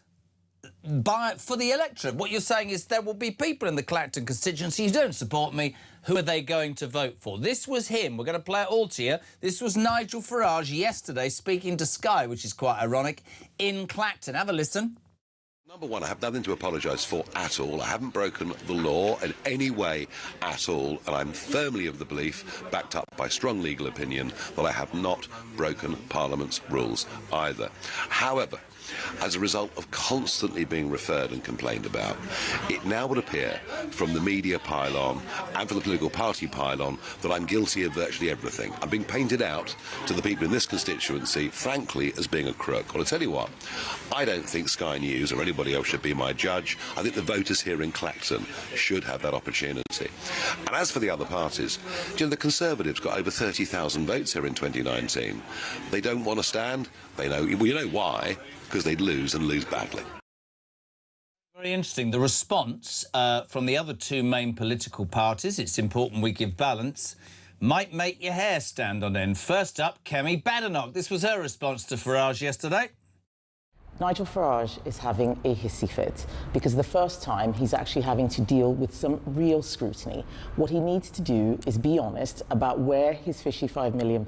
Speaker 4: the electorate. What you're saying is there will be people in the Clacton constituency who don't support me. Who are they going to vote for? This was him. We're going to play it all to you. This was Nigel Farage yesterday speaking to Sky, which is quite ironic, in Clacton. Have a listen.
Speaker 11: Number one, I have nothing to apologise for at all. I haven't broken the law in any way at all, and I'm firmly of the belief, backed up by strong legal opinion, that I have not broken Parliament's rules either. However, as a result of constantly being referred and complained about, it now would appear from the media pylon and from the political party pylon that I'm guilty of virtually everything. I'm being painted out to the people in this constituency, frankly, as being a crook. Well, I'll tell you what, I don't think Sky News or anybody else should be my judge. I think the voters here in Clacton should have that opportunity. And as for the other parties, you know, the Conservatives got over 30,000 votes here in 2019. They don't want to stand. They know, well, you know why? Because they'd lose and lose badly.
Speaker 4: Very interesting. The response from the other two main political parties, it's important we give balance, might make your hair stand on end. First up, Kemi Badenoch. This was her response to Farage yesterday.
Speaker 7: Nigel Farage is having a hissy fit because the first time he's actually having to deal with some real scrutiny. What he needs to do is be honest about where his fishy £5 million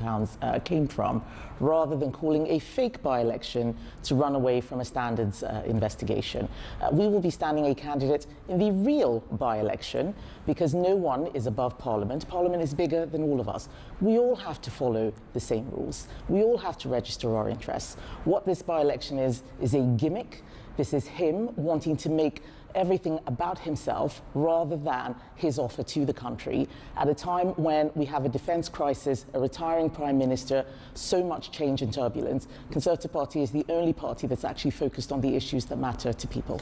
Speaker 7: came from, rather than calling a fake by-election to run away from a standards investigation. We will be standing a candidate in the real by-election because no one is above Parliament. Parliament is bigger than all of us. We all have to follow the same rules. We all have to register our interests. What this by-election is a gimmick. This is him wanting to make everything about himself rather than his offer to the country at a time when we have a defence crisis, a retiring Prime Minister, so much change and turbulence. Conservative Party is the only party that's actually focused on the issues that matter to people.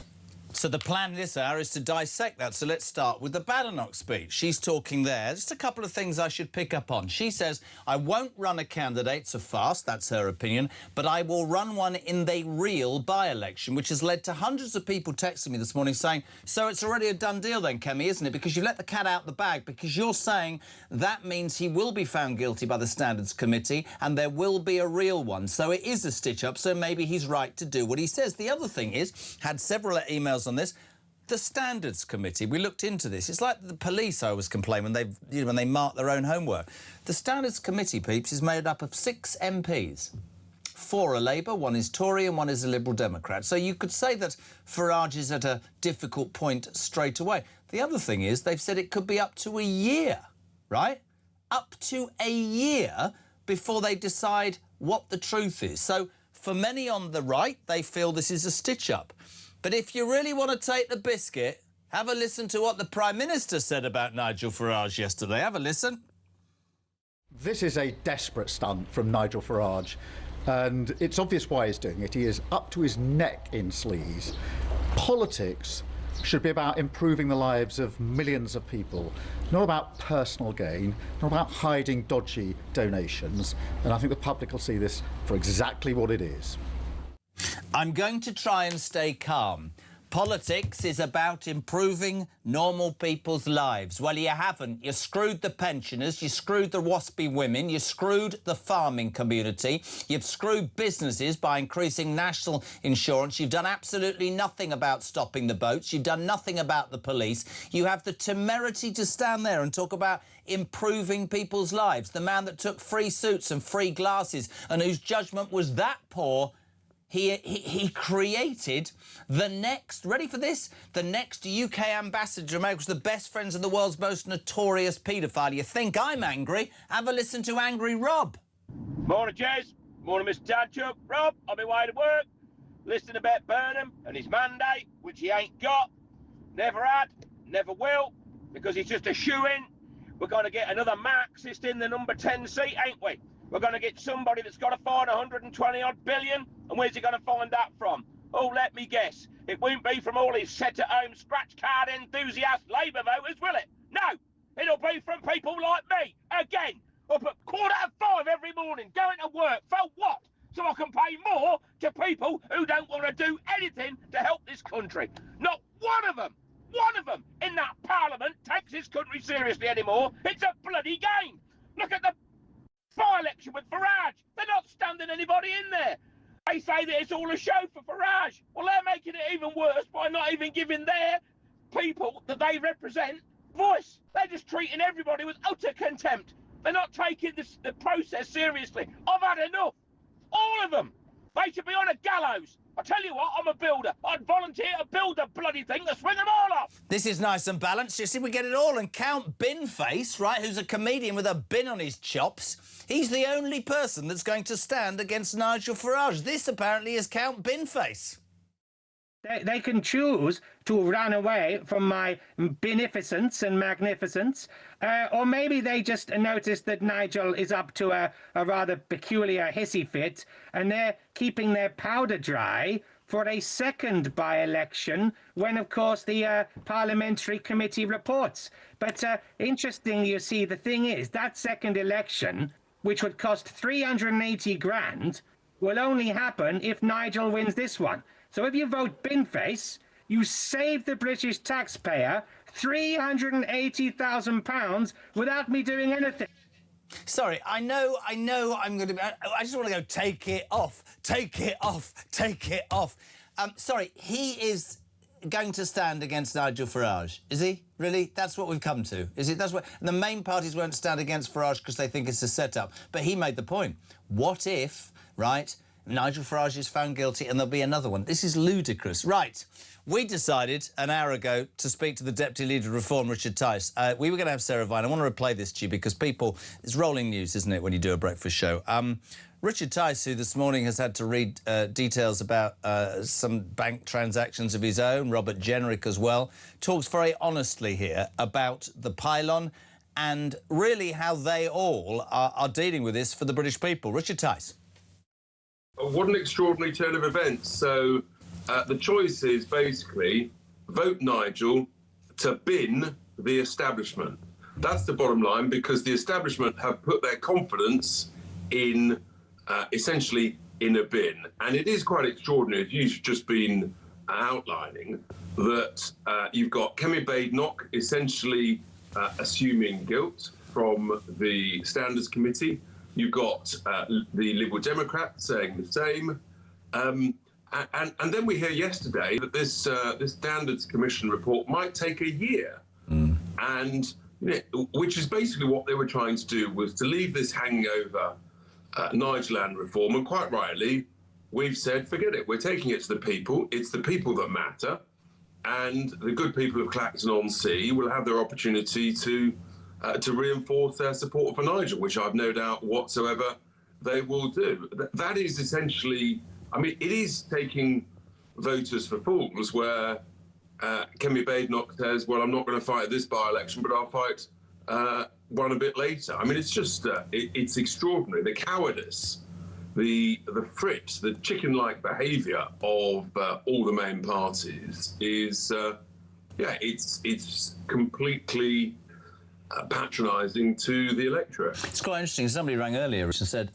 Speaker 4: So the plan this hour is to dissect that. So let's start with the Badenoch speech. She's talking there. Just a couple of things I should pick up on. She says, I won't run a candidate so fast, that's her opinion, but I will run one in the real by-election, which has led to hundreds of people texting me this morning saying, so it's already a done deal then, Kemi, isn't it? Because you let the cat out the bag, because you're saying that means he will be found guilty by the Standards Committee and there will be a real one. So it is a stitch-up, so maybe he's right to do what he says. The other thing is, had several emails on this. The Standards Committee, we looked into this. It's like the police, I always complain, when they mark their own homework. The Standards Committee, peeps, is made up of 6 MPs. 4 are Labour, 1 is Tory and 1 is a Liberal Democrat. So you could say that Farage is at a difficult point straight away. The other thing is they've said it could be up to a year, right? Up to a year before they decide what the truth is. So for many on the right, they feel this is a stitch-up. But if you really want to take the biscuit, have a listen to what the Prime Minister said about Nigel Farage yesterday. Have a listen.
Speaker 8: This is a desperate stunt from Nigel Farage, and it's obvious why he's doing it. He is up to his neck in sleaze. Politics should be about improving the lives of millions of people, not about personal gain, not about hiding dodgy donations. And I think the public will see this for exactly what it is.
Speaker 4: I'm going to try and stay calm. Politics is about improving normal people's lives. Well, you haven't. You screwed the pensioners, you screwed the waspy women, you screwed the farming community, you've screwed businesses by increasing national insurance, you've done absolutely nothing about stopping the boats, you've done nothing about the police. You have the temerity to stand there and talk about improving people's lives. The man that took free suits and free glasses and whose judgment was that poor, he created the next, ready for this? The next UK ambassador to America, was the best friends of the world's most notorious paedophile. You think I'm angry? Have a listen to Angry Rob.
Speaker 12: Morning, Jez. Morning, Mr. Tadchuk. Rob, on my way to work. Listening about Burnham and his mandate, which he ain't got, never had, never will, because he's just a shoe-in. We're going to get another Marxist in the number 10 seat, ain't we? We're going to get somebody that's got to find 120-odd billion. And where's he going to find that from? Oh, let me guess. It won't be from all his set-at-home scratch card enthusiast Labour voters, will it? No. It'll be from people like me, again, up at 4:45 every morning, going to work. For what? So I can pay more to people who don't want to do anything to help this country. Not one of them in that Parliament takes this country seriously anymore. It's a bloody game. Look at the by-election with Farage. They're not standing anybody in there. They say that it's all a show for Farage. Well, they're making it even worse by not even giving their people that they represent voice. They're just treating everybody with utter contempt. They're not taking the process seriously. I've had enough. All of them. They should be on a gallows. I tell you what, I'm a builder. I'd volunteer to build a bloody thing to swing them all up.
Speaker 4: This is nice and balanced. You see, we get it all. And Count Binface, right, who's a comedian with a bin on his chops, he's the only person that's going to stand against Nigel Farage. This, apparently, is Count Binface.
Speaker 13: They can choose to run away from my beneficence and magnificence, or maybe they just noticed that Nigel is up to a rather peculiar hissy fit, and they're keeping their powder dry for a second by-election when, of course, the parliamentary committee reports. But interestingly, you see, the thing is, that second election, which would cost 380 grand, will only happen if Nigel wins this one. So if you vote Binface, you save the British taxpayer £380,000 without me doing anything.
Speaker 4: Sorry, I know I'm going to... I just want to go, take it off, take it off, take it off. Sorry, he is going to stand against Nigel Farage, is he? Really? That's what we've come to, is it? That's what... And the main parties won't stand against Farage because they think it's a setup. But he made the point. What if, right, Nigel Farage is found guilty and there'll be another one? This is ludicrous. Right. We decided an hour ago to speak to the Deputy Leader of Reform, Richard Tice. We were going to have Sarah Vine. I want to replay this to you because people... It's rolling news, isn't it, when you do a breakfast show? Richard Tice, who this morning has had to read details about some bank transactions of his own, Robert Jenrick as well, talks very honestly here about the pylon and really how they all are dealing with this for the British people. Richard Tice.
Speaker 21: What an extraordinary turn of events. So... the choice is basically vote Nigel to bin the establishment. That's the bottom line, because the establishment have put their confidence in, essentially, in a bin. And it is quite extraordinary, as you've just been outlining, that you've got Kemi Badenoch essentially assuming guilt from the Standards Committee. You've got the Liberal Democrats saying the same. And then we hear yesterday that this Standards Commission report might take a year, and which is basically what they were trying to do, was to leave this hanging over Nigel and reform. And quite rightly, we've said, forget it. We're taking it to the people. It's the people that matter, and the good people of Clacton-on-Sea will have their opportunity to reinforce their support for Nigel, which I've no doubt whatsoever they will do. That is essentially. I mean, it is taking voters for fools, where Kemi Badenoch says, well, I'm not going to fight this by-election, but I'll fight one a bit later. I mean, it's just, it's extraordinary. The cowardice, the frit, the chicken-like behaviour of all the main parties is, it's completely patronising to the electorate.
Speaker 4: It's quite interesting. Somebody rang earlier and said,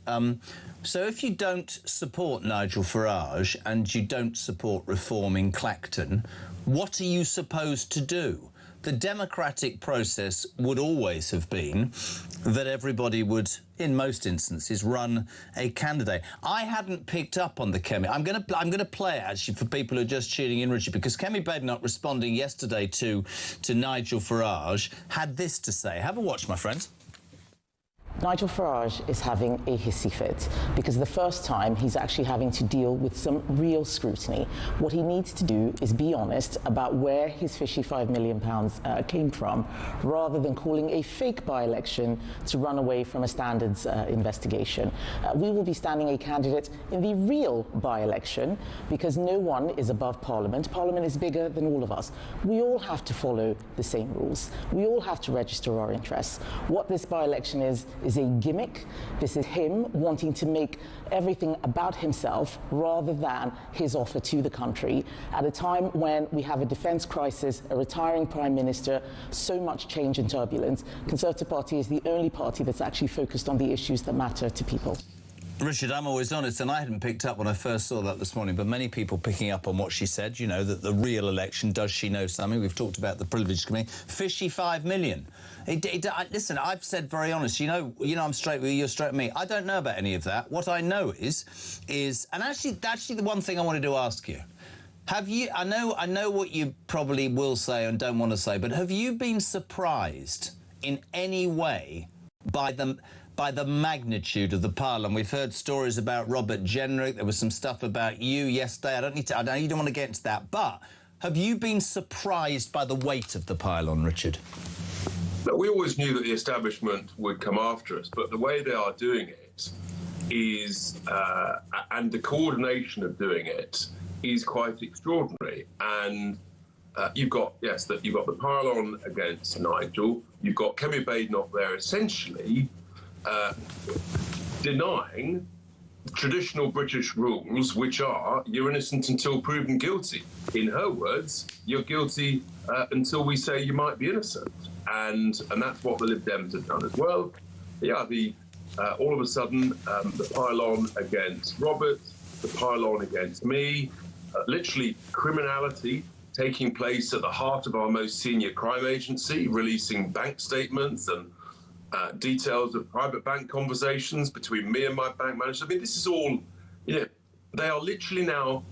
Speaker 4: so if you don't support Nigel Farage and you don't support reform in Clacton, what are you supposed to do? The democratic process would always have been that everybody would, in most instances, run a candidate. I hadn't picked up on the Kemi. I'm going to play it, actually, for people who are just tuning in, Richard, because Kemi Badenoch, responding yesterday to Nigel Farage, had this to say. Have a watch, my friends.
Speaker 7: Nigel Farage is having a hissy fit because the first time he's actually having to deal with some real scrutiny. What he needs to do is be honest about where his fishy £5 million came from, rather than calling a fake by-election to run away from a standards investigation. We will be standing a candidate in the real by-election because no one is above Parliament. Parliament is bigger than all of us. We all have to follow the same rules. We all have to register our interests. What this by-election is a gimmick. This is him wanting to make everything about himself rather than his offer to the country at a time when we have a defence crisis, a retiring Prime Minister, so much change and turbulence. Conservative Party is the only party that's actually focused on the issues that matter to people.
Speaker 4: Richard, I'm always honest, and I hadn't picked up when I first saw that this morning, but many people picking up on what she said, you know, that the real election, does she know something? We've talked about the Privilege Committee. Fishy $5 million. Listen, I've said very honest, you know, I'm straight with you, you're straight with me. I don't know about any of that. What I know is, and actually the one thing I wanted to ask you, have you, I know what you probably will say and don't want to say, but have you been surprised in any way by the magnitude of the pylon? We've heard stories about Robert Jenrick. There was some stuff about you yesterday. I know you don't want to get into that, but have you been surprised by the weight of the pylon, Richard?
Speaker 21: Look, we always knew that the establishment would come after us, but the way they are doing it is, and the coordination of doing it is quite extraordinary. And you've got the pylon against Nigel. You've got Kemi Badenoch there essentially denying traditional British rules, which are you're innocent until proven guilty. In her words, you're guilty until we say you might be innocent, and that's what the Lib Dems have done as well. Yeah, all of a sudden the pylon against Robert, the pylon against me, literally criminality taking place at the heart of our most senior crime agency, releasing bank statements and details of private bank conversations between me and my bank manager. I mean, this is all, you know, they are literally now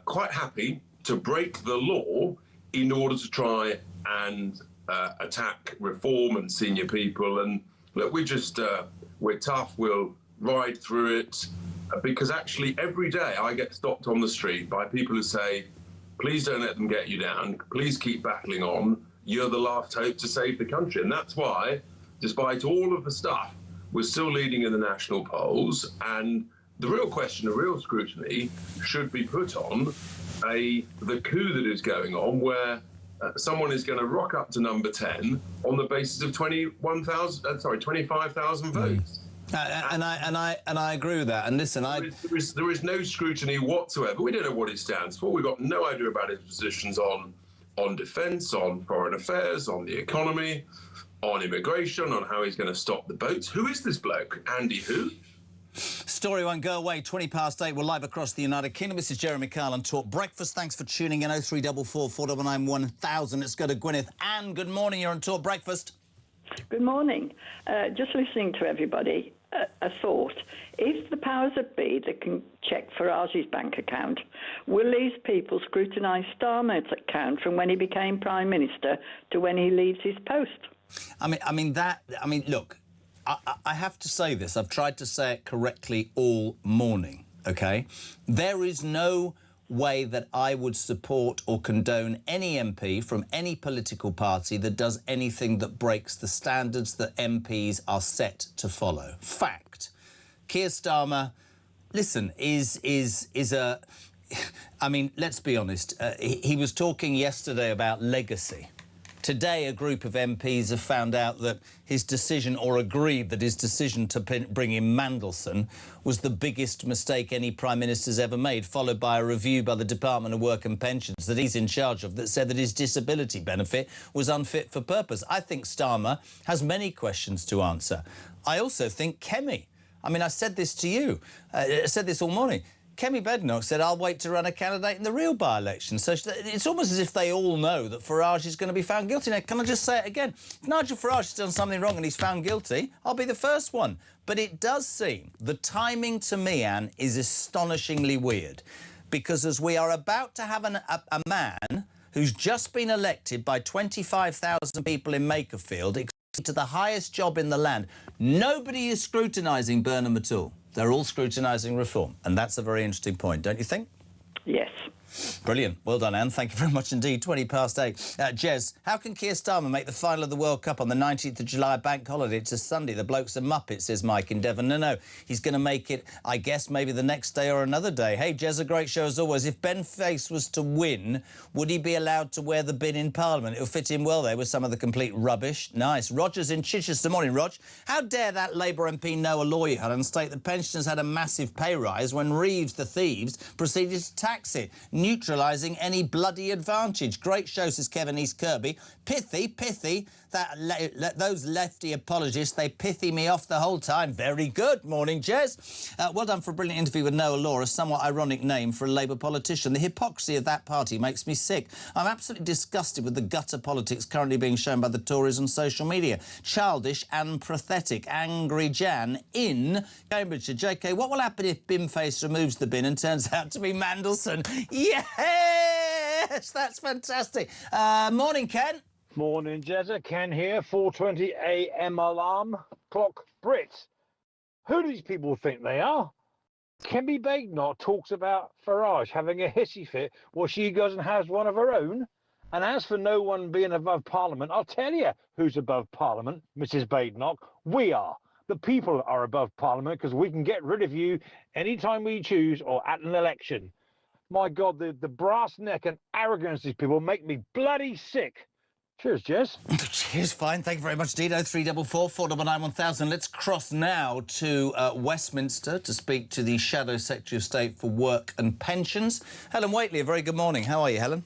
Speaker 21: quite happy to break the law in order to try and attack reform and senior people. And look, we're tough, we'll ride through it, because actually every day I get stopped on the street by people who say, please don't let them get you down, please keep battling on, you're the last hope to save the country. And that's why, despite all of the stuff, we're still leading in the national polls. And the real question, the real scrutiny should be put on the coup that is going on, where someone is going to rock up to number 10 on the basis of 25,000 votes.
Speaker 4: And I agree with that. And listen,
Speaker 21: there is no scrutiny whatsoever. We don't know what he stands for. We've got no idea about his positions on defence, on foreign affairs, on the economy, on immigration, on how he's going to stop the boats. Who is this bloke? Andy who?
Speaker 4: Story won't go away. 8:20. We're live across the United Kingdom. This is Jeremy Kyle on Talk Breakfast. Thanks for tuning in. 0344 499 1000. Let's go to Gwyneth. Anne, good morning. You're on Talk Breakfast.
Speaker 5: Good morning. Just listening to everybody, a thought. If the powers that be that can check Farage's bank account, will these people scrutinise Starmer's account from when he became Prime Minister to when he leaves his post?
Speaker 4: Look, I have to say this. I've tried to say it correctly all morning, OK? There is no way that I would support or condone any MP from any political party that does anything that breaks the standards that MPs are set to follow. Fact. Keir Starmer, listen, is a... I mean, let's be honest. He was talking yesterday about legacy. Today, a group of MPs have found out that his decision, or agreed that his decision to bring in Mandelson was the biggest mistake any Prime Minister's ever made, followed by a review by the Department of Work and Pensions that he's in charge of that said that his disability benefit was unfit for purpose. I think Starmer has many questions to answer. I also think Kemi. I mean, I said this to you. I said this all morning. Kemi Badenoch said, I'll wait to run a candidate in the real by-election. So it's almost as if they all know that Farage is going to be found guilty. Now, can I just say it again? If Nigel Farage has done something wrong and he's found guilty, I'll be the first one. But it does seem, the timing to me, Anne, is astonishingly weird. Because as we are about to have a man who's just been elected by 25,000 people in Makerfield to the highest job in the land, nobody is scrutinising Burnham at all. They're all scrutinising reform, and that's a very interesting point, don't you think?
Speaker 5: Yes.
Speaker 4: Brilliant. Well done, Anne. Thank you very much indeed. 8:20. Jez, how can Keir Starmer make the final of the World Cup on the 19th of July bank holiday? It's a Sunday. The bloke's a muppet, says Mike in Devon. No, he's going to make it, I guess, maybe the next day or another day. Hey, Jez, a great show as always. If Ben Face was to win, would he be allowed to wear the bin in Parliament? It'll fit in well there with some of the complete rubbish. Nice. Roger's in Chichester. Morning, Rog. How dare that Labour MP Noah Lawyer and state that pensioners had a massive pay rise when Reeves, the thieves, proceeded to tax it, neutralising any bloody advantage. Great show, says Kevin East Kirby. Pithy. Those lefty apologists, they pithy me off the whole time. Very good. Morning, Jez. Well done for a brilliant interview with Noah Law, a somewhat ironic name for a Labour politician. The hypocrisy of that party makes me sick. I'm absolutely disgusted with the gutter politics currently being shown by the Tories on social media. Childish and pathetic. Angry Jan in Cambridgeshire. JK, what will happen if Bimface removes the bin and turns out to be Mandelson? Yes, that's fantastic. Morning, Ken.
Speaker 14: Morning, Jezza. Ken here. 4:20 a.m. alarm clock. Brits. Who do these people think they are? Kemi Badenoch talks about Farage having a hissy fit while she goes and has one of her own. And as for no one being above Parliament, I'll tell you who's above Parliament, Mrs. Badenoch. We are. The people are above Parliament because we can get rid of you anytime we choose or at an election. My God, the brass neck and arrogance of these people make me bloody sick. Cheers, Jez.
Speaker 4: Cheers, fine. Thank you very much, Dino. 344 499 1000. Let's cross now to Westminster to speak to the Shadow Secretary of State for Work and Pensions, Helen Whately. A very good morning. How are you, Helen?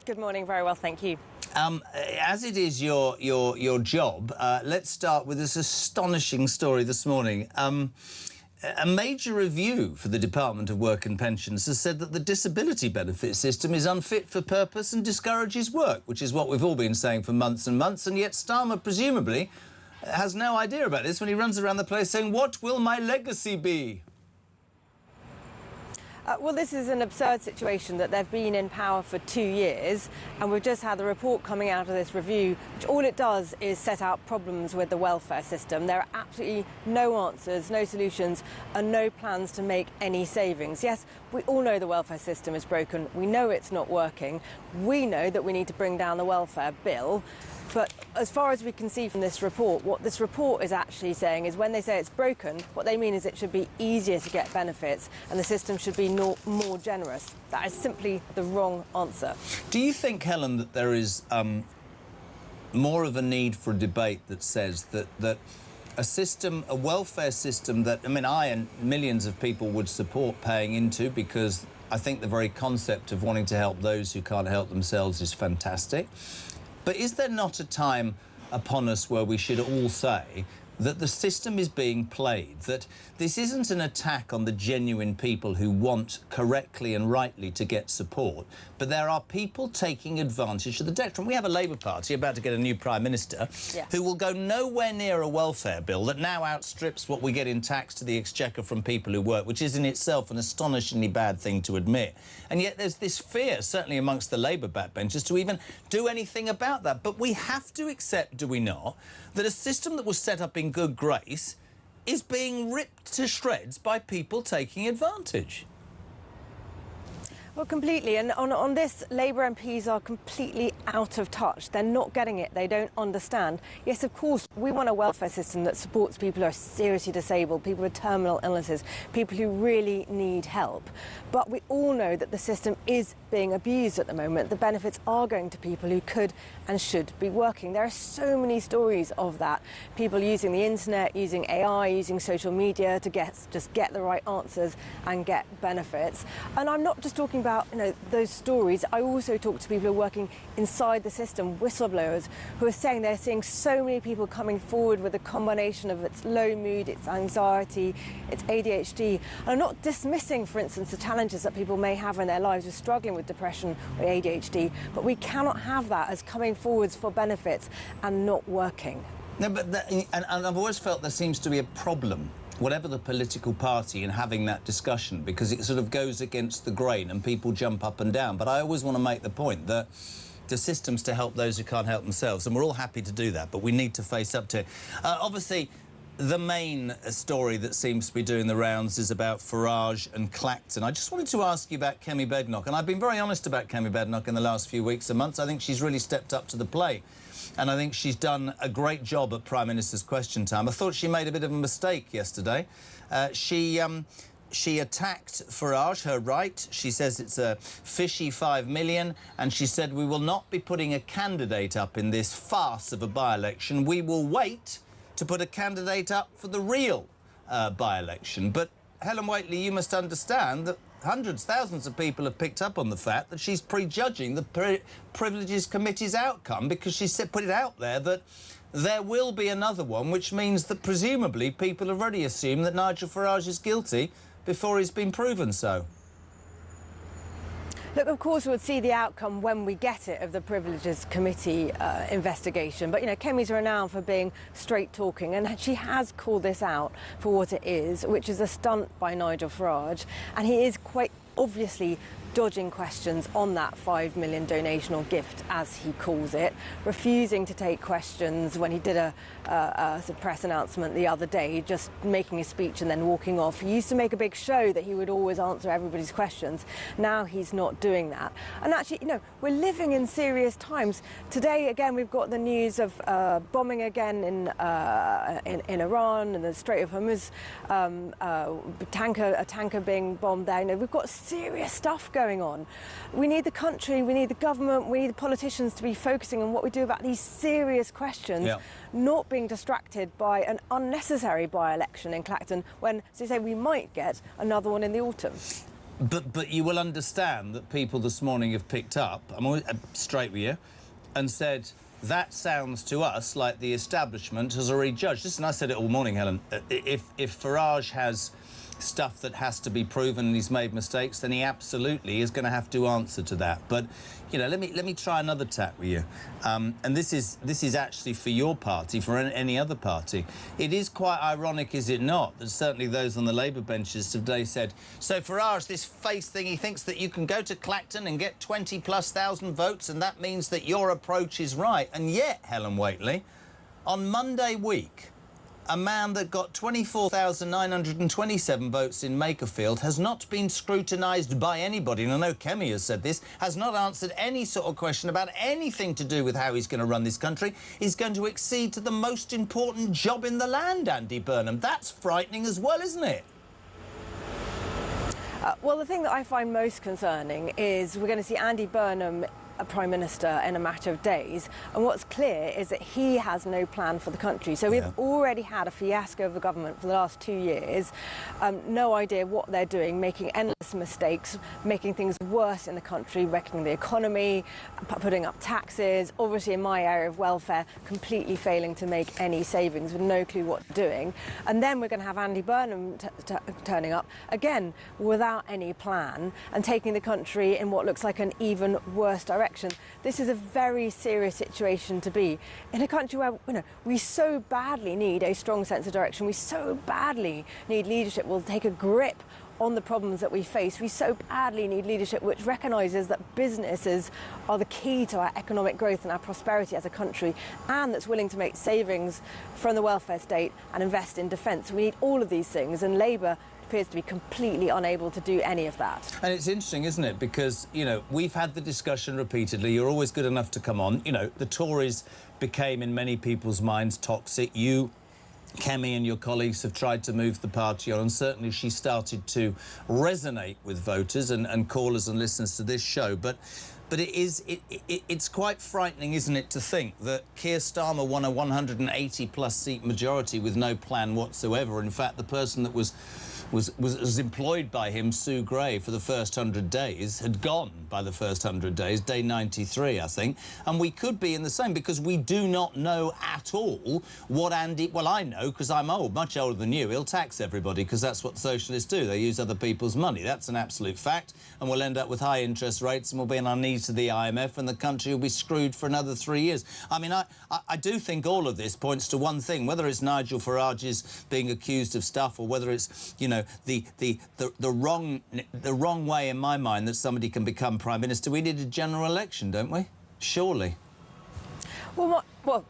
Speaker 15: Good morning. Very well, thank you.
Speaker 4: As it is your job, let's start with this astonishing story this morning. a major review for the Department of Work and Pensions has said that the disability benefit system is unfit for purpose and discourages work, which is what we've all been saying for months and months, and yet Starmer presumably has no idea about this when he runs around the place saying, "What will my legacy be?"
Speaker 15: Well, this is an absurd situation that they've been in power for 2 years, and we've just had the report coming out of this review, which all it does is set out problems with the welfare system. There are absolutely no answers, no solutions, and no plans to make any savings. Yes, we all know the welfare system is broken. We know it's not working. We know that we need to bring down the welfare bill. But as far as we can see from this report, what this report is actually saying is when they say it's broken, what they mean is it should be easier to get benefits and the system should be more generous. That is simply the wrong answer.
Speaker 4: Do you think, Helen, that there is more of a need for a debate that says that a system, a welfare system that, I mean, I and millions of people would support paying into, because I think the very concept of wanting to help those who can't help themselves is fantastic. But is there not a time upon us where we should all say that the system is being played, that this isn't an attack on the genuine people who want correctly and rightly to get support, but there are people taking advantage of the detriment? We have a Labour Party about to get a new Prime Minister who will go nowhere near a welfare bill that now outstrips what we get in tax to the Exchequer from people who work, which is in itself an astonishingly bad thing to admit. And yet there's this fear, certainly amongst the Labour backbenchers, to even do anything about that. But we have to accept, do we not, that a system that was set up in good grace is being ripped to shreds by people taking advantage.
Speaker 15: Well, completely. And on this, Labour MPs are completely out of touch. They're not getting it. They don't understand. Yes, of course, we want a welfare system that supports people who are seriously disabled, people with terminal illnesses, people who really need help. But we all know that the system is being abused at the moment. The benefits are going to people who could and should be working. There are so many stories of that. People using the internet, using AI, using social media to just get the right answers and get benefits. And I'm not just talking about, you know, those stories. I also talk to people who are working inside the system, whistleblowers, who are saying they're seeing so many people coming forward with a combination of its low mood, its anxiety, its ADHD. And I'm not dismissing, for instance, the challenges that people may have in their lives with struggling with depression or ADHD, but we cannot have that as coming forwards for benefits and not working.
Speaker 4: No, but and I've always felt there seems to be a problem, whatever the political party, in having that discussion, because it sort of goes against the grain and people jump up and down. But I always want to make the point that the system's to help those who can't help themselves, and we're all happy to do that, but we need to face up to it. Obviously, the main story that seems to be doing the rounds is about Farage and Clacton. I just wanted to ask you about Kemi Badenoch, and I've been very honest about Kemi Badenoch in the last few weeks and months. I think she's really stepped up to the plate, and I think she's done a great job at Prime Minister's Question Time. I thought she made a bit of a mistake yesterday. She attacked Farage, her right. She says it's a fishy 5 million, and she said, we will not be putting a candidate up in this farce of a by-election. We will wait to put a candidate up for the real by-election. But Helen Whately, you must understand that hundreds, thousands of people have picked up on the fact that she's prejudging the Privileges Committee's outcome, because she put it out there that there will be another one, which means that presumably people have already assumed that Nigel Farage is guilty before he's been proven so.
Speaker 15: Look, of course, we'll see the outcome when we get it of the Privileges Committee investigation. But, you know, Kemi's renowned for being straight-talking, and she has called this out for what it is, which is a stunt by Nigel Farage. And he is quite obviously dodging questions on that 5 million donation or gift, as he calls it, refusing to take questions when he did a press announcement the other day, just making a speech and then walking off. He used to make a big show that he would always answer everybody's questions. Now he's not doing that. And actually, you know, we're living in serious times. Today, again, we've got the news of bombing again in Iran and the Strait of Hormuz, a tanker being bombed there. You know, we've got serious stuff going on. We need the country, we need the government, we need the politicians to be focusing on what we do about these serious questions, not being distracted by an unnecessary by-election in Clacton when, as you say, we might get another one in the autumn.
Speaker 4: But you will understand that people this morning have picked up, I'm straight with you, and said that sounds to us like the establishment has already judged. Listen, I said it all morning, Helen. If Farage has stuff that has to be proven and he's made mistakes, then he absolutely is going to have to answer to that. But, you know, let me try another tack with you. And this is actually for your party, for any other party. It is quite ironic, is it not, that certainly those on the Labour benches today said, so Farage, this face thing, he thinks that you can go to Clacton and get 20,000+ votes and that means that your approach is right. And yet, Helen Whately, on Monday week, a man that got 24,927 votes in Makerfield has not been scrutinised by anybody, and I know Kemi has said this, has not answered any sort of question about anything to do with how he's going to run this country. He's going to accede to the most important job in the land, Andy Burnham. That's frightening as well, isn't it?
Speaker 15: Well, the thing that I find most concerning is we're going to see Andy Burnham a Prime Minister in a matter of days, and what's clear is that he has no plan for the country. So we've already had a fiasco of the government for the last 2 years, no idea what they're doing, making endless mistakes, making things worse in the country, wrecking the economy, putting up taxes, obviously in my area of welfare, completely failing to make any savings with no clue what they're doing. And then we're going to have Andy Burnham turning up, again, without any plan, and taking the country in what looks like an even worse direction. This is a very serious situation to be in a country where, you know, we so badly need a strong sense of direction. We so badly need leadership will take a grip on the problems that we face. We so badly need leadership which recognises that businesses are the key to our economic growth and our prosperity as a country, and that's willing to make savings from the welfare state and invest in defence. We need all of these things, and Labour appears to be completely unable to do any of that.
Speaker 4: And it's interesting, isn't it? Because, you know, we've had the discussion repeatedly. You're always good enough to come on. You know, the Tories became, in many people's minds, toxic. You, Kemi, and your colleagues have tried to move the party on, and certainly she started to resonate with voters and callers and listeners to this show. But it's quite frightening, isn't it, to think that Keir Starmer won a 180+ seat majority with no plan whatsoever. In fact, the person that was employed by him, Sue Gray, for the first 100 days, had gone by the first 100 days, day 93, I think. And we could be in the same, because we do not know at all what Andy... Well, I know, because I'm old, much older than you. He'll tax everybody, because that's what socialists do. They use other people's money. That's an absolute fact. And we'll end up with high interest rates, and we'll be on our knees to the IMF, and the country will be screwed for another 3 years. I mean, I do think all of this points to one thing, whether it's Nigel Farage's being accused of stuff, or whether it's, you know, the wrong way in my mind that somebody can become Prime Minister. We need a general election, don't we? Surely.
Speaker 15: Well,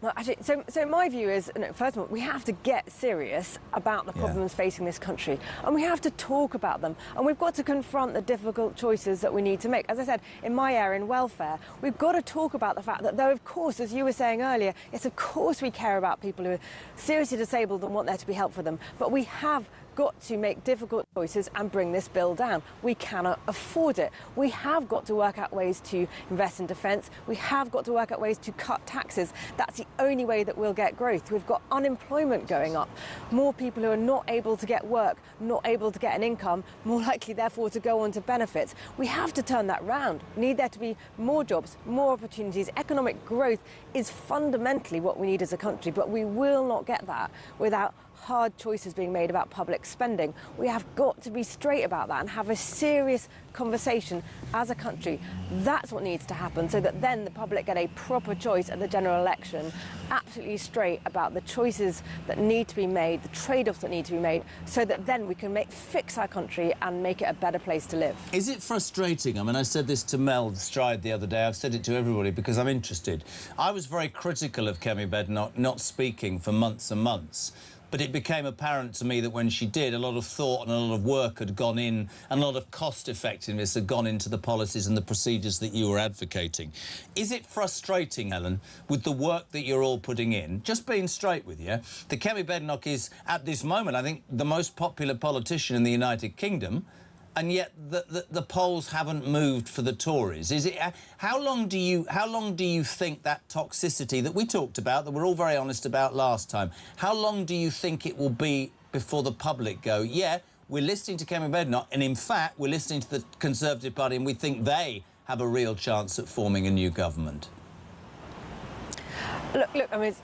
Speaker 15: actually, so my view is, you know, first of all, we have to get serious about the problems facing this country, and we have to talk about them, and we've got to confront the difficult choices that we need to make. As I said, in my area, in welfare, we've got to talk about the fact that, though, of course, as you were saying earlier, yes, of course we care about people who are seriously disabled and want there to be help for them, but we have got to make difficult choices and bring this bill down. We cannot afford it. We have got to work out ways to invest in defence. We have got to work out ways to cut taxes. That's the only way that we'll get growth. We've got unemployment going up, more people who are not able to get work, not able to get an income, more likely therefore to go on to benefits. We have to turn that round. We need there to be more jobs, more opportunities. Economic growth is fundamentally what we need as a country, but we will not get that without hard choices being made about public spending. We have got to be straight about that and have a serious conversation as a country. That's what needs to happen, so that then the public get a proper choice at the general election, absolutely straight about the choices that need to be made, the trade-offs that need to be made, so that then we can fix our country and make it a better place to live.
Speaker 4: Is it frustrating? I mean, I said this to Mel Stride the other day. I've said it to everybody because I'm interested. I was very critical of Kemi Badenoch not speaking for months and months. But it became apparent to me that when she did, a lot of thought and a lot of work had gone in, and a lot of cost effectiveness had gone into the policies and the procedures that you were advocating. Is it frustrating, Helen, with the work that you're all putting in, just being straight with you, that Kemi Badenoch is, at this moment, I think, the most popular politician in the United Kingdom, and yet the polls haven't moved for the Tories? Is it? How long do you think that toxicity that we talked about, that we're all very honest about last time, how long do you think it will be before the public go, yeah, we're listening to Kemi Badenoch, and in fact we're listening to the Conservative Party, and we think they have a real chance at forming a new government?
Speaker 15: Look, I mean,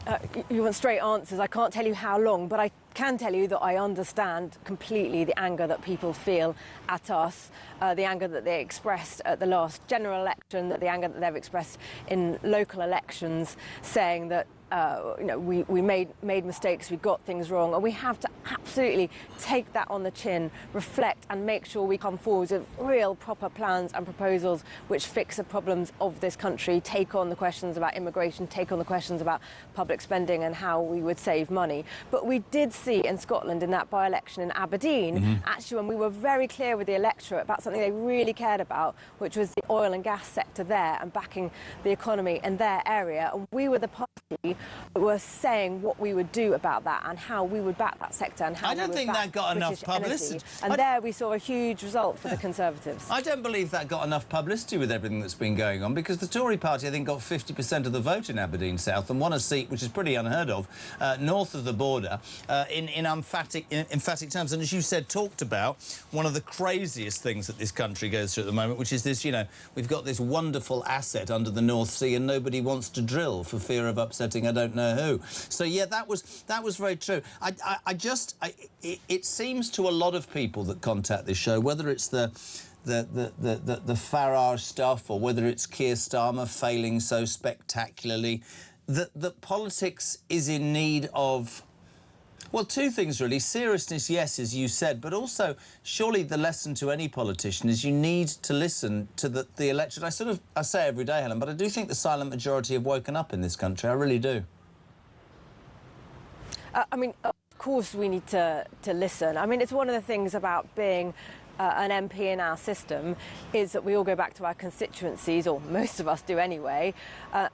Speaker 15: you want straight answers. I can't tell you how long, but I can tell you that I understand completely the anger that people feel at us, the anger that they expressed at the last general election, the anger that they've expressed in local elections, saying that we made mistakes, we got things wrong, and we have to absolutely take that on the chin, reflect and make sure we come forward with real proper plans and proposals which fix the problems of this country, take on the questions about immigration, take on the questions about public spending and how we would save money. But we did see in Scotland, in that by-election in Aberdeen, actually when we were very clear with the electorate about something they really cared about, which was the oil and gas sector there and backing the economy in their area. And we were the party were saying what we would do about that and how we would back that sector and how
Speaker 4: I don't think that got enough publicity.
Speaker 15: And there we saw a huge result for the Conservatives.
Speaker 4: I don't believe that got enough publicity with everything that's been going on, because the Tory party, I think, got 50% of the vote in Aberdeen South and won a seat, which is pretty unheard of, north of the border, in emphatic terms. And as you said, talked about one of the craziest things that this country goes through at the moment, which is this, we've got this wonderful asset under the North Sea and nobody wants to drill for fear of upsetting I don't know who. So yeah, that was very true. It seems to a lot of people that contact this show, whether it's the Farage stuff or whether it's Keir Starmer failing so spectacularly, that politics is in need of, well, two things really. Seriousness, yes, as you said, but also surely the lesson to any politician is you need to listen to the electorate. I say every day, Helen, but I do think the silent majority have woken up in this country. I really do.
Speaker 15: I mean, of course we need to listen. I mean, it's one of the things about being an MP in our system is that we all go back to our constituencies, or most of us do anyway,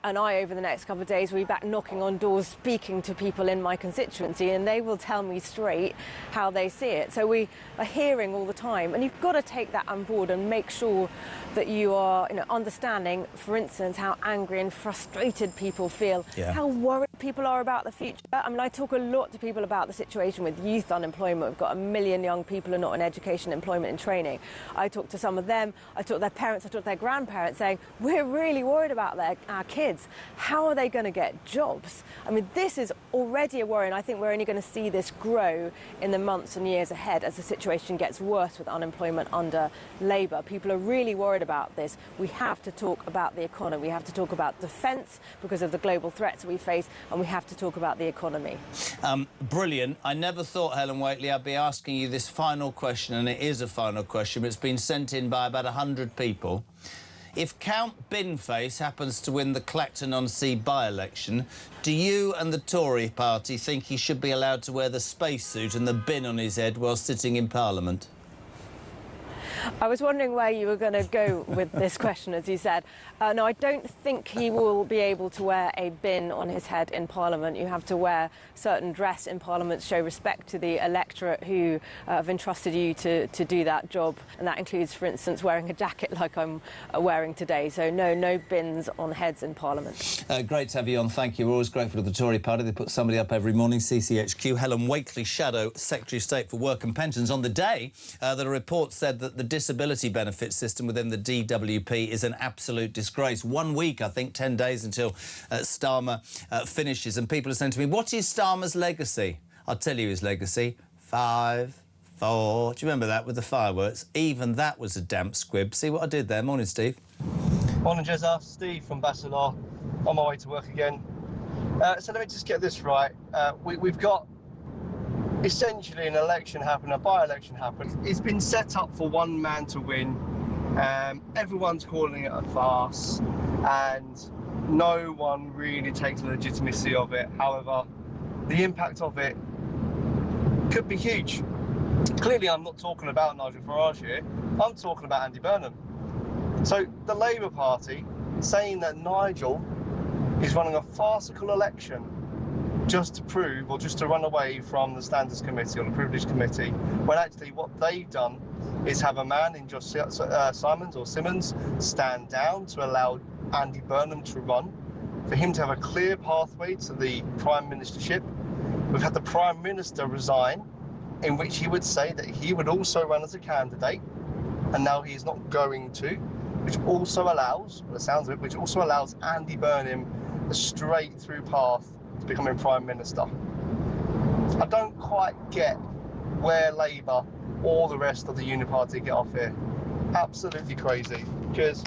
Speaker 15: and I, over the next couple of days, will be back knocking on doors, speaking to people in my constituency, and they will tell me straight how they see it. So we are hearing all the time, and you've got to take that on board and make sure that you are understanding, for instance, how angry and frustrated people feel, how worried people are about the future. I mean, I talk a lot to people about the situation with youth unemployment. We've got 1 million young people who are not in education, employment and training. I talk to some of them, I talk to their parents, I talk to their grandparents saying, we're really worried about our kids. How are they going to get jobs? I mean, this is already a worry, and I think we're only going to see this grow in the months and years ahead as the situation gets worse with unemployment under Labour. People are really worried about this. We have to talk about the economy. We have to talk about defence because of the global threats we face, and we have to talk about the economy.
Speaker 4: Brilliant. I never thought, Helen Whately, I'd be asking you this final question, and it is a final question, but it's been sent in by about 100 people. If Count Binface happens to win the Clacton-on-Sea by-election, do you and the Tory party think he should be allowed to wear the spacesuit and the bin on his head while sitting in Parliament?
Speaker 15: I was wondering where you were going to go with this question, as you said. No, I don't think he will be able to wear a bin on his head in Parliament. You have to wear certain dress in Parliament to show respect to the electorate who have entrusted you to do that job. And that includes, for instance, wearing a jacket like I'm wearing today. So no bins on heads in Parliament.
Speaker 4: Great to have you on. Thank you. We're always grateful to the Tory party. They put somebody up every morning. CCHQ. Helen Whately, Shadow Secretary of State for Work and Pensions, on the day that a report said that the disability benefit system within the DWP is an absolute disgrace. 1 week, I think, 10 days until Starmer finishes. And people are saying to me, what is Starmer's legacy? I'll tell you his legacy. 5, 4. Do you remember that with the fireworks? Even that was a damp squib. See what I did there? Morning, Steve.
Speaker 16: Morning, Jezza. Steve from Basildon. On my way to work again. So let me just get this right. We've got essentially an election happen, a by-election happen. It's been set up for one man to win. Everyone's calling it a farce, and no one really takes the legitimacy of it. However, the impact of it could be huge. Clearly, I'm not talking about Nigel Farage here. I'm talking about Andy Burnham. So the Labour Party saying that Nigel is running a farcical election just to prove, or just to run away from the Standards Committee or the Privilege Committee, when actually what they've done is have a man in Josh Simmons stand down to allow Andy Burnham to run, for him to have a clear pathway to the Prime Ministership. We've had the Prime Minister resign, in which he would say that he would also run as a candidate, and now he is not going to, which also allows, by the sounds of it, which also allows Andy Burnham a straight through path to becoming Prime Minister. I don't quite get where Labour or the rest of the Union Party get off here. Absolutely crazy. Cheers.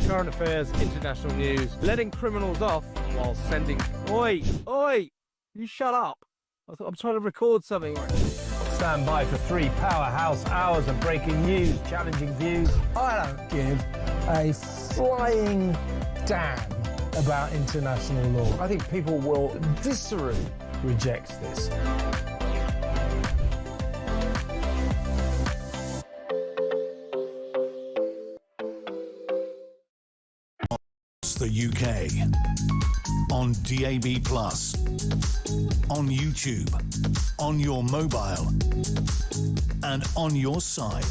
Speaker 1: Current affairs, international news, letting criminals off while sending... Oi! Oi! You shut up. I'm trying to record something.
Speaker 17: Stand by for 3 powerhouse hours of breaking news, challenging views. I don't give a flying damn about international law. I think people will viscerally reject this.
Speaker 3: The UK on DAB+, on YouTube, on your mobile, and on your side.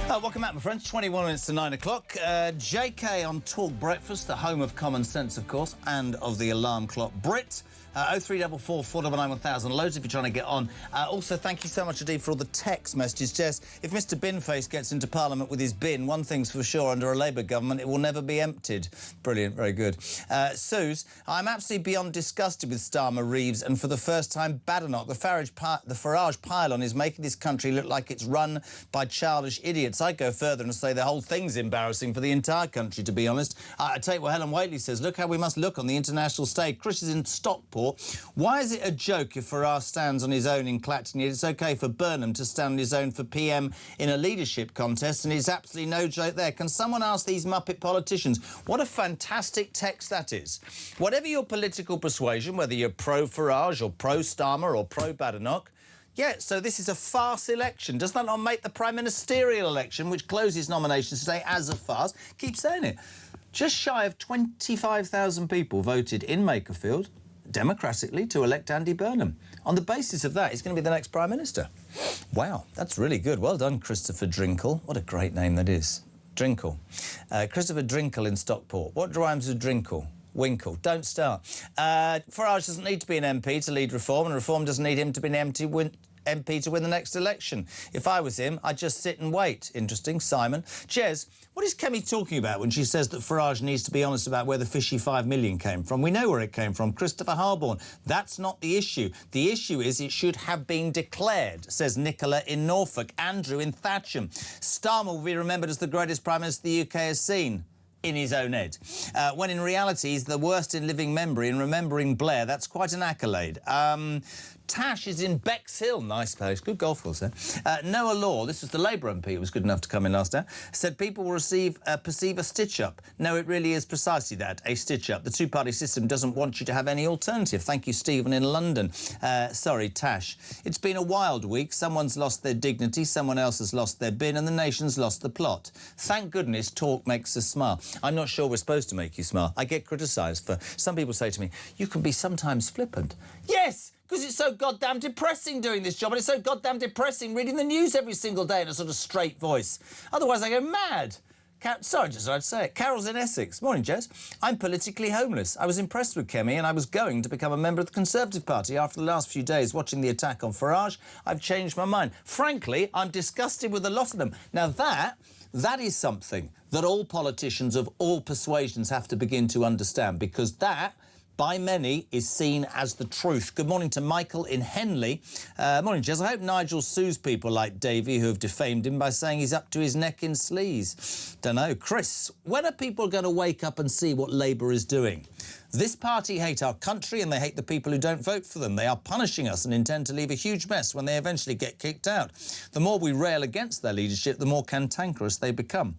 Speaker 4: Welcome back, my friends. 21 minutes to 9 o'clock. JK on Talk Breakfast, the home of common sense, of course, and of the alarm clock Brit. 0344 499 1000. Loads if you're trying to get on. Also, thank you so much indeed for all the text messages. Jess, if Mr Binface gets into Parliament with his bin, one thing's for sure, under a Labour government, it will never be emptied. Brilliant, very good. Suze, I'm absolutely beyond disgusted with Starmer, Reeves, and for the first time, Badenoch. The Farage pylon is making this country look like it's run by childish idiots. I'd go further and say the whole thing's embarrassing for the entire country, to be honest. I take what Helen Whately says. Look how we must look on the international stage. Chris is in Stockport. Why is it a joke if Farage stands on his own in Clacton, yet it's OK for Burnham to stand on his own for PM in a leadership contest, and it's absolutely no joke there? Can someone ask these Muppet politicians? What a fantastic text that is. Whatever your political persuasion, whether you're pro-Farage or pro-Starmer or pro-Badenoch, yeah, so this is a farce election. Does that not make the prime ministerial election, which closes nominations today, as a farce? Keep saying it. Just shy of 25,000 people voted in Makerfield democratically to elect Andy Burnham. On the basis of that, he's going to be the next Prime Minister. Wow, that's really good. Well done, Christopher Drinkle. What a great name that is. Drinkle. Christopher Drinkle in Stockport. What rhymes with Drinkle? Winkle. Don't start. Farage doesn't need to be an MP to lead Reform, and Reform doesn't need him to be an MP to win the next election. If I was him, I'd just sit and wait. Interesting. Simon. Jez, what is Kemi talking about when she says that Farage needs to be honest about where the fishy 5 million came from? We know where it came from. Christopher Harborne. That's not the issue. The issue is it should have been declared, says Nicola in Norfolk. Andrew in Thatcham. Starmer will be remembered as the greatest Prime Minister the UK has seen. In his own head. When in reality he's the worst in living memory, and remembering Blair, that's quite an accolade. Tash is in Bexhill. Nice place. Good golf course there. Noah Law, this was the Labour MP who was good enough to come in last hour, said people will perceive a stitch-up. No, it really is precisely that, a stitch-up. The two-party system doesn't want you to have any alternative. Thank you, Stephen in London. Sorry, Tash. It's been a wild week. Someone's lost their dignity, someone else has lost their bin, and the nation's lost the plot. Thank goodness talk makes us smile. I'm not sure we're supposed to make you smile. I get criticised for... Some people say to me, you can be sometimes flippant. Yes! Because it's so goddamn depressing doing this job, and it's so goddamn depressing reading the news every single day in a sort of straight voice. Otherwise, I go mad. Sorry, just I'd say it. Carol's in Essex. Morning, Jez. I'm politically homeless. I was impressed with Kemi, and I was going to become a member of the Conservative Party. After the last few days watching the attack on Farage, I've changed my mind. Frankly, I'm disgusted with a lot of them. Now, that is something that all politicians of all persuasions have to begin to understand, because that by many is seen as the truth. Good morning to Michael in Henley. Morning, Jez. I hope Nigel sues people like Davey who have defamed him by saying he's up to his neck in sleaze. Don't know. Chris, when are people going to wake up and see what Labour is doing? This party hate our country and they hate the people who don't vote for them. They are punishing us and intend to leave a huge mess when they eventually get kicked out. The more we rail against their leadership, the more cantankerous they become.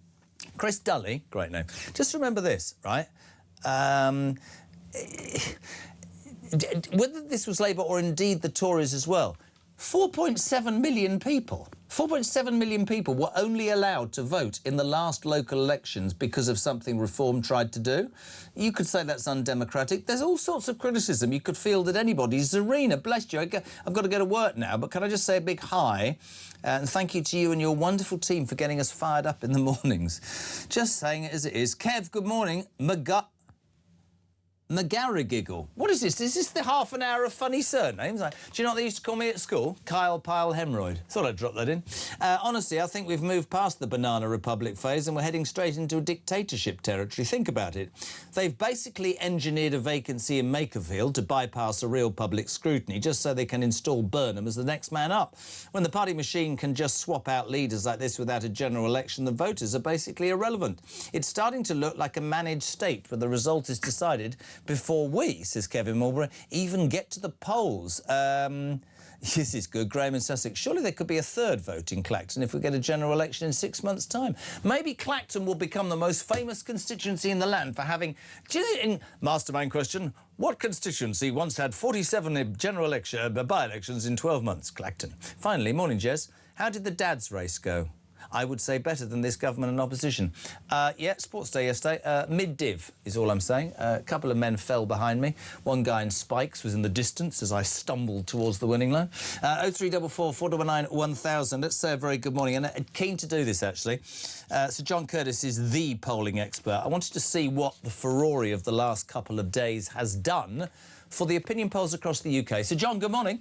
Speaker 4: Chris Dully, great name. Just remember this, right? Whether this was Labour or indeed the Tories as well, 4.7 million people. 4.7 million people were only allowed to vote in the last local elections because of something Reform tried to do. You could say that's undemocratic. There's all sorts of criticism you could field at anybody. Zarina, bless you. I've got to go to work now, but can I just say a big hi? And thank you to you and your wonderful team for getting us fired up in the mornings. Just saying it as it is. Kev, good morning. McGarrigiggle. What is this? Is this the half an hour of funny surnames? Do you know what they used to call me at school? Kyle Pile Hemorrhoid. Thought I'd drop that in. Honestly, I think we've moved past the banana republic phase and we're heading straight into a dictatorship territory. Think about it. They've basically engineered a vacancy in Makerfield to bypass a real public scrutiny just so they can install Burnham as the next man up. When the party machine can just swap out leaders like this without a general election, the voters are basically irrelevant. It's starting to look like a managed state where the result is decided before we, says Kevin Marlborough, even get to the polls. This is good. Graham in Sussex. Surely there could be a third vote in Clacton if we get a general election in 6 months' time. Maybe Clacton will become the most famous constituency in the land for having... Mastermind question. What constituency once had 47 general election, by-elections in 12 months? Clacton. Finally, morning, Jez. How did the dads race go? I would say better than this government and opposition. Yeah, sports day yesterday. Mid-div is all I'm saying. A couple of men fell behind me. One guy in spikes was in the distance as I stumbled towards the winning line. 0344 499 1000. Let's say a very good morning. And keen to do this, actually. So John Curtis is the polling expert. I wanted to see what the furore of the last couple of days has done for the opinion polls across the UK. So, John, good morning.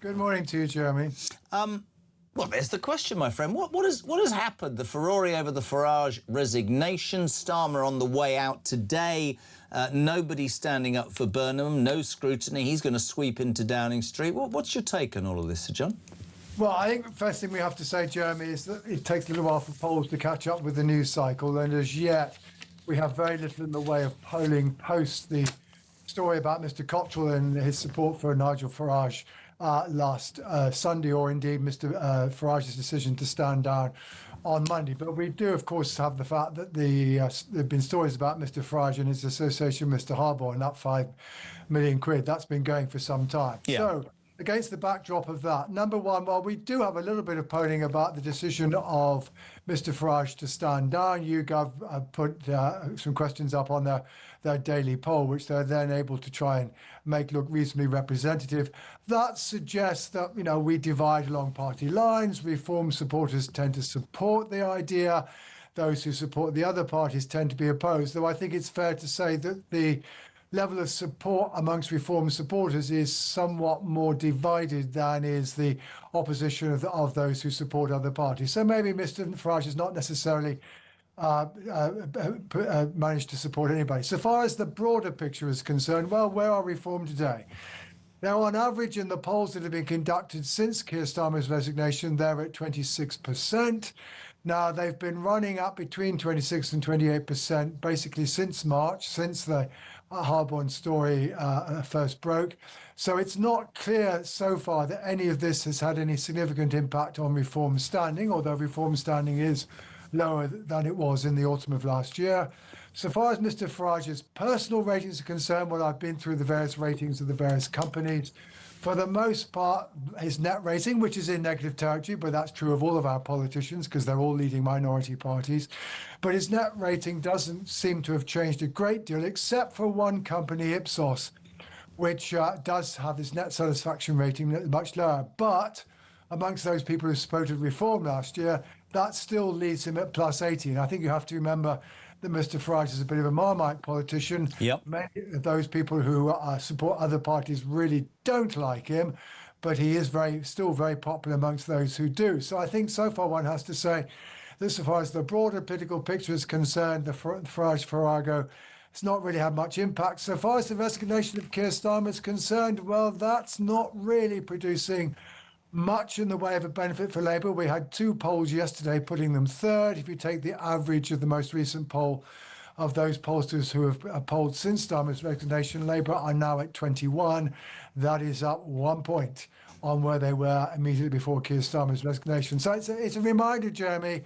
Speaker 18: Good morning to you, Jeremy.
Speaker 4: Well, there's the question, my friend. What has happened? The furore over the Farage resignation, Starmer on the way out today, nobody standing up for Burnham, no scrutiny. He's going to sweep into Downing Street. What's your take on all of this, Sir John?
Speaker 18: Well, I think the first thing we have to say, Jeremy, is that it takes a little while for polls to catch up with the news cycle, and as yet we have very little in the way of polling post the story about Mr Cottrell and his support for Nigel Farage last Sunday, or indeed Mr Farage's decision to stand down on Monday. But we do, of course, have the fact that there have been stories about Mr Farage and his association with Mr Harbour and that £5 million. That's been going for some time. Yeah. So, against the backdrop of that, number one, well, we do have a little bit of polling about the decision of Mr Farage to stand down. YouGov put some questions up on their daily poll, which they're then able to try and make look reasonably representative. That suggests that, you know, we divide along party lines. Reform supporters tend to support the idea. Those who support the other parties tend to be opposed, though I think it's fair to say that the level of support amongst Reform supporters is somewhat more divided than is the opposition of those who support other parties. So maybe Mr Farage has not necessarily managed to support anybody. So far as the broader picture is concerned, well, where are Reform today? Now, on average, in the polls that have been conducted since Keir Starmer's resignation, they're at 26%. Now, they've been running up between 26 and 28% basically since March, since the Harborne story first broke. So it's not clear so far that any of this has had any significant impact on Reform standing, although Reform standing is lower than it was in the autumn of last year. So far as Mr Farage's personal ratings are concerned, well, I've been through the various ratings of the various companies. For the most part, his net rating, which is in negative territory, but that's true of all of our politicians because they're all leading minority parties, but his net rating doesn't seem to have changed a great deal, except for one company, Ipsos, which does have his net satisfaction rating much lower. But amongst those people who supported Reform last year, that still leaves him at plus 80. And I think you have to remember that Mr Farage is a bit of a Marmite politician. Yep. Many of those people who support other parties really don't like him, but he is still very popular amongst those who do. So I think so far one has to say that so far as the broader political picture is concerned, the Farage-Farrago It's not really had much impact. So far as the resignation of Keir Starmer is concerned, well, that's not really producing much in the way of a benefit for Labour. We had 2 polls yesterday putting them third. If you take the average of the most recent poll of those pollsters who have polled since Starmer's resignation, Labour are now at 21. That is up 1 point on where they were immediately before Keir Starmer's resignation. So it's a reminder, Jeremy,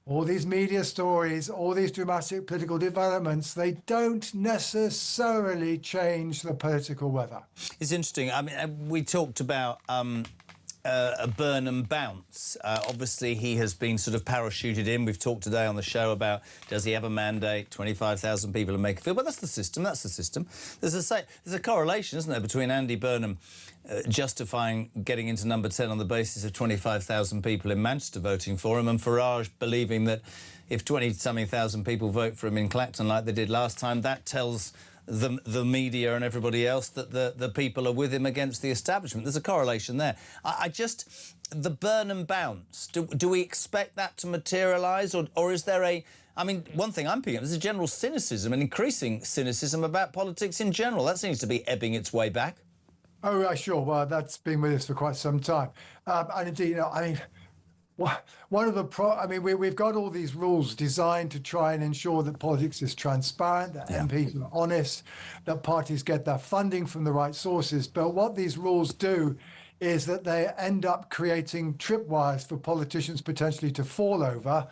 Speaker 18: all these media stories, all these dramatic political developments, they don't necessarily change the political weather.
Speaker 4: It's interesting. I mean, we talked about a Burnham bounce. Obviously, he has been sort of parachuted in. We've talked today on the show about, does he have a mandate, 25,000 people in Makerfield? Well, that's the system. That's the system. There's a correlation, isn't there, between Andy Burnham justifying getting into number 10 on the basis of 25,000 people in Manchester voting for him, and Farage believing that if 20-something thousand people vote for him in Clacton like they did last time, that tells the media and everybody else that the people are with him against the establishment. There's a correlation there. The Burnham bounce, do we expect that to materialise, or is there I mean, one thing I'm picking up is a general cynicism, an increasing cynicism about politics in general. That seems to be ebbing its way back.
Speaker 18: Oh, right, sure. Well, that's been with us for quite some time. And indeed, you know, I mean, one of the we've got all these rules designed to try and ensure that politics is transparent, that MPs are honest, that parties get their funding from the right sources. But what these rules do is that they end up creating tripwires for politicians potentially to fall over.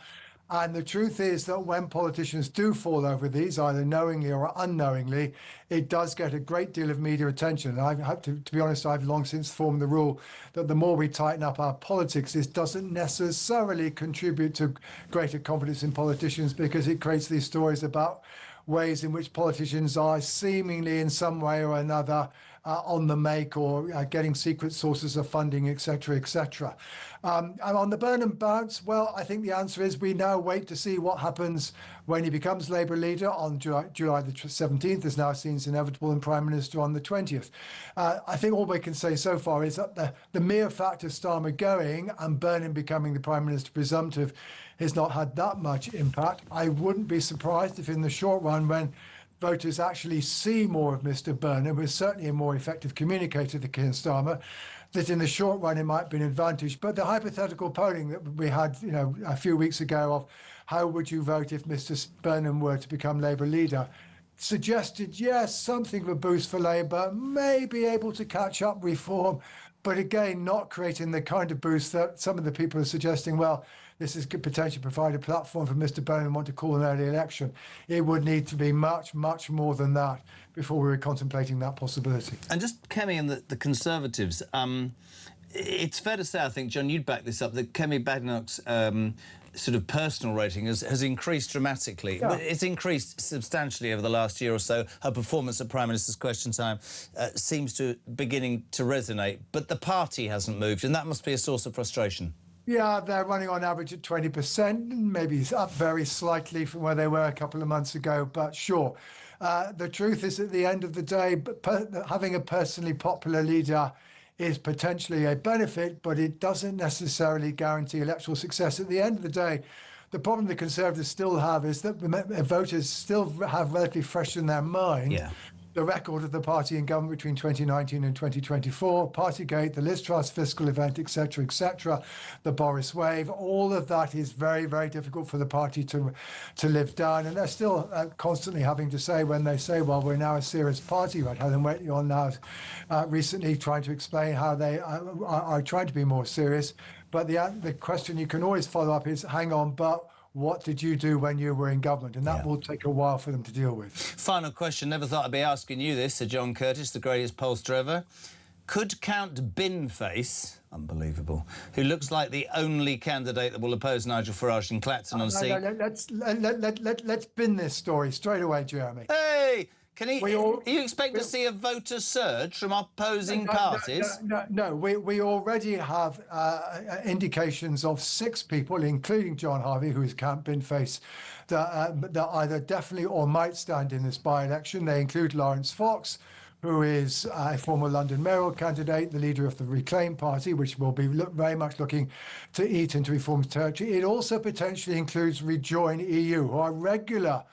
Speaker 18: And the truth is that when politicians do fall over these, either knowingly or unknowingly, it does get a great deal of media attention. And I've had to be honest, I've long since formed the rule that the more we tighten up our politics, this doesn't necessarily contribute to greater confidence in politicians, because it creates these stories about ways in which politicians are seemingly in some way or another on the make, or getting secret sources of funding, etc., etc. And on the Burnham bounce, well, I think the answer is we now wait to see what happens when he becomes Labour leader on July the 17th, as now seems inevitable, and Prime Minister on the 20th. I think all we can say so far is that the mere fact of Starmer going and Burnham becoming the Prime Minister presumptive has not had that much impact. I wouldn't be surprised if in the short run, when voters actually see more of Mr. Burnham, who is certainly a more effective communicator than Keir Starmer, that in the short run it might be an advantage. But the hypothetical polling that we had, you know, a few weeks ago of how would you vote if Mr. Burnham were to become Labour leader, suggested, yes, something of a boost for Labour, may be able to catch up Reform, but again, not creating the kind of boost that some of the people are suggesting, well, this could potentially provide a platform for Mr. Burnham want to call an early election. It would need to be much, much more than that before we were contemplating that possibility.
Speaker 4: And just Kemi and the Conservatives, it's fair to say, I think, John, you'd back this up, that Kemi Badenoch's sort of personal rating has increased dramatically.
Speaker 18: Yeah.
Speaker 4: It's increased substantially over the last year or so. Her performance at Prime Minister's Question Time seems to beginning to resonate, but the party hasn't moved, and that must be a source of frustration.
Speaker 18: Yeah, they're running on average at 20%, maybe up very slightly from where they were a couple of months ago, but sure. The truth is, at the end of the day, having a personally popular leader is potentially a benefit, but it doesn't necessarily guarantee electoral success. At the end of the day, the problem the Conservatives still have is that voters still have relatively fresh in their mind the record of the party in government between 2019 and 2024, Partygate, the Liz Truss fiscal event, etc., the Boris wave. All of that is very, very difficult for the party to live down. And they're still constantly having to say, when they say, well, we're now a serious party, right? Helen Waitley on now recently trying to explain how they are trying to be more serious. But the question you can always follow up is, hang on, but what did you do when you were in government? And that will take a while for them to deal with.
Speaker 4: Final question. Never thought I'd be asking you this, Sir John Curtis, the greatest pollster ever. Could Count Binface, unbelievable, who looks like the only candidate that will oppose Nigel Farage in Clacton on seat...
Speaker 18: Let's bin this story straight away, Jeremy.
Speaker 4: Hey! Do you expect to see a voter surge from opposing parties?
Speaker 18: No. We already have indications of 6 people, including John Harvey, who is Count Binface, that either definitely or might stand in this by-election. They include Lawrence Fox, who is a former London mayoral candidate, the leader of the Reclaim Party, which will be very much looking to eat into Reform's territory. It also potentially includes Rejoin EU, who are regular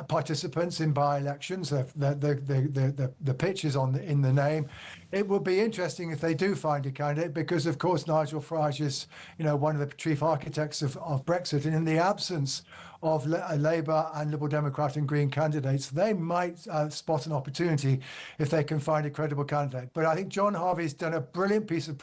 Speaker 18: participants in by-elections. The pitch is in the name. It would be interesting if they do find a candidate, because of course Nigel Farage is, one of the chief architects of Brexit, and in the absence of Labour and Liberal Democrat and Green candidates, they might spot an opportunity if they can find a credible candidate. But I think John Harvey's done a brilliant piece of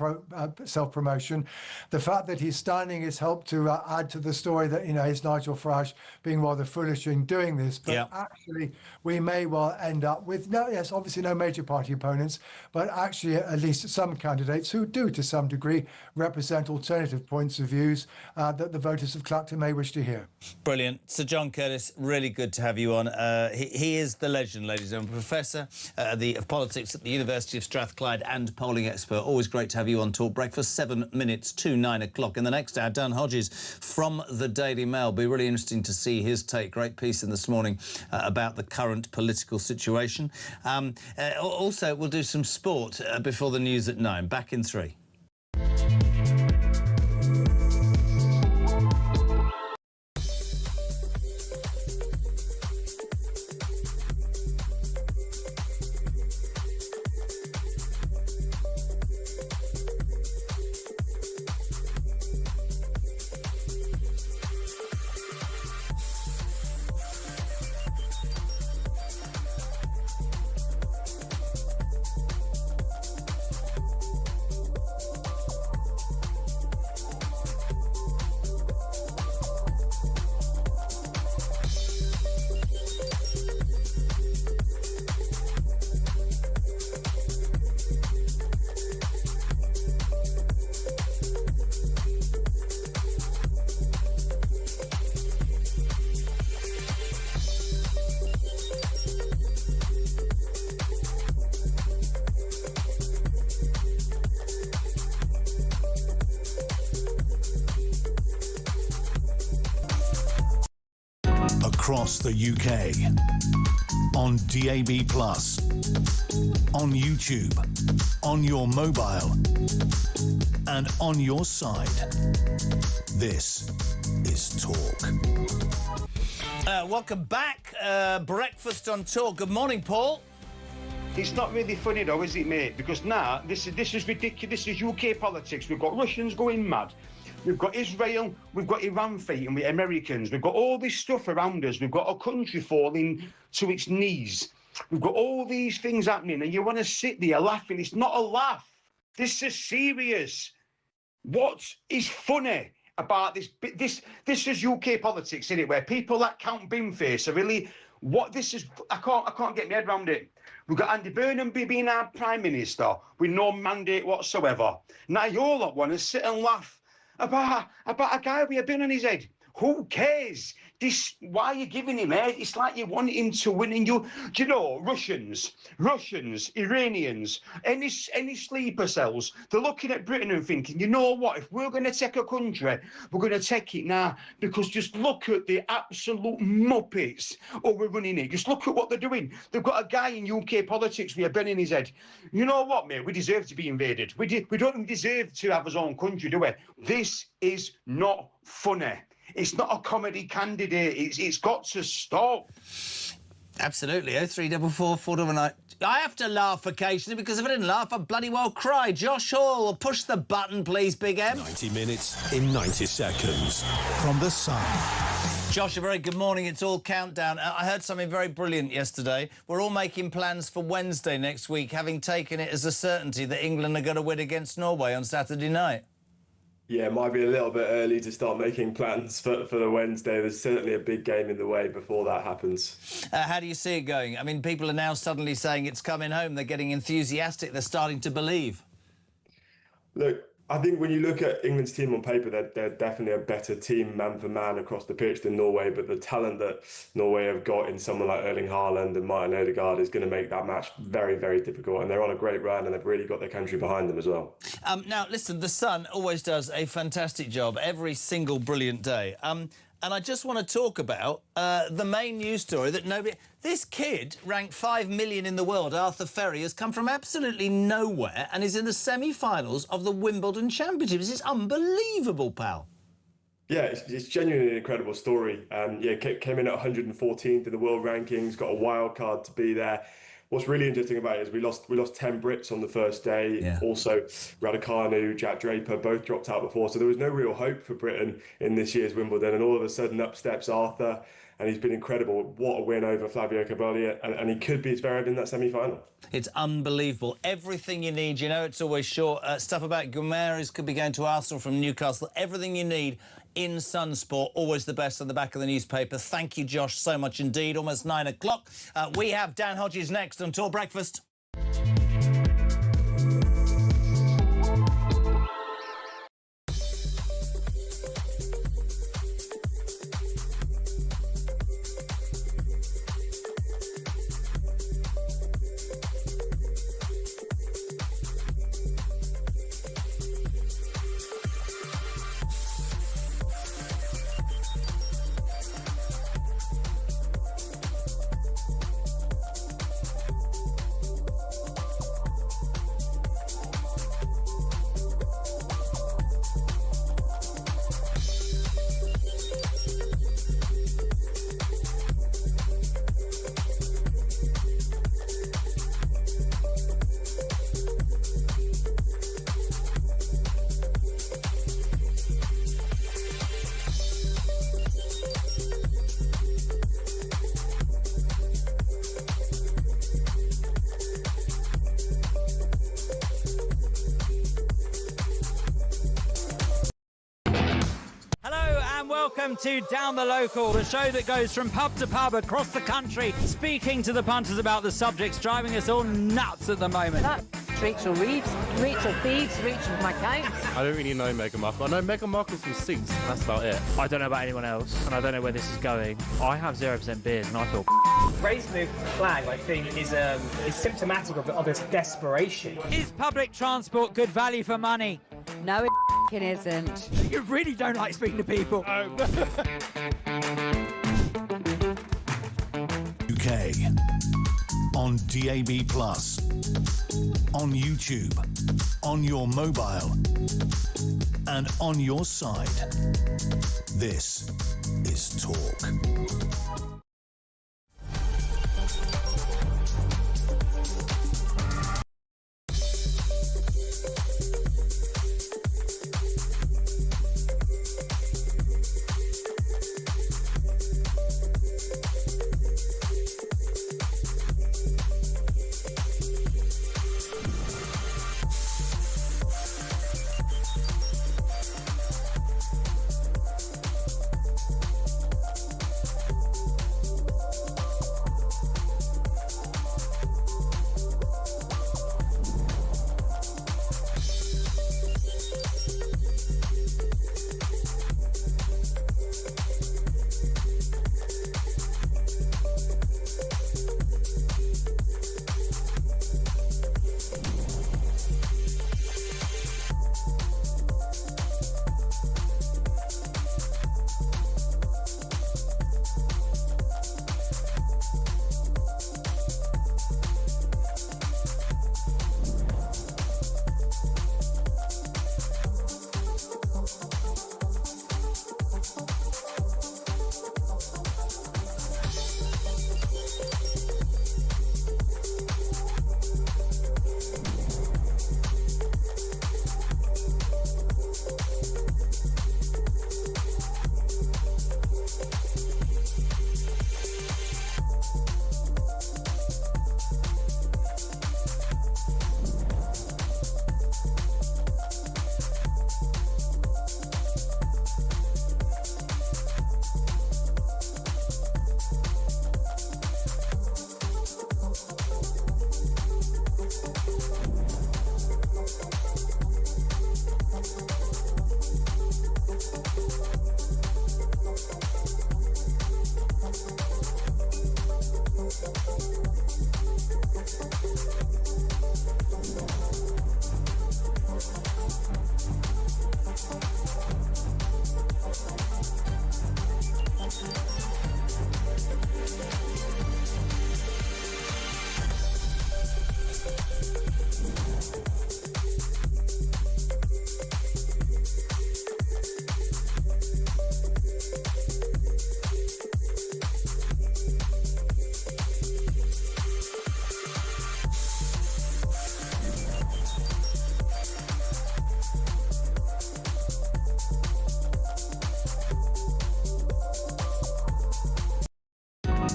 Speaker 18: self-promotion. The fact that he's standing has helped to add to the story that, is Nigel Farage being rather foolish in doing this. But actually, we may well end up with, obviously no major party opponents, but actually at least some candidates who do, to some degree, represent alternative points of views that the voters of Clacton may wish to hear.
Speaker 4: Brilliant. Sir John Curtis, really good to have you on. He is the legend, ladies and gentlemen, Professor of Politics at the University of Strathclyde and polling expert. Always great to have you on Talk Breakfast. 7 minutes to 9 o'clock. In the next hour, Dan Hodges from the Daily Mail. Be really interesting to see his take. Great piece in this morning about the current political situation. Also, we'll do some sport before the news at 9. Back in 3.
Speaker 3: Across the UK, on DAB+, on YouTube, on your mobile, and on your side. This is Talk.
Speaker 4: Welcome back. Breakfast on Talk. Good morning, Paul.
Speaker 20: It's not really funny though, is it, mate? Because now this is ridiculous. This is UK politics. We've got Russians going mad. We've got Israel, we've got Iran fighting with Americans. We've got all this stuff around us. We've got a country falling to its knees. We've got all these things happening, and you want to sit there laughing. It's not a laugh. This is serious. What is funny about this? This is UK politics, isn't it? Where people like Count Binface are really what this is. I can't get my head around it. We've got Andy Burnham being our Prime Minister with no mandate whatsoever. Now you all lot want to sit and laugh about a guy with a bin on his head. Who cares? Why are you giving him head? It's like you want him to win. And do you know, Russians, Iranians, any sleeper cells, they're looking at Britain and thinking, you know what, if we're going to take a country, we're going to take it now. Because just look at the absolute muppets who we're running it. Just look at what they're doing. They've got a guy in UK politics with a bin in his head. You know what, mate? We deserve to be invaded. We don't deserve to have our own country, do we? This is not funny. It's not a comedy candidate. It's got to stop.
Speaker 4: Absolutely. 0344 499. I have to laugh occasionally because if I didn't laugh, I'd bloody well cry. Josh Hall, push the button, please, Big M.
Speaker 3: 90 minutes in 90 seconds. From The Sun.
Speaker 4: Josh, a very good morning. It's all countdown. I heard something very brilliant yesterday. We're all making plans for Wednesday next week, having taken it as a certainty that England are going to win against Norway on Saturday night.
Speaker 22: Yeah, it might be a little bit early to start making plans for the Wednesday. There's certainly a big game in the way before that happens.
Speaker 4: How do you see it going? I mean, people are now suddenly saying it's coming home. They're getting enthusiastic. They're starting to believe.
Speaker 22: Look, I think when you look at England's team on paper, they're definitely a better team man for man across the pitch than Norway. But the talent that Norway have got in someone like Erling Haaland and Martin Odegaard is going to make that match very, very difficult. And they're on a great run and they've really got their country behind them as well.
Speaker 4: Now, listen, The Sun always does a fantastic job every single brilliant day. And I just want to talk about the main news story that nobody... This kid, ranked 5 million in the world, Arthur Ferry, has come from absolutely nowhere and is in the semi-finals of the Wimbledon Championships. It's unbelievable, pal.
Speaker 22: Yeah, it's genuinely an incredible story. Came in at 114th in the world rankings, got a wild card to be there. What's really interesting about it is we lost 10 Brits on the first day.
Speaker 4: Yeah.
Speaker 22: Also, Raducanu, Jack Draper both dropped out before, so there was no real hope for Britain in this year's Wimbledon. And all of a sudden, up steps Arthur, and he's been incredible. What a win over Flavio Cobolli, and he could be Zverev in that semi-final.
Speaker 4: It's unbelievable. Everything you need. You know, it's always short. Stuff about Guimaraes could be going to Arsenal from Newcastle. Everything you need in Sunsport. Always the best on the back of the newspaper. Thank you, Josh, so much indeed. Almost 9 o'clock. We have Dan Hodges next on Tour Breakfast.
Speaker 2: Welcome to Down the Local, the show that goes from pub to pub across the country, speaking to the punters about the subjects driving us all nuts at the moment.
Speaker 6: Rachel Reeves, Rachel Thieves, Rachel McCown.
Speaker 23: I don't really know Meghan Markle. I know Meghan Markle's from Suits, that's about it. I don't know about anyone else, and I don't know where this is going. I have 0% beard, and I feel
Speaker 24: Raising the flag, I think, is symptomatic of its desperation.
Speaker 2: Is public transport good value for money?
Speaker 6: No, it isn't.
Speaker 2: You really don't like speaking to people.
Speaker 3: UK on DAB+, on YouTube, on your mobile, and on your side. This is Talk.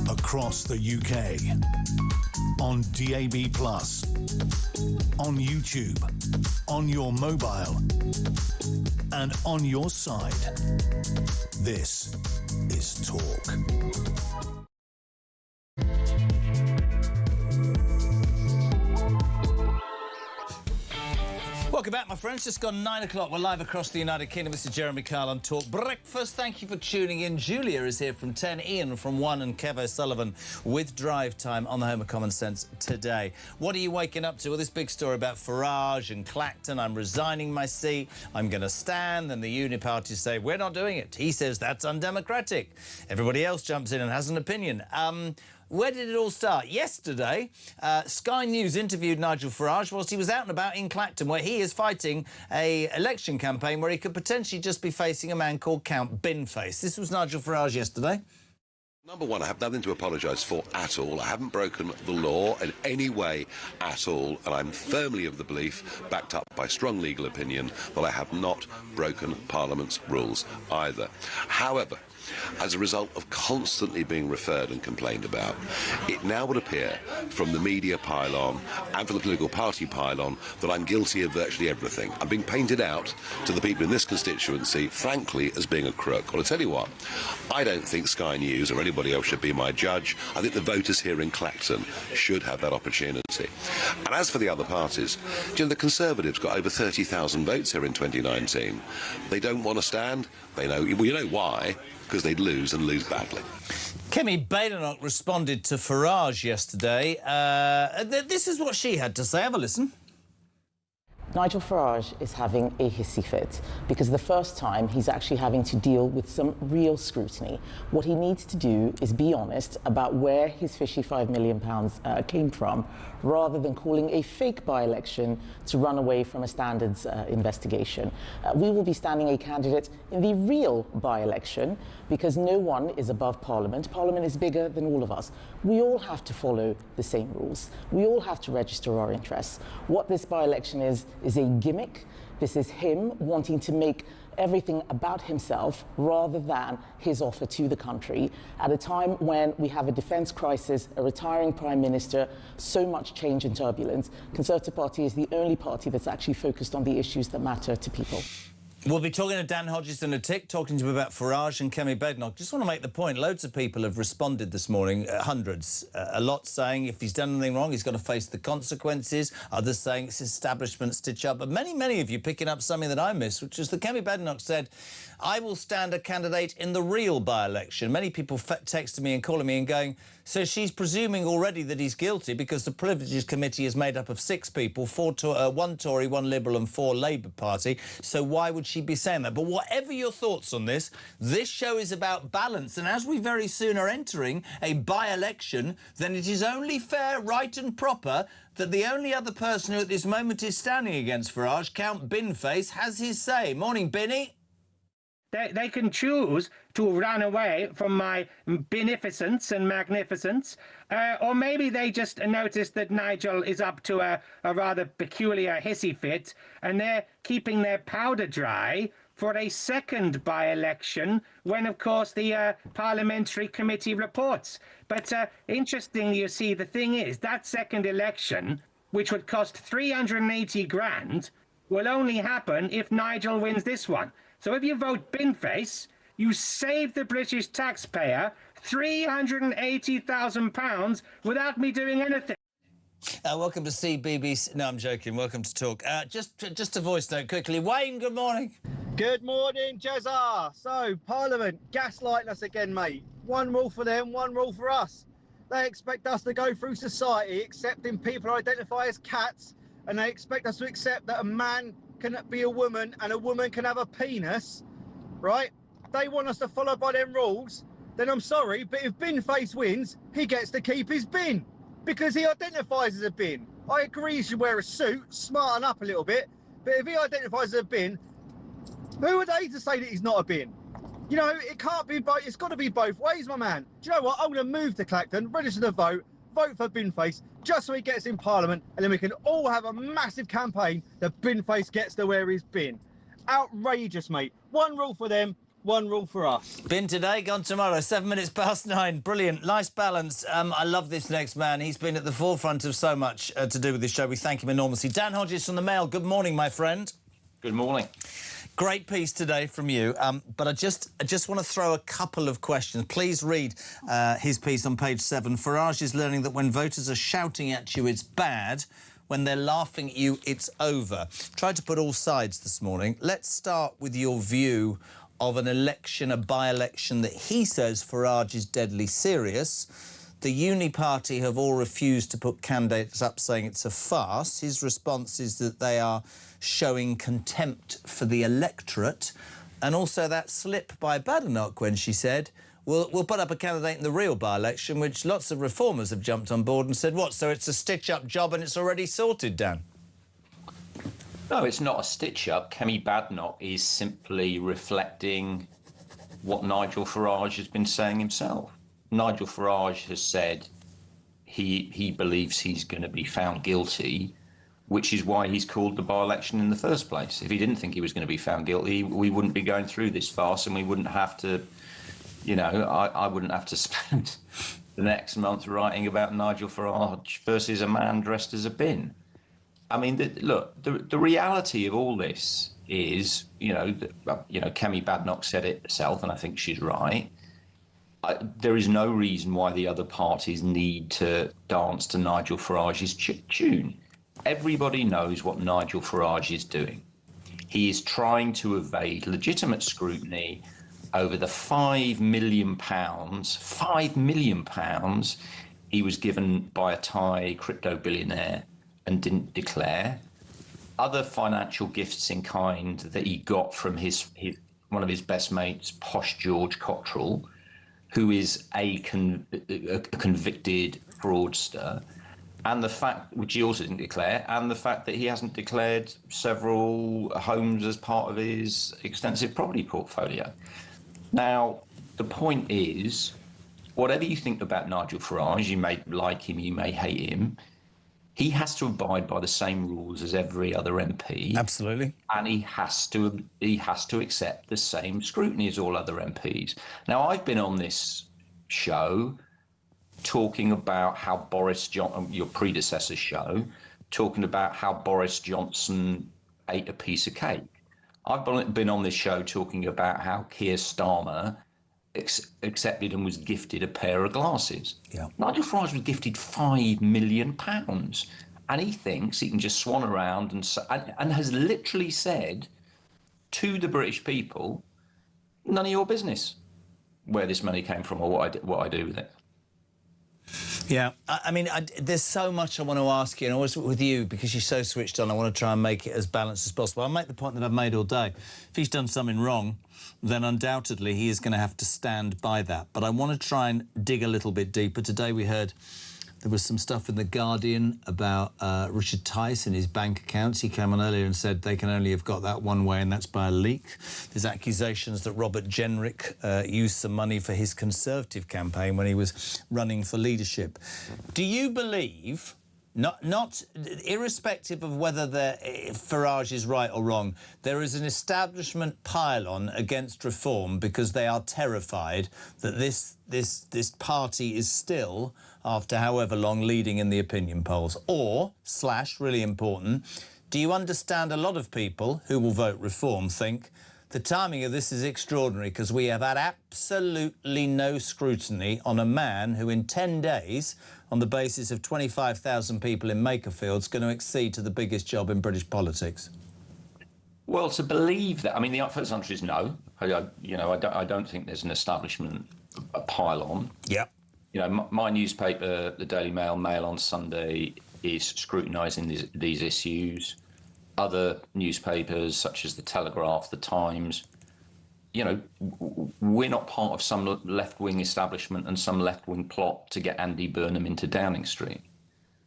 Speaker 3: across the UK, on DAB+, on YouTube, on your mobile, and on your side. This is Talk.
Speaker 4: Welcome back, my friends. Just gone 9 o'clock. We're live across the United Kingdom. Mr. Jeremy Kyle on Talk Breakfast. Thank you for tuning in. Julia is here from 10, Ian from 1, and Kev O'Sullivan with Drive Time on the Home of Common Sense today. What are you waking up to? Well, this big story about Farage and Clacton. I'm resigning my seat. I'm going to stand. And the Uni parties say, we're not doing it. He says that's undemocratic. Everybody else jumps in and has an opinion. Where did it all start? Yesterday, Sky News interviewed Nigel Farage whilst he was out and about in Clacton, where he is fighting an election campaign where he could potentially just be facing a man called Count Binface. This was Nigel Farage yesterday.
Speaker 9: Number one, I have nothing to apologise for at all. I haven't broken the law in any way at all, and I'm firmly of the belief, backed up by strong legal opinion, that I have not broken Parliament's rules either. However, as a result of constantly being referred and complained about, it now would appear from the media pylon and from the political party pylon that I'm guilty of virtually everything. I'm being painted out to the people in this constituency, frankly, as being a crook. Well, I'll tell you what, I don't think Sky News or anybody else should be my judge. I think the voters here in Clacton should have that opportunity. And as for the other parties, you know, the Conservatives got over 30,000 votes here in 2019. They don't want to stand. They know, well, you know why? Because they'd lose and lose badly.
Speaker 4: Kemi Badenoch responded to Farage yesterday. This is what she had to say. Have a listen.
Speaker 7: Nigel Farage is having a hissy fit because the first time he's actually having to deal with some real scrutiny. What he needs to do is be honest about where his fishy £5 million came from, rather than calling a fake by-election to run away from a standards investigation. We will be standing a candidate in the real by-election because no one is above Parliament. Parliament is bigger than all of us. We all have to follow the same rules. We all have to register our interests. What this by-election is a gimmick. This is him wanting to make everything about himself rather than his offer to the country at a time when we have a defence crisis, a retiring Prime Minister, so much change and turbulence. Conservative Party is the only party that's actually focused on the issues that matter to people.
Speaker 4: We'll be talking to Dan Hodges in a tick, talking to him about Farage and Kemi Badenoch. Just want to make the point, loads of people have responded this morning, hundreds, a lot saying if he's done anything wrong, he's got to face the consequences. Others saying it's establishment stitch up. But many of you picking up something that I missed, which is that Kemi Badenoch said, I will stand a candidate in the real by-election. Many people texting me and calling me and going, so she's presuming already that he's guilty because the Privileges Committee is made up of 6 people, 1 Tory, 1 Liberal and 4 Labour Party. So why would she be saying that? But whatever your thoughts on this, this show is about balance. And as we very soon are entering a by-election, then it is only fair, right and proper that the only other person who at this moment is standing against Farage, Count Binface, has his say. Morning, Binny.
Speaker 13: They can choose to run away from my beneficence and magnificence, or maybe they just noticed that Nigel is up to a rather peculiar hissy fit, and they're keeping their powder dry for a second by-election when, of course, the parliamentary committee reports. But interestingly, you see, the thing is, that second election, which would cost 380 grand, will only happen if Nigel wins this one. So if you vote Binface, you save the British taxpayer £380,000 without me doing anything.
Speaker 4: Welcome to CBBC. No, I'm joking. Welcome to Talk. Just a voice note quickly. Wayne, good morning.
Speaker 10: Good morning, Jezza. So, Parliament, gaslighting us again, mate. One rule for them, one rule for us. They expect us to go through society accepting people who identify as cats, and they expect us to accept that a man can be a woman and a woman can have a penis, right? They want us to follow by them rules. Then I'm sorry, but if Binface wins, he gets to keep his bin because he identifies as a bin. I agree he should wear a suit, smarten up a little bit, but if he identifies as a bin, who are they to say that he's not a bin? You know, it can't be both. It's got to be both ways, my man. Do you know what? I'm going to move to Clacton, register to vote for Binface, just so he gets in Parliament, and then we can all have a massive campaign that Binface gets to where he's been. Outrageous, mate. One rule for them, one rule for us.
Speaker 4: Been today, gone tomorrow. 7 minutes past 9. Brilliant. Nice balance. I love this next man. He's been at the forefront of so much to do with this show. We thank him enormously. Dan Hodges from the Mail. Good morning, my friend.
Speaker 8: Good morning.
Speaker 4: Great piece today from you, but I just want to throw a couple of questions. Please read his piece on page 7. Farage is learning that when voters are shouting at you, it's bad. When they're laughing at you, it's over. Tried to put all sides this morning. Let's start with your view of an election, a by-election that he says Farage is deadly serious. The Uni Party have all refused to put candidates up, saying it's a farce. His response is that they are showing contempt for the electorate, and also that slip by Badenoch when she said, we'll put up a candidate in the real by-election, which lots of reformers have jumped on board and said, what, so it's a stitch-up job and it's already sorted, Dan?
Speaker 8: No, it's not a stitch-up. Kemi Badenoch is simply reflecting what Nigel Farage has been saying himself. Nigel Farage has said he believes he's going to be found guilty, which is why he's called the by-election in the first place. If he didn't think he was going to be found guilty, we wouldn't be going through this farce, and we wouldn't have to, you know, I wouldn't have to spend the next month writing about Nigel Farage versus a man dressed as a bin. I mean, look, the reality of all this is, Kemi Badenoch said it herself, and I think she's right. There is no reason why the other parties need to dance to Nigel Farage's tune. Everybody knows what Nigel Farage is doing. He is trying to evade legitimate scrutiny over the £5 million he was given by a Thai crypto billionaire and didn't declare. Other financial gifts in kind that he got from one of his best mates, Posh George Cottrell, who is a convicted fraudster, and the fact, which he also didn't declare, and the fact that he hasn't declared several homes as part of his extensive property portfolio. Now, the point is, whatever you think about Nigel Farage, you may like him, you may hate him, he has to abide by the same rules as every other MP.
Speaker 4: Absolutely.
Speaker 8: And he has to accept the same scrutiny as all other MPs. Now, I've been on this show talking about how Boris Johnson, your predecessor's show, talking about how Boris Johnson ate a piece of cake. I've been on this show talking about how Keir Starmer accepted and was gifted a pair of glasses.
Speaker 4: Yeah.
Speaker 8: Nigel Farage was gifted £5 million, and he thinks he can just swan around and has literally said to the British people, none of your business where this money came from or what I do with it.
Speaker 4: Yeah, I mean, there's so much I want to ask you, and always with you, because you're so switched on, I want to try and make it as balanced as possible. I'll make the point that I've made all day. If he's done something wrong, then undoubtedly he is going to have to stand by that. But I want to try and dig a little bit deeper. Today we heard there was some stuff in The Guardian about Richard Tice and his bank accounts. He came on earlier and said they can only have got that one way, and that's by a leak. There's accusations that Robert Jenrick used some money for his Conservative campaign when he was running for leadership. Do you believe, not irrespective of whether Farage is right or wrong, there is an establishment pile-on against reform because they are terrified that this party is still, after however long, leading in the opinion polls? Or, / really important, do you understand a lot of people who will vote reform think the timing of this is extraordinary because we have had absolutely no scrutiny on a man who in 10 days, on the basis of 25,000 people in Makerfield, is going to accede to the biggest job in British politics?
Speaker 8: Well, to believe that, I mean, the first answer is no. I don't think there's an establishment pile-on.
Speaker 4: Yep.
Speaker 8: You know, my newspaper, the Daily Mail on Sunday, is scrutinising these issues. Other newspapers, such as the Telegraph, the Times, we're not part of some left-wing establishment and some left-wing plot to get Andy Burnham into Downing Street.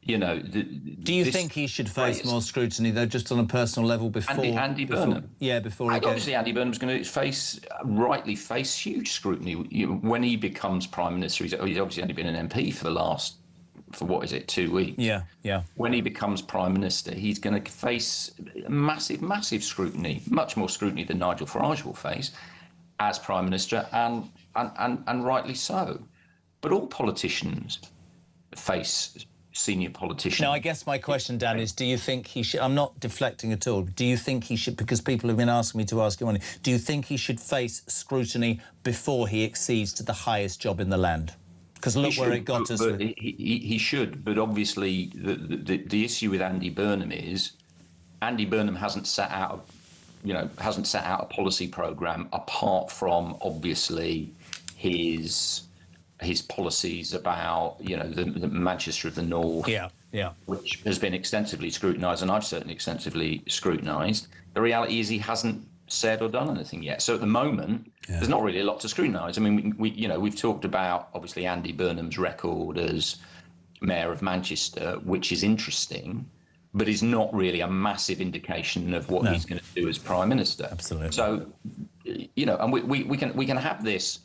Speaker 8: Do
Speaker 4: you think he should face more scrutiny, though, just on a personal level before...
Speaker 8: Andy Burnham?
Speaker 4: Yeah, before he goes...
Speaker 8: Obviously, Andy Burnham's going to rightly face huge scrutiny when he becomes Prime Minister. He's obviously only been an MP for 2 weeks?
Speaker 4: Yeah.
Speaker 8: When he becomes Prime Minister, he's going to face massive scrutiny, much more scrutiny than Nigel Farage will face. as Prime Minister, and rightly so. But all politicians face senior politicians.
Speaker 4: Now, I guess my question, Dan, is do you think he should... I'm not deflecting at all. Do you think he should... Because people have been asking me to ask you on it. Do you think he should face scrutiny before he accedes to the highest job in the land? Because look where it got us.
Speaker 8: He should, but obviously the issue with Andy Burnham is Andy Burnham hasn't set out a policy programme apart from obviously his policies about the Manchester of the North, which has been extensively scrutinised, and I've certainly extensively scrutinised. The reality is he hasn't said or done anything yet. So at the moment, there's not really a lot to scrutinise. I mean, we've talked about obviously Andy Burnham's record as Mayor of Manchester, which is interesting, but is not really a massive indication of what he's going to do as Prime Minister.
Speaker 4: Absolutely.
Speaker 8: So, and we can have this,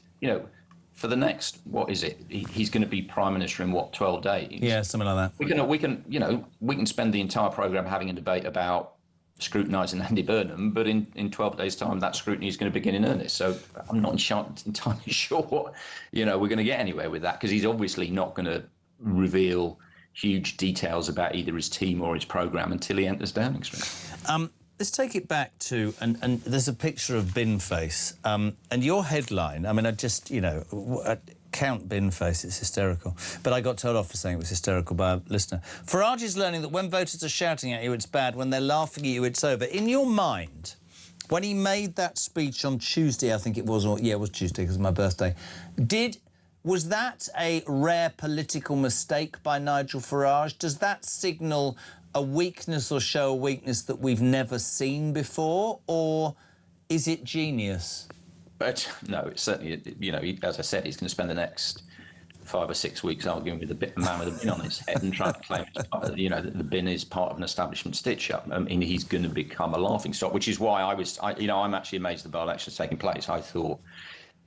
Speaker 8: for the next, what is it? He's going to be Prime Minister in 12 days?
Speaker 4: Yeah, something like that.
Speaker 8: We can spend the entire programme having a debate about scrutinising Andy Burnham, but in 12 days' time, that scrutiny is going to begin in earnest. So I'm not entirely sure what, we're going to get anywhere with that, because he's obviously not going to reveal huge details about either his team or his programme until he enters Downing Street.
Speaker 4: Let's take it back to, and there's a picture of Binface, and your headline, I mean, I just, count Binface, it's hysterical. But I got told off for saying it was hysterical by a listener. Farage is learning that when voters are shouting at you, it's bad. When they're laughing at you, it's over. In your mind, when he made that speech on Tuesday, I think it was, it was Tuesday because it was my birthday, was that a rare political mistake by Nigel Farage? Does that signal a weakness or show a weakness that we've never seen before, or is it genius?
Speaker 8: But no, it's certainly, as I said, he's going to spend the next 5 or 6 weeks arguing with the man with a bin on his head and trying to claim, that the bin is part of an establishment stitch-up. I mean, he's going to become a laughingstock, which is why I'm actually amazed the by-election's taking place. I thought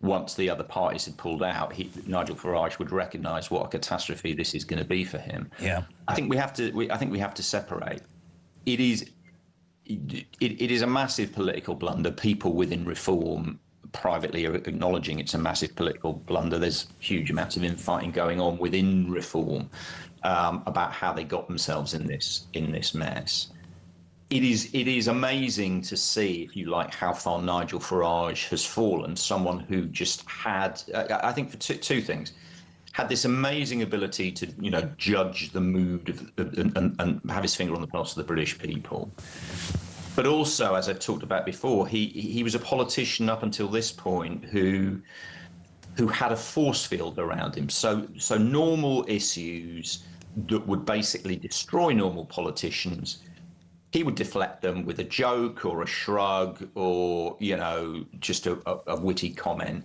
Speaker 8: once the other parties had pulled out, Nigel Farage would recognise what a catastrophe this is going to be for him.
Speaker 4: Yeah,
Speaker 8: I think we have to separate. It is a massive political blunder. People within Reform privately are acknowledging it's a massive political blunder. There's huge amounts of infighting going on within Reform about how they got themselves in this mess. It is amazing to see, if you like, how far Nigel Farage has fallen. Someone who just had, I think, for two things, had this amazing ability to, judge the mood and have his finger on the pulse of the British people. But also, as I've talked about before, he was a politician up until this point who had a force field around him. So normal issues that would basically destroy normal politicians, he would deflect them with a joke or a shrug or, just a witty comment,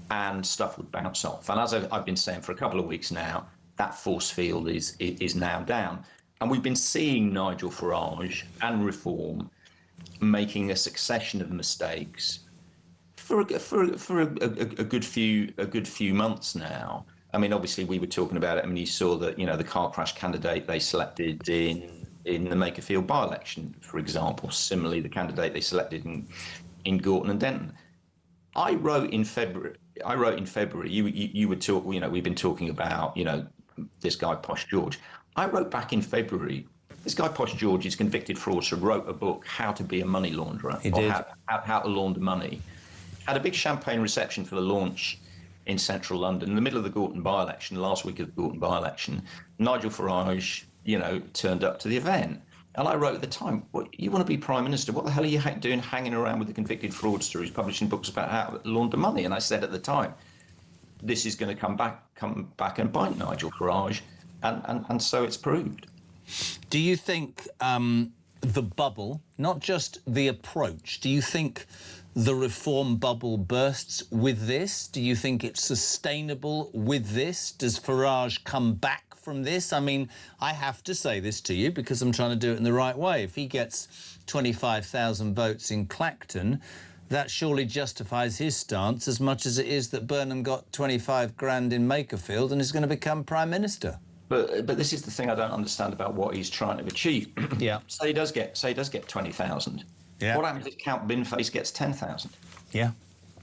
Speaker 8: and stuff would bounce off. And as I've been saying for a couple of weeks now, that force field is now down. And we've been seeing Nigel Farage and Reform making a succession of mistakes for a good few months now. I mean, obviously we were talking about it. I mean, you saw that the car crash candidate they selected in the Makerfield by-election, for example. Similarly, the candidate they selected in Gorton and Denton. I wrote in February. You would talk. We've been talking about this guy Posh George. I wrote back in February, this guy Posh George is convicted fraudster, wrote a book, How to Be a Money Launderer, how to launder money. Had a big champagne reception for the launch in central London in the middle of the Gorton by-election, last week of the Gorton by-election. Nigel Farage, turned up to the event. And I wrote at the time, you want to be Prime Minister? What the hell are you doing hanging around with the convicted fraudster who's publishing books about how to launder money? And I said at the time, this is going to come back and bite Nigel Farage. And so it's proved.
Speaker 4: Do you think the bubble, not just the approach, do you think the Reform bubble bursts with this? Do you think it's sustainable with this? Does Farage come back from this? I mean, I have to say this to you because I'm trying to do it in the right way. If he gets 25,000 votes in Clacton, that surely justifies his stance as much as it is that Burnham got 25 grand in Makerfield and is going to become Prime Minister.
Speaker 8: But this is the thing I don't understand about what he's trying to achieve.
Speaker 4: Yeah.
Speaker 8: Say he does get 20,000.
Speaker 4: Yeah.
Speaker 8: What happens if Count Binface gets 10,000?
Speaker 4: Yeah.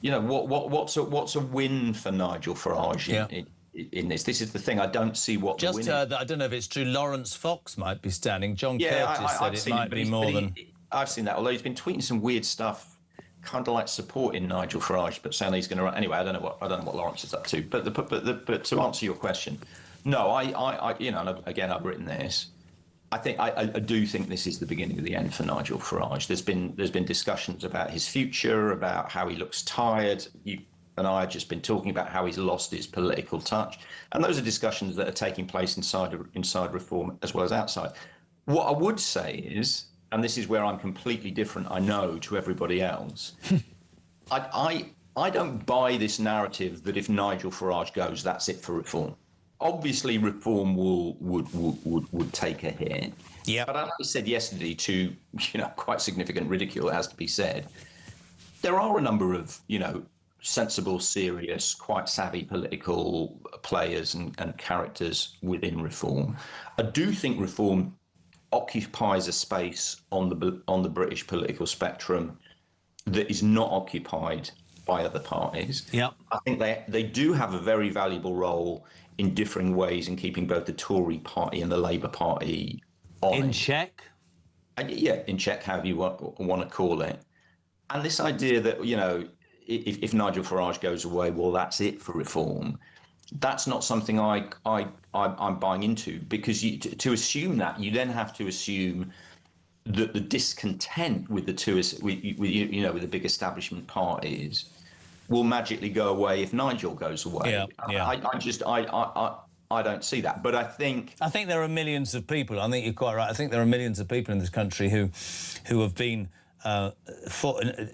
Speaker 8: You know, what's a win for Nigel Farage in this? This is the thing. I don't see what
Speaker 4: Just
Speaker 8: the win
Speaker 4: heard that, I don't know if it's true, Lawrence Fox might be standing. John
Speaker 8: Yeah,
Speaker 4: Curtis said it might be more than...
Speaker 8: I've seen that, although he's been tweeting some weird stuff, kind of like supporting Nigel Farage, but saying he's going to run. Anyway, I don't know what Lawrence is up to. But to answer your question, no, I you know, and again, I've written this. I do think this is the beginning of the end for Nigel Farage. There's been discussions about his future, about how he looks tired. You and I have just been talking about how he's lost his political touch, and those are discussions that are taking place inside Reform as well as outside. What I would say is, and this is where I'm completely different, I know, to everybody else. I don't buy this narrative that if Nigel Farage goes, that's it for Reform. Obviously, Reform would take a hit. Yeah. But as I said yesterday, to, you know, quite significant ridicule, it has to be said, there are a number of, you know, sensible, serious, quite savvy political players and characters within Reform. I do think Reform occupies a space on the British political spectrum that is not occupied by other parties.
Speaker 4: Yeah.
Speaker 8: I think they do have a very valuable role in differing ways in keeping both the Tory party and the Labour Party
Speaker 4: in check.
Speaker 8: Yeah, in check, however you want to call it. And this idea that, you know, if Nigel Farage goes away, well, that's it for Reform. That's not something I'm buying into, because to assume that, you then have to assume that the discontent with the with the big establishment parties will magically go away if Nigel goes away.
Speaker 4: Yeah.
Speaker 8: I don't see that. But I think
Speaker 4: there are millions of people. I think you're quite right. I think there are millions of people in this country who have been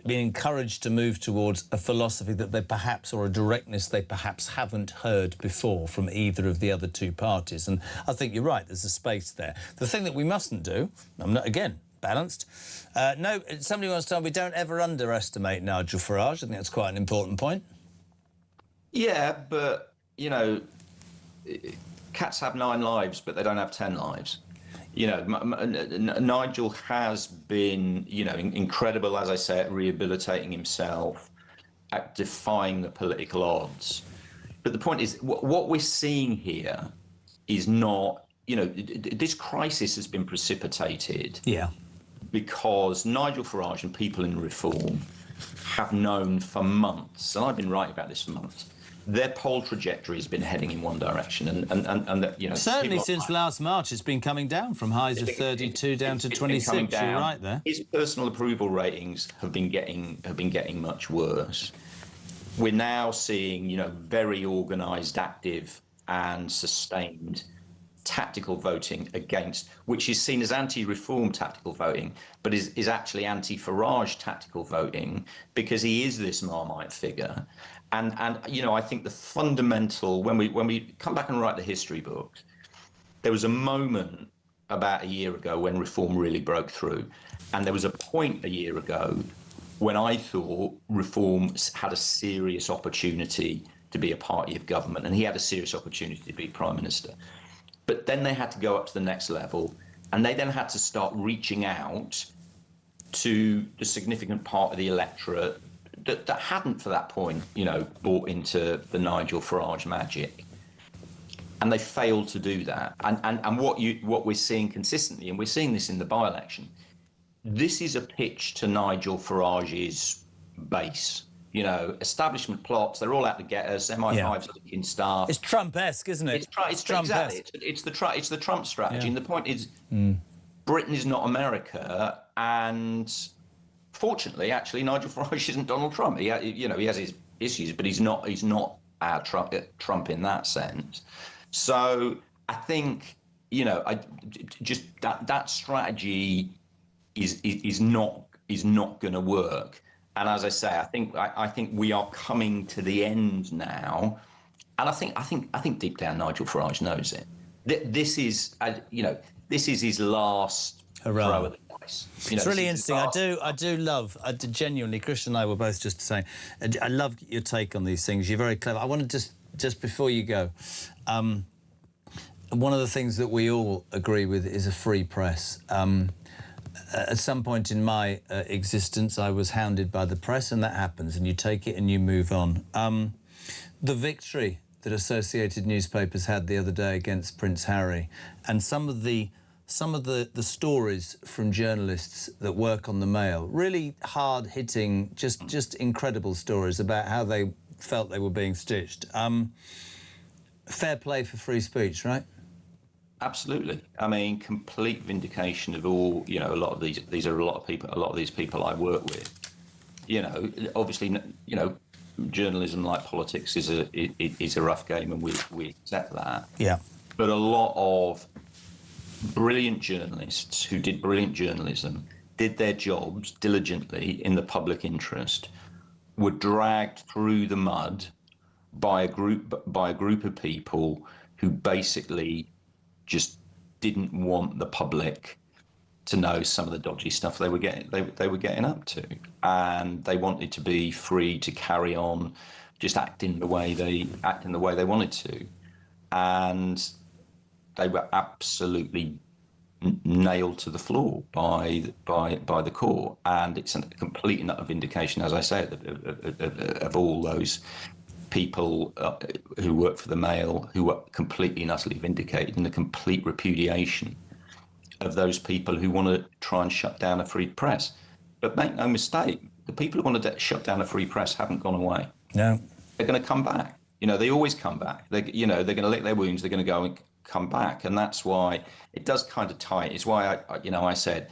Speaker 4: encouraged to move towards a philosophy that they perhaps, or a directness they perhaps haven't heard before from either of the other two parties. And I think you're right, there's a space there. The thing that we mustn't do, I'm not, again, balanced. No, somebody wants to tell me we don't ever underestimate Nigel Farage. I think that's quite an important point.
Speaker 8: Yeah, but, you know, cats have 9 lives, but they don't have 10 lives. You know, Nigel has been, you know, incredible, as I say, at rehabilitating himself, at defying the political odds. But the point is, what we're seeing here is not, you know, this crisis has been precipitated.
Speaker 4: Yeah.
Speaker 8: Because Nigel Farage and people in Reform have known for months, and I've been writing about this for months, their poll trajectory has been heading in one direction, and that, you know,
Speaker 4: certainly since last March, it's been coming down from highs of 32 down to 26. You're right there.
Speaker 8: His personal approval ratings have been getting much worse. We're now seeing, you know, very organised, active, and sustained tactical voting against, which is seen as anti-Reform tactical voting, but is actually anti-Farage tactical voting, because he is this Marmite figure. And you know, I think the fundamental, when we come back and write the history books, there was a moment about a year ago when Reform really broke through, and there was a point a year ago when I thought Reform had a serious opportunity to be a party of government, and he had a serious opportunity to be Prime Minister. But then they had to go up to the next level, and they then had to start reaching out to the significant part of the electorate that hadn't, for that point, you know, bought into the Nigel Farage magic. And they failed to do that. And what we're seeing consistently, and we're seeing this in the by-election, this is a pitch to Nigel Farage's base. You know, establishment plots, they're all out to get us, MI5's in staff.
Speaker 4: It's Trump-esque, isn't it?
Speaker 8: It's Trump-esque. Exactly. It's the Trump strategy. Yeah. And the point is, Britain is not America, and fortunately, actually, Nigel Farage isn't Donald Trump. He has his issues, but he's not our Trump in that sense. So I think, you know, just that strategy is not going to work. And as I say, I think we are coming to the end now, and I think deep down Nigel Farage knows it. This is his last throw at the dice. You know,
Speaker 4: it's really interesting. I do love genuinely. Christian and I were both just saying, I love your take on these things. You're very clever. I want to just before you go, one of the things that we all agree with is a free press. At some point in my existence, I was hounded by the press, and that happens, and you take it and you move on. The victory that Associated Newspapers had the other day against Prince Harry, and some of the stories from journalists that work on the Mail, really hard-hitting, just incredible stories about how they felt they were being stitched. Fair play for free speech, right?
Speaker 8: Absolutely. I mean, complete vindication of all, you know, a lot of these are a lot of these people I work with. You know, obviously, you know, journalism, like politics, is a rough game, and we accept that.
Speaker 4: Yeah.
Speaker 8: But a lot of brilliant journalists who did brilliant journalism, did their jobs diligently in the public interest, were dragged through the mud by a group of people who basically just didn't want the public to know some of the dodgy stuff they were getting up to, and they wanted to be free to carry on just acting the way they wanted to, and they were absolutely nailed to the floor by the court. And it's a complete and utter vindication, as I say, of all those people who work for the Mail, who were completely and utterly vindicated, and the complete repudiation of those people who want to try and shut down a free press. But make no mistake, the people who want to shut down a free press haven't gone away.
Speaker 4: No.
Speaker 8: They're going to come back. You know, they always come back. They're going to lick their wounds. They're going to go and come back. And that's why it does kind of tie. It's why I said,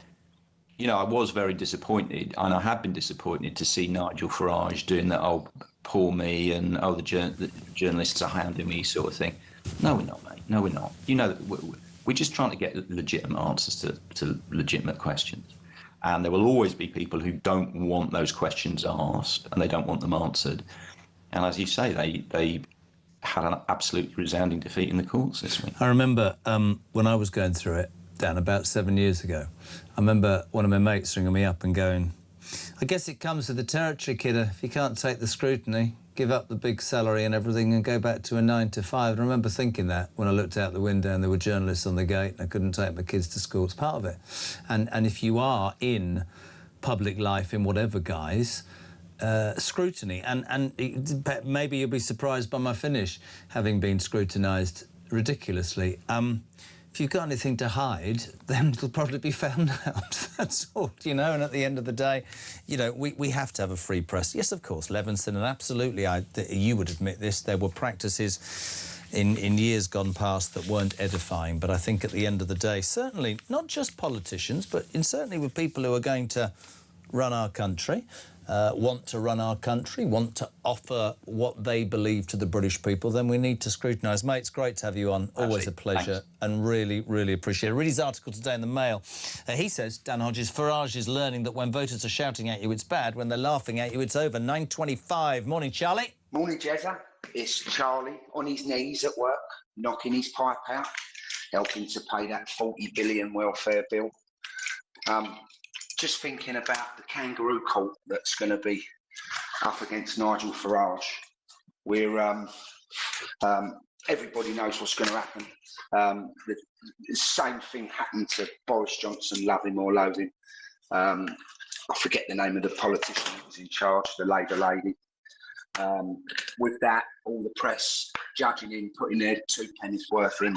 Speaker 8: you know, I was very disappointed, and I have been disappointed to see Nigel Farage doing that, oh, poor me, and oh, the journalists are hounding me sort of thing. No, we're not, mate. No, we're not. You know, we're just trying to get legitimate answers to legitimate questions. And there will always be people who don't want those questions asked, and they don't want them answered. And as you say, they had an absolutely resounding defeat in the courts this week.
Speaker 4: I remember when I was going through it, Dan, about 7 years ago, I remember one of my mates ringing me up and going, I guess it comes with the territory, kidder. If you can't take the scrutiny, give up the big salary and everything and go back to a 9 to 5. I remember thinking that when I looked out the window and there were journalists on the gate and I couldn't take my kids to school. It's part of it. And if you are in public life in whatever guise, scrutiny, and maybe you'll be surprised by my finish, having been scrutinised ridiculously. If you've got anything to hide, then it'll probably be found out. That's all, you know. And at the end of the day, you know, we have to have a free press. Yes, of course, Levinson, and absolutely, you would admit this, there were practices in years gone past that weren't edifying. But I think at the end of the day, certainly, not just politicians, but certainly with people who are going to run our country, want to run our country, want to offer what they believe to the British people, then we need to scrutinise. Mate, it's great to have you on. Always a pleasure. Thanks. And really, really appreciate it. Read his article today in the Mail. He says, Dan Hodges, Farage is learning that when voters are shouting at you, it's bad. When they're laughing at you, it's over. 9:25. Morning, Charlie.
Speaker 11: Morning, Jezza. It's Charlie on his knees at work, knocking his pipe out, helping to pay that 40 billion welfare bill. Just thinking about the kangaroo court that's going to be up against Nigel Farage. We're everybody knows what's going to happen. The same thing happened to Boris Johnson, love him or loathe him. I forget the name of the politician that was in charge, the Labour lady. With that, all the press judging him, putting their 2 pennies worth in,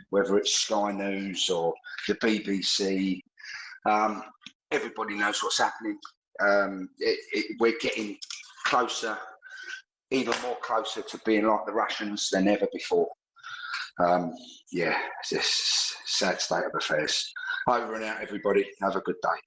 Speaker 11: whether it's Sky News or the BBC. Everybody knows what's happening. We're getting closer, even more closer to being like the Russians than ever before. Yeah, it's a sad state of affairs. Over and out, everybody. Have a good day.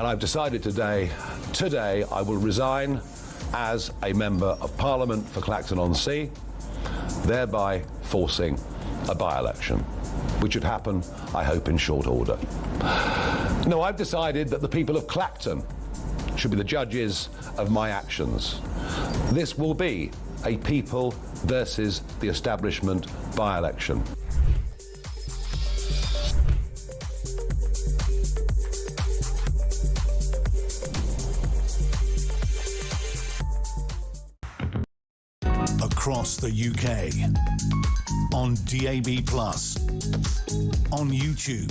Speaker 9: and I've decided today I will resign as a Member of Parliament for Clacton-on-Sea, thereby forcing a by-election, which would happen, I hope, in short order. No, I've decided that the people of Clacton should be the judges of my actions. This will be a people versus the establishment by-election.
Speaker 3: Across the UK, on DAB+, on YouTube,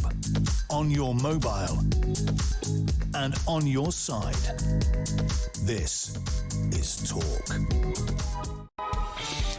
Speaker 3: on your mobile, and on your side. This is Talk.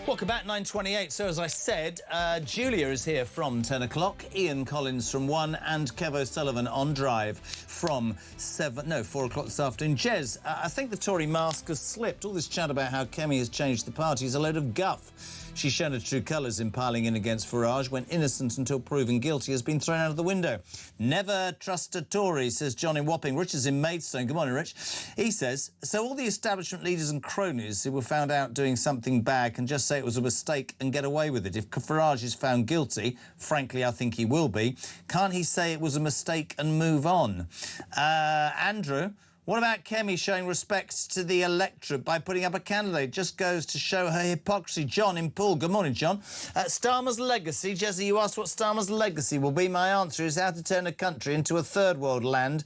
Speaker 4: Welcome back, 9:28. So as I said, Julia is here from 10 o'clock, Ian Collins from 1, and Kev O'Sullivan on Drive from 4 o'clock this afternoon. Jez, I think the Tory mask has slipped. All this chat about how Kemi has changed the party is a load of guff. She's shown her true colours in piling in against Farage when innocent until proven guilty has been thrown out of the window. Never trust a Tory, says John in Wapping. Rich is in Maidstone. Good morning, Rich. He says, so all the establishment leaders and cronies who were found out doing something bad can just say it was a mistake and get away with it. If Farage is found guilty, frankly, I think he will be, can't he say it was a mistake and move on? Andrew, what about Kemi showing respect to the electorate by putting up a candidate? Just goes to show her hypocrisy. John in Poole. Good morning, John. Starmer's legacy. Jesse, you asked what Starmer's legacy will be. My answer is how to turn a country into a third world land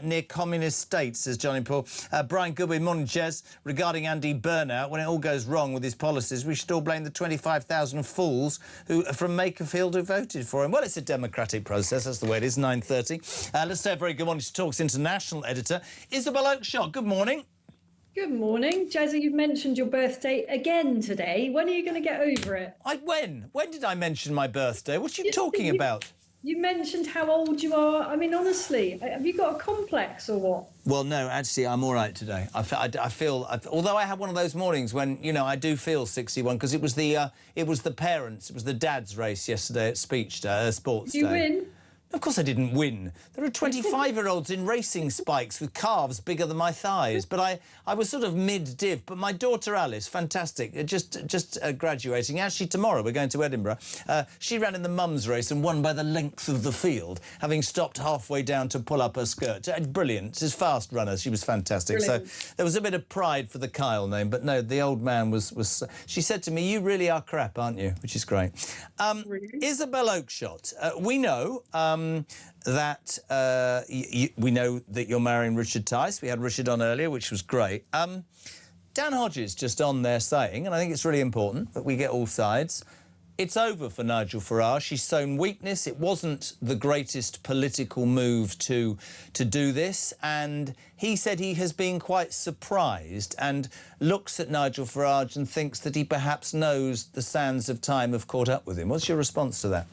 Speaker 4: near communist states, says John in Poole. Brian Goodwin. Morning, Jez. Regarding Andy Burnout, when it all goes wrong with his policies, we should all blame the 25,000 fools from Makerfield who voted for him. Well, it's a democratic process. That's the way it is. 9:30. Let's say a very good morning to Talk's international editor, Isabel Oakeshott. Good morning.
Speaker 5: Good morning. Jazzy, you've mentioned your birthday again today. When are you going to get over it?
Speaker 4: When? When did I mention my birthday? What are you talking about?
Speaker 5: You mentioned how old you are. I mean, honestly, have you got a complex or what?
Speaker 4: Well, no, actually, I'm all right today. I feel, although I had one of those mornings when, you know, I do feel 61, because it was the parents, it was the dad's race yesterday at Sports Day.
Speaker 5: Did you win?
Speaker 4: Of course I didn't win. There are 25-year-olds in racing spikes with calves bigger than my thighs, but I was sort of mid-div. But my daughter Alice, fantastic, just graduating. Actually, tomorrow we're going to Edinburgh. She ran in the mums race and won by the length of the field, having stopped halfway down to pull up her skirt. Brilliant. She's a fast runner. She was fantastic. Brilliant. So there was a bit of pride for the Kyle name, but no, the old man was... She said to me, you really are crap, aren't you? Which is great. Really? Isabel Oakeshott, we know... we know that you're marrying Richard Tice. We had Richard on earlier, which was great. Dan Hodges just on there saying, and I think it's really important that we get all sides, it's over for Nigel Farage. He's shown weakness. It wasn't the greatest political move to do this, and he said he has been quite surprised and looks at Nigel Farage and thinks that he perhaps knows the sands of time have caught up with him. What's your response to that?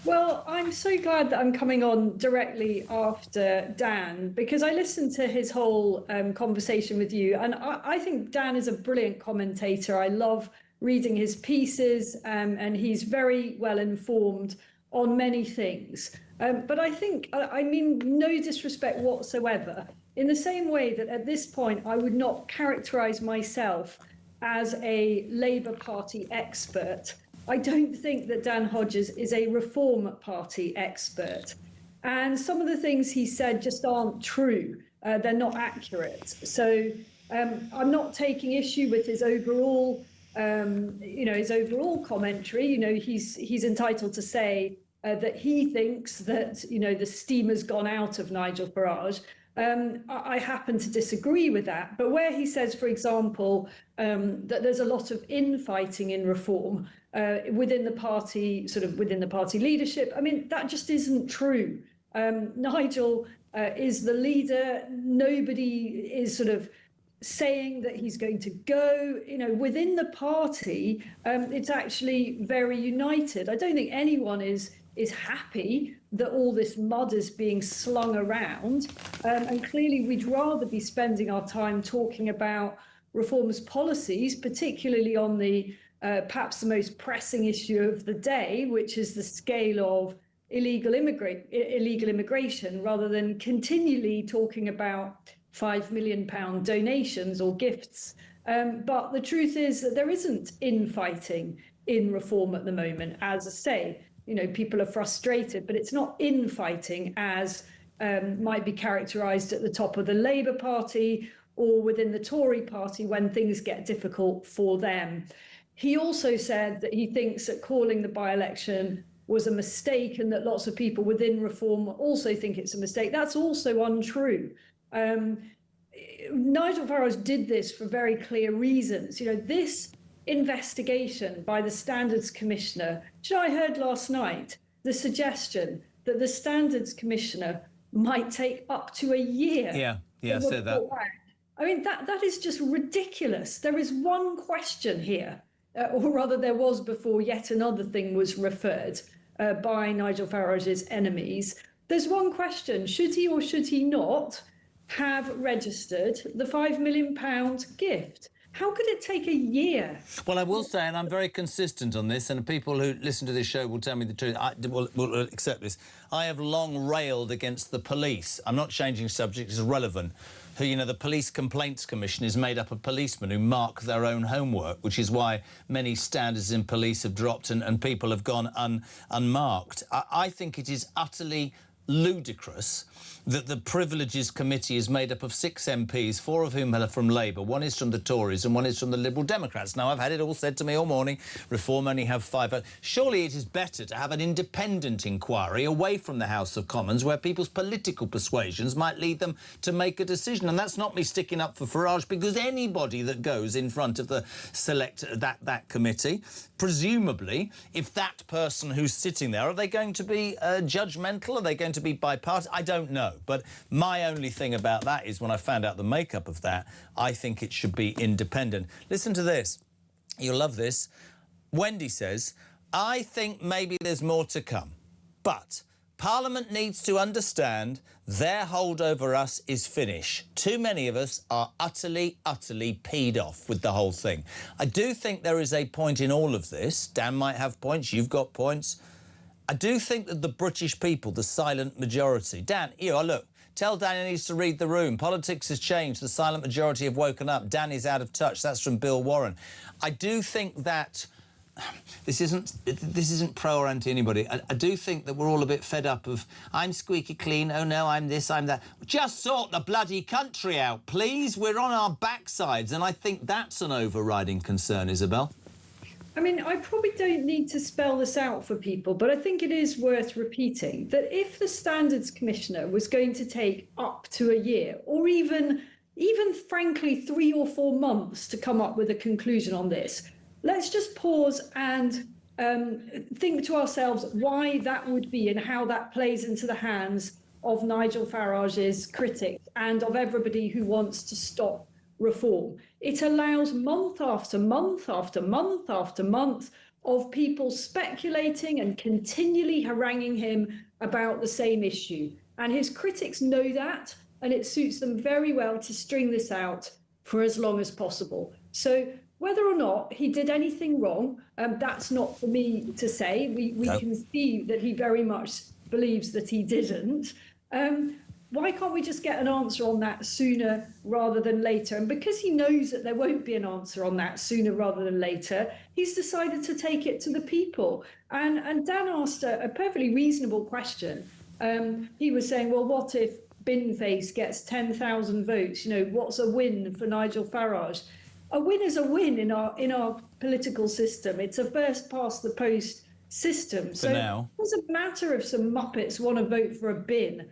Speaker 5: Well, I'm so glad that I'm coming on directly after Dan, because I listened to his whole conversation with you, and I think Dan is a brilliant commentator. I love reading his pieces, and he's very well informed on many things. But I think, I mean, no disrespect whatsoever, in the same way that at this point I would not characterise myself as a Labour Party expert. I don't think that Dan Hodges is a Reform Party expert. And some of the things he said just aren't true. They're not accurate. So I'm not taking issue with his overall, his overall commentary. You know, he's entitled to say that he thinks that, you know, the steam has gone out of Nigel Farage. I happen to disagree with that. But where he says, for example, that there's a lot of infighting in Reform within the party, within the party leadership, I mean, that just isn't true. Nigel is the leader. Nobody is sort of saying that he's going to go. You know, within the party, it's actually very united. I don't think anyone is happy that all this mud is being slung around. And clearly we'd rather be spending our time talking about Reform's policies, particularly on the perhaps the most pressing issue of the day, which is the scale of illegal immigration rather than continually talking about £5 million donations or gifts. But the truth is that there isn't infighting in reform at the moment. As I say, you know, people are frustrated, but it's not infighting as might be characterised at the top of the Labour Party or within the Tory party when things get difficult for them. He also said that he thinks that calling the by-election was a mistake and that lots of people within Reform also think it's a mistake. That's also untrue. Nigel Farage did this for very clear reasons. You know, this investigation by the Standards Commissioner, which I heard last night, the suggestion that the Standards Commissioner might take up to a year.
Speaker 4: Yeah, I said that.
Speaker 5: I mean, that is just ridiculous. There is one question here, or rather there was before yet another thing was referred by Nigel Farage's enemies. There's one question: should he or should he not have registered the £5 million gift? How could it take a year?
Speaker 4: Well, I will say, and I'm very consistent on this, and people who listen to this show will tell me the truth, will accept this. I have long railed against the police. I'm not changing subject, it's relevant. Who, you know, the Police Complaints Commission is made up of policemen who mark their own homework, which is why many standards in police have dropped and people have gone unmarked. I think it is utterly ludicrous that the Privileges Committee is made up of 6 MPs, 4 of whom are from Labour, 1 is from the Tories and 1 is from the Liberal Democrats. Now, I've had it all said to me all morning, Reform only have 5 votes. Surely it is better to have an independent inquiry away from the House of Commons where people's political persuasions might lead them to make a decision. And that's not me sticking up for Farage, because anybody that goes in front of the that committee, presumably, if that person who's sitting there, are they going to be judgmental? Are they going to be bipartisan? I don't know. But my only thing about that is when I found out the makeup of that, I think it should be independent. Listen to this. You'll love this. Wendy says, I think maybe there's more to come, but Parliament needs to understand their hold over us is finished. Too many of us are utterly peed off with the whole thing. I do think there is a point in all of this. Dan might have points, you've got points. I do think that the British people, the silent majority... Dan, here, look, tell Dan he needs to read the room. Politics has changed. The silent majority have woken up. Dan is out of touch. That's from Bill Warren. I do think that... This isn't pro or anti anybody. I do think that we're all a bit fed up of, I'm squeaky clean, oh no, I'm this, I'm that. Just sort the bloody country out, please. We're on our backsides, and I think that's an overriding concern, Isabel.
Speaker 5: I mean, I probably don't need to spell this out for people, but I think it is worth repeating that if the Standards Commissioner was going to take up to a year, or even frankly 3 or 4 months to come up with a conclusion on this, let's just pause and think to ourselves why that would be and how that plays into the hands of Nigel Farage's critics and of everybody who wants to stop reform. It allows month after month after month after month of people speculating and continually haranguing him about the same issue. And his critics know that, and it suits them very well to string this out for as long as possible. So whether or not he did anything wrong, that's not for me to say. We can see that he very much believes that he didn't. Why can't we just get an answer on that sooner rather than later? And because he knows that there won't be an answer on that sooner rather than later, he's decided to take it to the people. And Dan asked a perfectly reasonable question. He was saying, well, what if Binface gets 10,000 votes? You know, what's a win for Nigel Farage? A win is a win in our political system. It's a first past the post system. So it doesn't matter if some Muppets want to vote for a bin,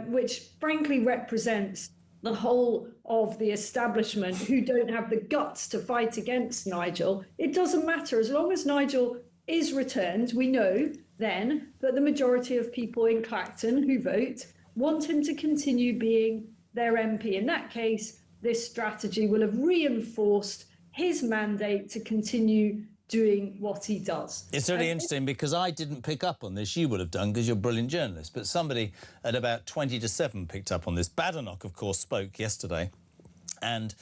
Speaker 5: which frankly represents the whole of the establishment who don't have the guts to fight against Nigel. It doesn't matter. As long as Nigel is returned, we know then that the majority of people in Clacton who vote want him to continue being their MP. In that case, this strategy will have reinforced his mandate to continue doing what he does.
Speaker 4: It's really interesting because I didn't pick up on this. You would have done because you're a brilliant journalist. But somebody at about 20 to 7 picked up on this. Badenoch, of course, spoke yesterday and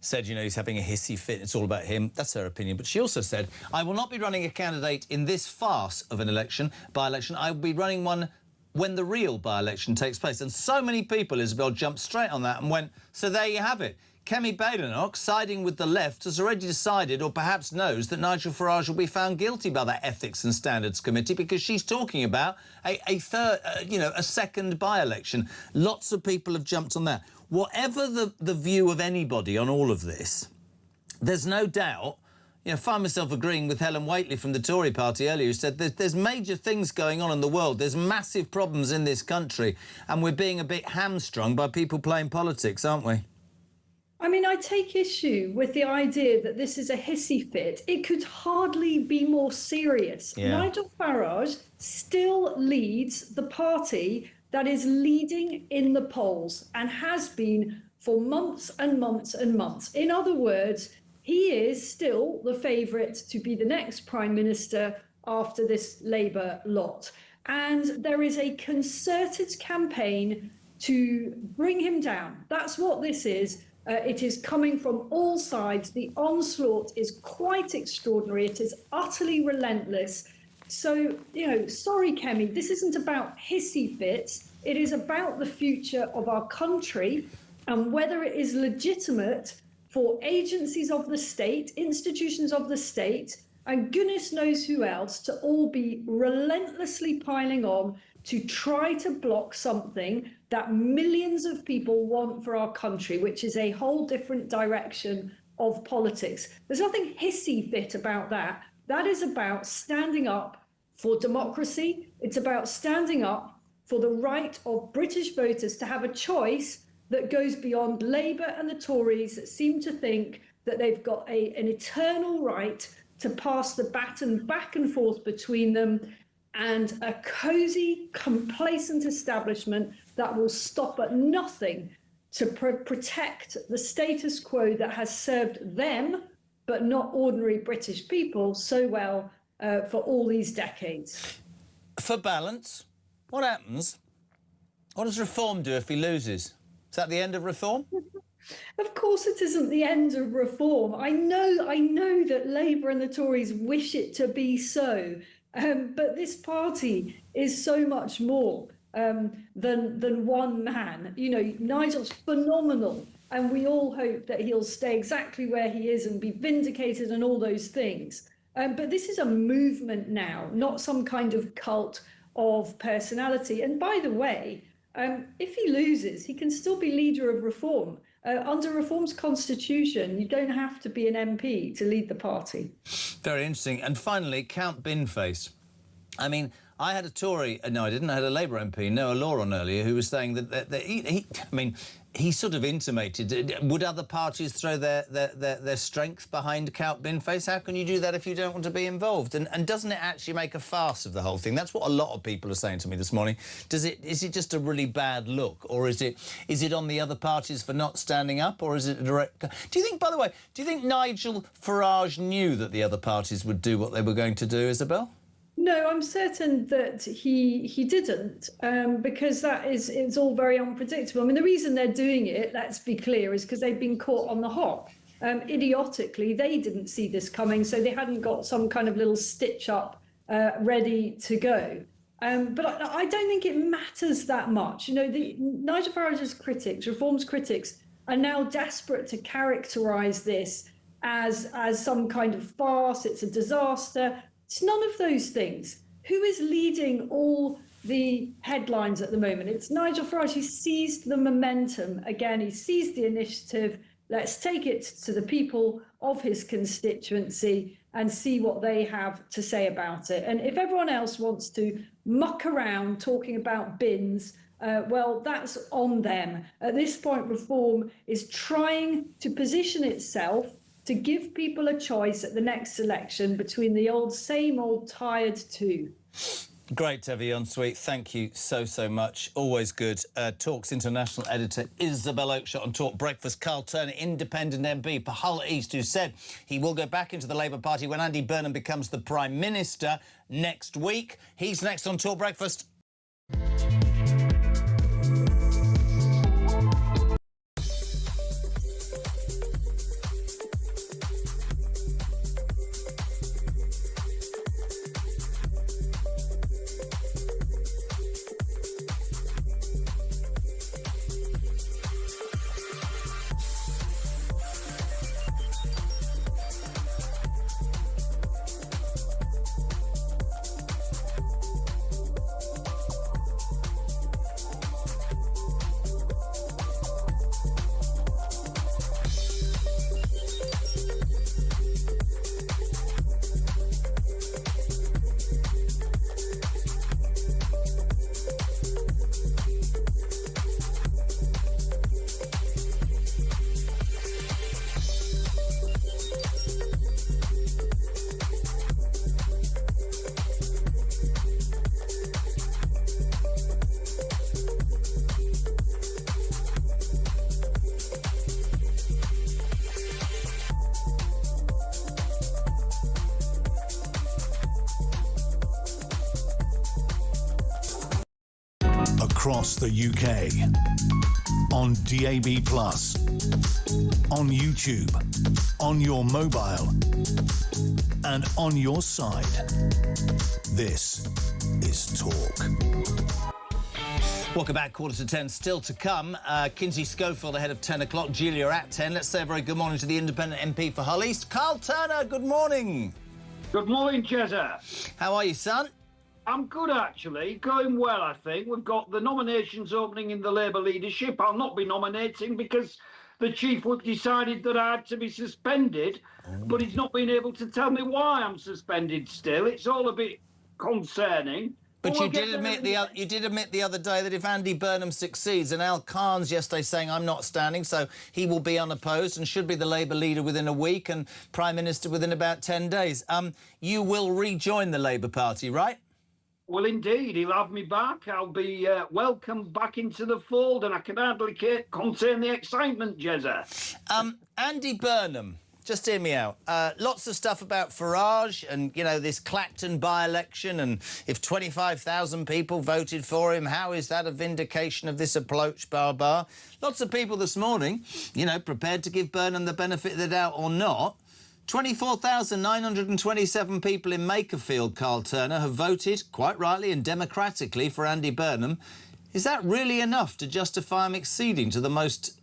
Speaker 4: said, you know, he's having a hissy fit. It's all about him. That's her opinion. But she also said, I will not be running a candidate in this farce of an election, by-election. I will be running one when the real by-election takes place. And so many people, Isabel, jumped straight on that and went, so there you have it. Kemi Badenoch, siding with the left, has already decided, or perhaps knows, that Nigel Farage will be found guilty by that Ethics and Standards Committee because she's talking about a second by-election. Lots of people have jumped on that. Whatever the view of anybody on all of this, there's no doubt, you know, I find myself agreeing with Helen Whately from the Tory party earlier, who said there's major things going on in the world. There's massive problems in this country, and we're being a bit hamstrung by people playing politics, aren't we?
Speaker 5: I mean, I take issue with the idea that this is a hissy fit. It could hardly be more serious.
Speaker 4: Yeah.
Speaker 5: Nigel Farage still leads the party that is leading in the polls and has been for months and months and months. In other words, he is still the favourite to be the next Prime Minister after this Labour lot. And there is a concerted campaign to bring him down. That's what this is. It is coming from all sides. The onslaught is quite extraordinary. It is utterly relentless. So, you know, sorry, Kemi, this isn't about hissy fits. It is about the future of our country and whether it is legitimate for agencies of the state, institutions of the state, and goodness knows who else to all be relentlessly piling on to try to block something that millions of people want for our country, which is a whole different direction of politics. There's nothing hissy fit about that. That is about standing up for democracy. It's about standing up for the right of British voters to have a choice that goes beyond Labour and the Tories that seem to think that they've got an eternal right to pass the baton back and forth between them, and a cosy, complacent establishment that will stop at nothing to protect the status quo that has served them, but not ordinary British people, so well for all these decades.
Speaker 4: For balance, what happens? What does Reform do if he loses? Is that the end of Reform?
Speaker 5: Of course it isn't the end of Reform. I know that Labour and the Tories wish it to be so. But this party is so much more than one man. You know, Nigel's phenomenal, and we all hope that he'll stay exactly where he is and be vindicated and all those things. But this is a movement now, not some kind of cult of personality. And by the way, if he loses, he can still be leader of Reform. Under Reform's constitution, you don't have to be an MP to lead the party.
Speaker 4: Very interesting. And finally, Count Binface. I mean, I had a Tory, no, I didn't, I had a Labour MP, Noah Law, on earlier, who was saying that he sort of intimated, would other parties throw their strength behind Count Binface? How can you do that if you don't want to be involved? And doesn't it actually make a farce of the whole thing? That's what a lot of people are saying to me this morning. Is it just a really bad look? Or is it on the other parties for not standing up? Or is it a direct... Do you think, by the way, do you think Nigel Farage knew that the other parties would do what they were going to do, Isabel?
Speaker 5: No, I'm certain that he didn't, because it's all very unpredictable. I mean, the reason they're doing it, let's be clear, is because they've been caught on the hop. Idiotically, they didn't see this coming, so they hadn't got some kind of little stitch up ready to go. But I don't think it matters that much. You know, Nigel Farage's critics, Reform's critics, are now desperate to characterise this as some kind of farce. It's a disaster. It's none of those things. Who is leading all the headlines at the moment? It's Nigel Farage. He seized the momentum. Again, he seized the initiative. Let's take it to the people of his constituency and see what they have to say about it. And if everyone else wants to muck around talking about bins, well, that's on them. At this point, Reform is trying to position itself to give people a choice at the next election between the same old tired two.
Speaker 4: Great to have you on, sweet. Thank you so much. Always good. Talk's international editor Isabel Oakeshott on Talk Breakfast. Carl Turner, independent MP for Hull East, who said he will go back into the Labour Party when Andy Burnham becomes the Prime Minister next week. He's next on Talk Breakfast.
Speaker 3: across the UK. On DAB+, on YouTube, on your mobile, and on your side. This is Talk.
Speaker 4: Welcome back, 9:45, still to come. Kinsey Schofield ahead of 10 o'clock, Julia at 10. Let's say a very good morning to the independent MP for Hull East, Carl Turner. Good morning.
Speaker 12: Good morning, Jezza.
Speaker 4: How are you, son?
Speaker 12: I'm good, actually. Going well, I think. We've got the nominations opening in the Labour leadership. I'll not be nominating because the Chief Whip decided that I had to be suspended, but he's not been able to tell me why I'm suspended still. It's all a bit concerning.
Speaker 4: But you did admit the other day that if Andy Burnham succeeds, and Al Khan's yesterday saying I'm not standing, so he will be unopposed and should be the Labour leader within a week and Prime Minister within about 10 days. You will rejoin the Labour Party, right?
Speaker 12: Well, indeed, he'll have me back. I'll be welcomed back into the fold, and I can hardly contain the excitement, Jezza.
Speaker 4: Andy Burnham, just hear me out. Lots of stuff about Farage and, you know, this Clacton by-election, and if 25,000 people voted for him, how is that a vindication of this approach, bar? Lots of people this morning, you know, prepared to give Burnham the benefit of the doubt or not. 24,927 people in Makerfield, Carl Turner, have voted, quite rightly and democratically, for Andy Burnham. Is that really enough to justify him acceding to the most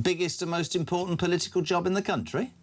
Speaker 4: biggest and most important political job in the country?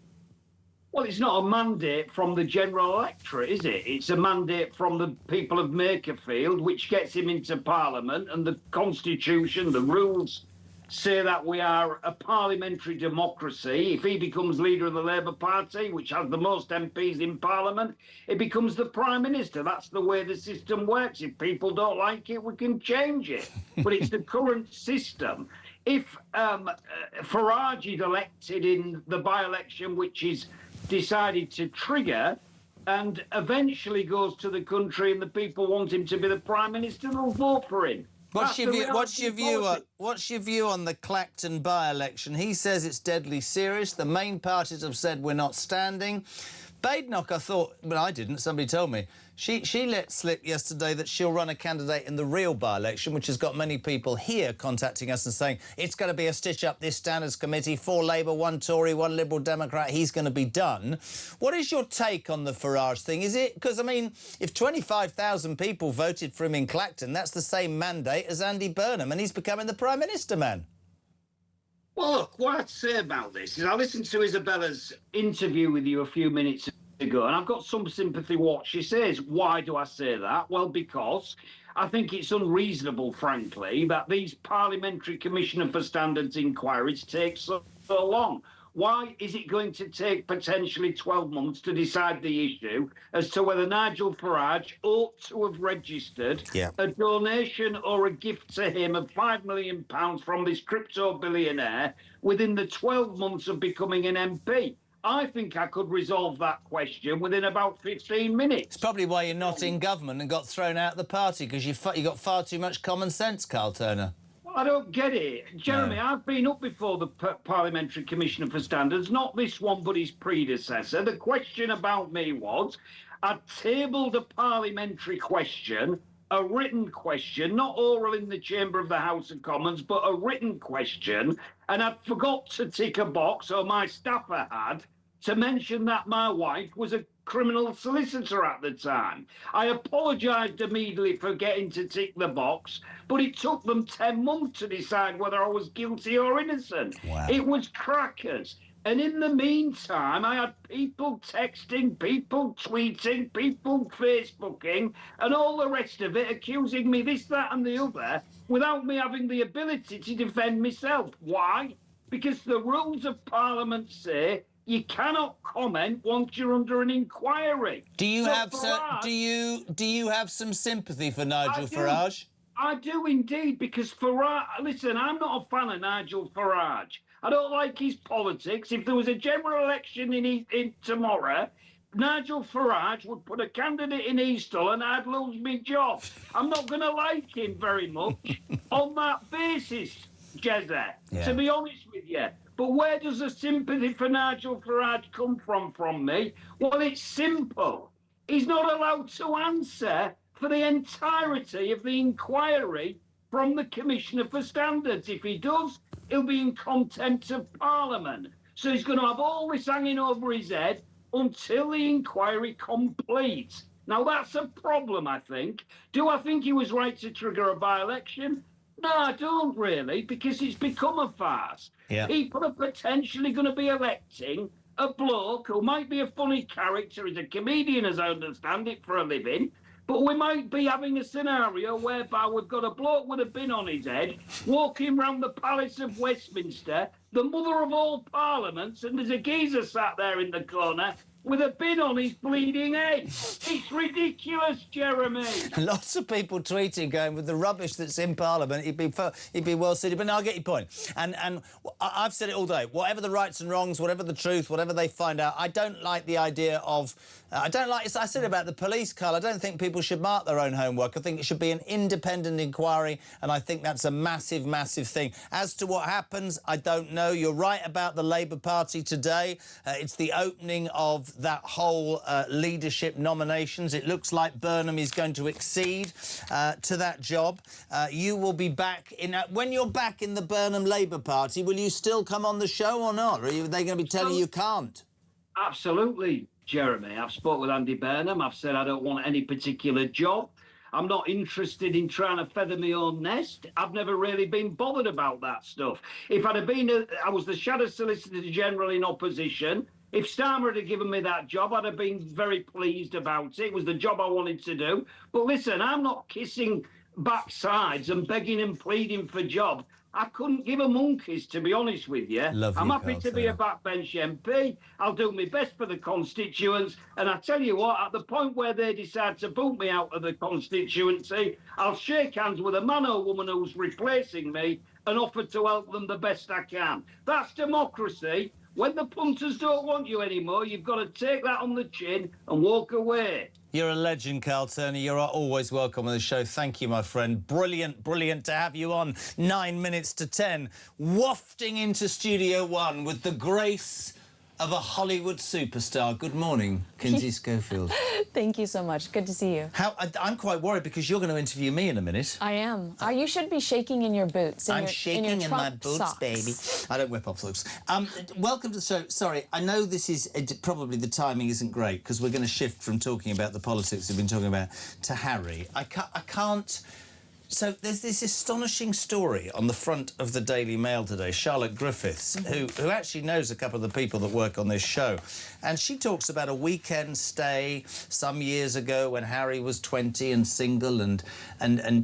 Speaker 12: Well, it's not a mandate from the general electorate, is it? It's a mandate from the people of Makerfield, which gets him into Parliament, and the Constitution, the rules say that we are a parliamentary democracy. If he becomes leader of the Labour Party, which has the most MPs in Parliament, it becomes the Prime Minister. That's the way the system works. If people don't like it, we can change it. But it's the current system. If Farage is elected in the by-election, which is decided to trigger, and eventually goes to the country and the people want him to be the Prime Minister, they'll vote for him.
Speaker 4: What's your view on the Clacton by-election? He says it's deadly serious. The main parties have said we're not standing. Badenoch, I thought, but I didn't, somebody told me, she let slip yesterday that she'll run a candidate in the real by-election, which has got many people here contacting us and saying it's going to be a stitch-up, this standards committee, 4 Labour, 1 Tory, 1 Liberal Democrat, he's going to be done. What is your take on the Farage thing? Is it, because, I mean, if 25,000 people voted for him in Clacton, that's the same mandate as Andy Burnham, and he's becoming the Prime Minister, man.
Speaker 12: Well, look, what I'd say about this is I listened to Isabella's interview with you a few minutes ago, and I've got some sympathy what she says. Why do I say that? Well, because I think it's unreasonable, frankly, that these Parliamentary Commissioner for Standards inquiries take so long. Why is it going to take potentially 12 months to decide the issue as to whether Nigel Farage ought to have registered a donation or a gift to him of £5 million from this crypto billionaire within the 12 months of becoming an MP? I think I could resolve that question within about 15 minutes.
Speaker 4: It's probably why you're not in government and got thrown out of the party, because you got far too much common sense, Carl Turner.
Speaker 12: I don't get it. Jeremy, no. I've been up before the Parliamentary Commissioner for Standards, not this one, but his predecessor. The question about me was, I tabled a parliamentary question, a written question, not oral in the chamber of the House of Commons, but a written question, and I forgot to tick a box, or my staffer had, to mention that my wife was a criminal solicitor at the time. I apologised immediately for getting to tick the box, but it took them 10 months to decide whether I was guilty or innocent. Wow. It was crackers. And in the meantime, I had people texting, people tweeting, people Facebooking, and all the rest of it, accusing me this, that and the other, without me having the ability to defend myself. Why? Because the rules of Parliament say you cannot comment once you're under an inquiry.
Speaker 4: Do you have some sympathy for Nigel Farage?
Speaker 12: I do indeed, because Farage... Listen, I'm not a fan of Nigel Farage. I don't like his politics. If there was a general election in tomorrow, Nigel Farage would put a candidate in Eastall and I'd lose my job. I'm not going to like him very much on that basis, Jezza, to be honest with you. But where does the sympathy for Nigel Farage come from me? Well, it's simple. He's not allowed to answer for the entirety of the inquiry from the Commissioner for Standards. If he does, he'll be in contempt of Parliament. So he's going to have all this hanging over his head until the inquiry completes. Now, that's a problem, I think. Do I think he was right to trigger a by-election? No, I don't really, because it's become a farce.
Speaker 4: Yeah.
Speaker 12: People are potentially going to be electing a bloke who might be a funny character, he's a comedian as I understand it, for a living, but we might be having a scenario whereby we've got a bloke with a bin on his head walking round the Palace of Westminster, the mother of all parliaments, and there's a geezer sat there in the corner with a bin on his bleeding head. It's ridiculous, Jeremy.
Speaker 4: Lots of people tweeting, going, with the rubbish that's in Parliament, he'd be well suited. But no, I get your point. And I've said it all day. Whatever the rights and wrongs, whatever the truth, whatever they find out, I don't like the idea of... I don't like... I said about the police, Carl. I don't think people should mark their own homework. I think it should be an independent inquiry, and I think that's a massive, massive thing. As to what happens, I don't know. You're right about the Labour Party today. It's the opening of that whole leadership nominations. It looks like Burnham is going to accede to that job. You will be back in... when you're back in the Burnham Labour Party, will you still come on the show or not? Or are they going to be telling you can't?
Speaker 12: Absolutely, Jeremy. I've spoke with Andy Burnham. I've said I don't want any particular job. I'm not interested in trying to feather my own nest. I've never really been bothered about that stuff. If I'd have been... I was the Shadow Solicitor General in opposition. If Starmer had given me that job, I'd have been very pleased about it. It was the job I wanted to do. But listen, I'm not kissing backsides and begging and pleading for jobs. I couldn't give a monkeys, to be honest with you. I'm happy to be a backbench MP. I'll do my best for the constituents. And I tell you what, at the point where they decide to boot me out of the constituency, I'll shake hands with a man or woman who's replacing me and offer to help them the best I can. That's democracy. When the punters don't want you anymore, you've got to take that on the chin and walk away.
Speaker 4: You're a legend, Carl Turner. You're always welcome on the show. Thank you, my friend. Brilliant, brilliant to have you on. 9 minutes to 10, wafting into Studio One with the grace of a Hollywood superstar. Good morning, Kinsey Schofield.
Speaker 14: Thank you so much. Good to see you.
Speaker 4: I'm quite worried because you're going to interview me in a minute.
Speaker 14: I am. You should be shaking in your boots.
Speaker 4: I'm shaking in my boots,
Speaker 14: socks.
Speaker 4: baby. I don't wear pop socks. Welcome to the show. Sorry, I know this is probably the timing isn't great because we're going to shift from talking about the politics we've been talking about to Harry. I can't. So there's this astonishing story on the front of the Daily Mail today, Charlotte Griffiths, who actually knows a couple of the people that work on this show. And she talks about a weekend stay some years ago when Harry was 20 and single and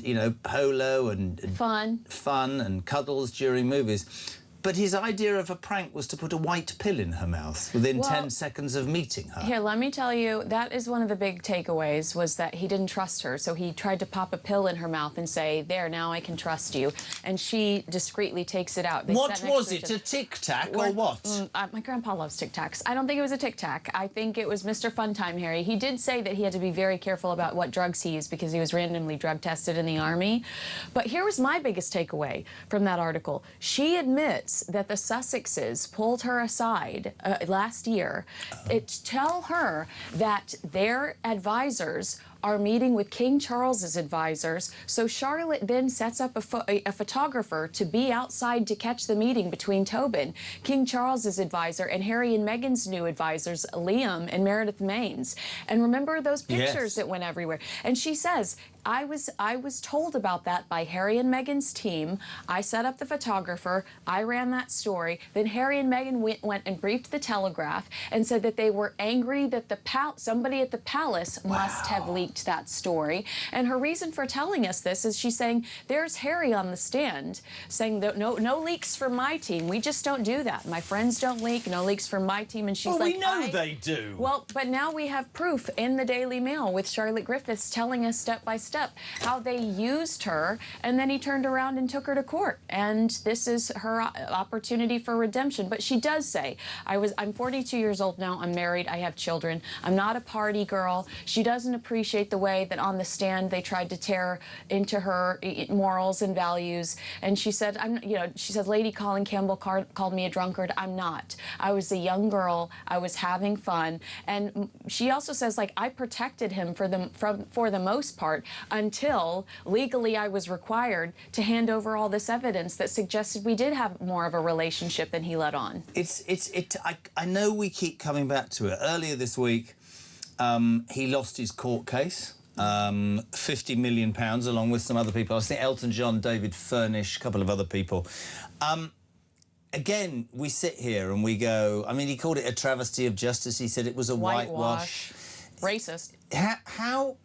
Speaker 4: you know, polo and... Fun and cuddles during movies. But his idea of a prank was to put a white pill in her mouth within 10 seconds of meeting her.
Speaker 14: Here, let me tell you, that is one of the big takeaways, was that he didn't trust her. So he tried to pop a pill in her mouth and say, there, now I can trust you. And she discreetly takes it out.
Speaker 4: What was it, a Tic Tac or what?
Speaker 14: My grandpa loves Tic Tacs. I don't think it was a Tic Tac. I think it was Mr. Funtime, Harry. He did say that he had to be very careful about what drugs he used because he was randomly drug tested in the Army. But here was my biggest takeaway from that article. She admits that the Sussexes pulled her aside last year to tell her that their advisors are meeting with King Charles's advisors. So Charlotte then sets up a photographer to be outside to catch the meeting between Tobin, King Charles's advisor, and Harry and Meghan's new advisors, Liam and Meredith Maines. And remember those pictures that went everywhere? And she says, I was told about that by Harry and Meghan's team. I set up the photographer. I ran that story. Then Harry and Meghan went and briefed the Telegraph and said that they were angry that somebody at the palace must have leaked that story. And her reason for telling us this is she's saying, there's Harry on the stand saying that no leaks from my team. We just don't do that. My friends don't leak. No leaks from my team. And she's like,
Speaker 4: we know they do.
Speaker 14: Well, but now we have proof in the Daily Mail with Charlotte Griffiths telling us step by step how they used her, and then he turned around and took her to court. And this is her opportunity for redemption. But she does say, I'm 42 years old now. I'm married. I have children. I'm not a party girl. She doesn't appreciate the way that on the stand they tried to tear into her morals and values. And she said, she said, Lady Colin Campbell called me a drunkard. I'm not. I was a young girl. I was having fun. And she also says, like, I protected him for the most part. until legally I was required to hand over all this evidence that suggested we did have more of a relationship than he let on.
Speaker 4: I know we keep coming back to it. Earlier this week, he lost his court case. £50 million, along with some other people. I think Elton John, David Furnish, a couple of other people. Again, we sit here and we go, I mean, he called it a travesty of justice. He said it was a whitewash.
Speaker 14: Racist.
Speaker 4: How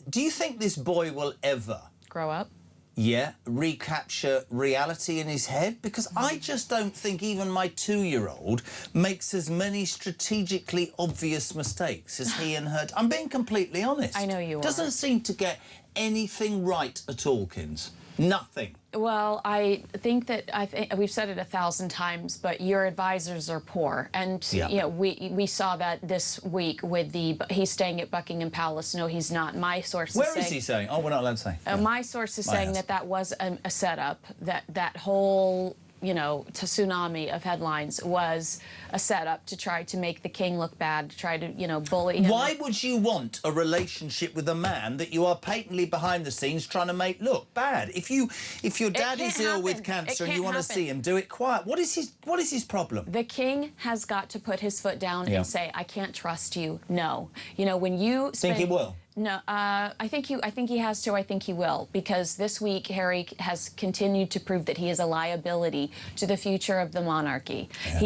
Speaker 4: do you think this boy will ever
Speaker 14: grow up?
Speaker 4: Yeah, recapture reality in his head? Because I just don't think even my 2-year-old makes as many strategically obvious mistakes as he and her. I'm being completely honest.
Speaker 14: I know you are.
Speaker 4: Doesn't seem to get anything right at all, Kins. Nothing.
Speaker 14: Well, I think that we've said it 1,000 times, but your advisors are poor, and you know, we saw that this week with he's staying at Buckingham Palace. No, he's not. My source.
Speaker 4: Where is he saying? Oh, we're not allowed to say.
Speaker 14: My source is saying that was a setup. That whole tsunami of headlines was a setup to try to make the king look bad, to try to, bully him.
Speaker 4: Why would you want a relationship with a man that you are patently behind the scenes trying to make look bad? If your dad is ill with cancer and you want to see him, do it quiet. What is his problem?
Speaker 14: The king has got to put his foot down and say, I can't trust you. No. When you
Speaker 4: think he will?
Speaker 14: No, I think he has to. I think he will, because this week Harry has continued to prove that he is a liability to the future of the monarchy. Yeah.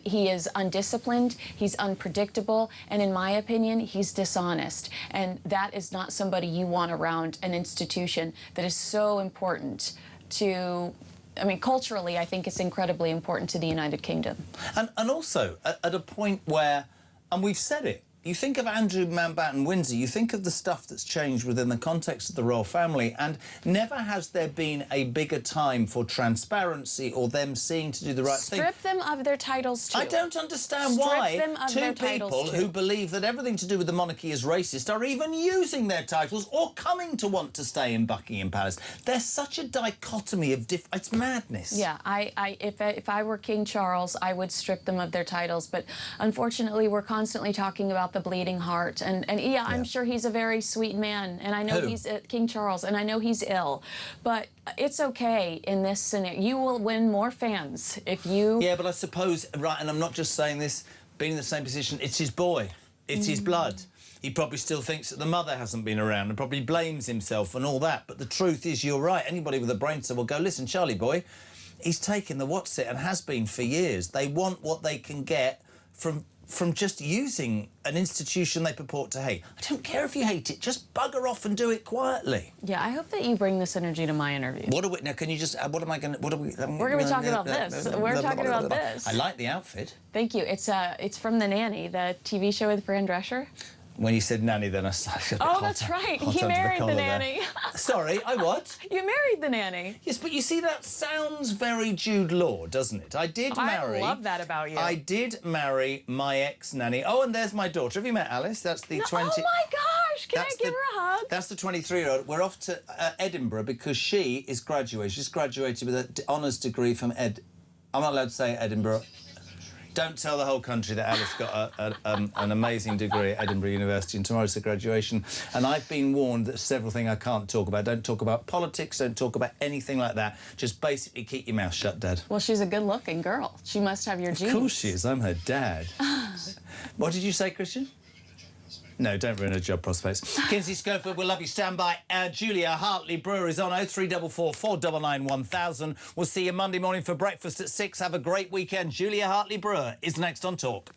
Speaker 14: He is undisciplined, he's unpredictable, and in my opinion, he's dishonest. And that is not somebody you want around an institution that is so important to. I mean, culturally, I think it's incredibly important to the United Kingdom.
Speaker 4: And also at a point where, and we've said it. You think of Andrew Mountbatten Windsor, you think of the stuff that's changed within the context of the royal family, and never has there been a bigger time for transparency or them seeing to do the right thing.
Speaker 14: Strip them of their titles, too.
Speaker 4: I don't understand why two people who believe that everything to do with the monarchy is racist are even using their titles or coming to want to stay in Buckingham Palace. There's such a dichotomy of it's madness.
Speaker 14: Yeah, if I were King Charles, I would strip them of their titles, but unfortunately we're constantly talking about the bleeding heart, and yeah, I'm sure he's a very sweet man, and I know he's King Charles, and I know he's ill, but it's okay in this scenario. You will win more fans if you...
Speaker 4: Yeah, but I suppose, right, and I'm not just saying this, being in the same position, it's his boy, it's his blood. He probably still thinks that the mother hasn't been around and probably blames himself and all that, but the truth is, you're right, anybody with a brain cell will go, listen, Charlie boy, he's taken the what's it and has been for years. They want what they can get from just using an institution they purport to hate. I don't care if you hate it, just bugger off and do it quietly.
Speaker 14: Yeah, I hope that you bring this energy to my interview.
Speaker 4: What are we, now can you just, what am I going to, what are we...
Speaker 14: We're going to be talking about this. We're talking about this.
Speaker 4: I like the outfit.
Speaker 14: Thank you. It's from The Nanny, the TV show with Fran Drescher.
Speaker 4: When you said nanny, then I started.
Speaker 14: Oh, that's right. He married the nanny.
Speaker 4: Sorry, I what?
Speaker 14: You married the nanny.
Speaker 4: Yes, but you see, that sounds very Jude Law, doesn't it? I
Speaker 14: love that about you.
Speaker 4: I did marry my ex-nanny. Oh, and there's my daughter. Have you met Alice? That's the 20...
Speaker 14: Oh, my gosh. Can I give her a hug?
Speaker 4: That's the 23-year-old. We're off to Edinburgh because she is graduating. She's graduated with an honours degree from I'm not allowed to say Edinburgh. Don't tell the whole country that Alice got an amazing degree at Edinburgh University, and tomorrow's the graduation. And I've been warned that several things I can't talk about. Don't talk about politics, don't talk about anything like that. Just basically keep your mouth shut, Dad.
Speaker 14: Well, she's a good-looking girl. She must have your genes.
Speaker 4: Of course she is. I'm her dad. What did you say, Christian? No, don't ruin her job prospects. Kinsey Schofield, we'll love you. Stand by. Julia Hartley-Brewer is on 0344 499 1000. We'll see you Monday morning for breakfast at 6. Have a great weekend. Julia Hartley-Brewer is next on Talk.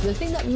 Speaker 15: The thing that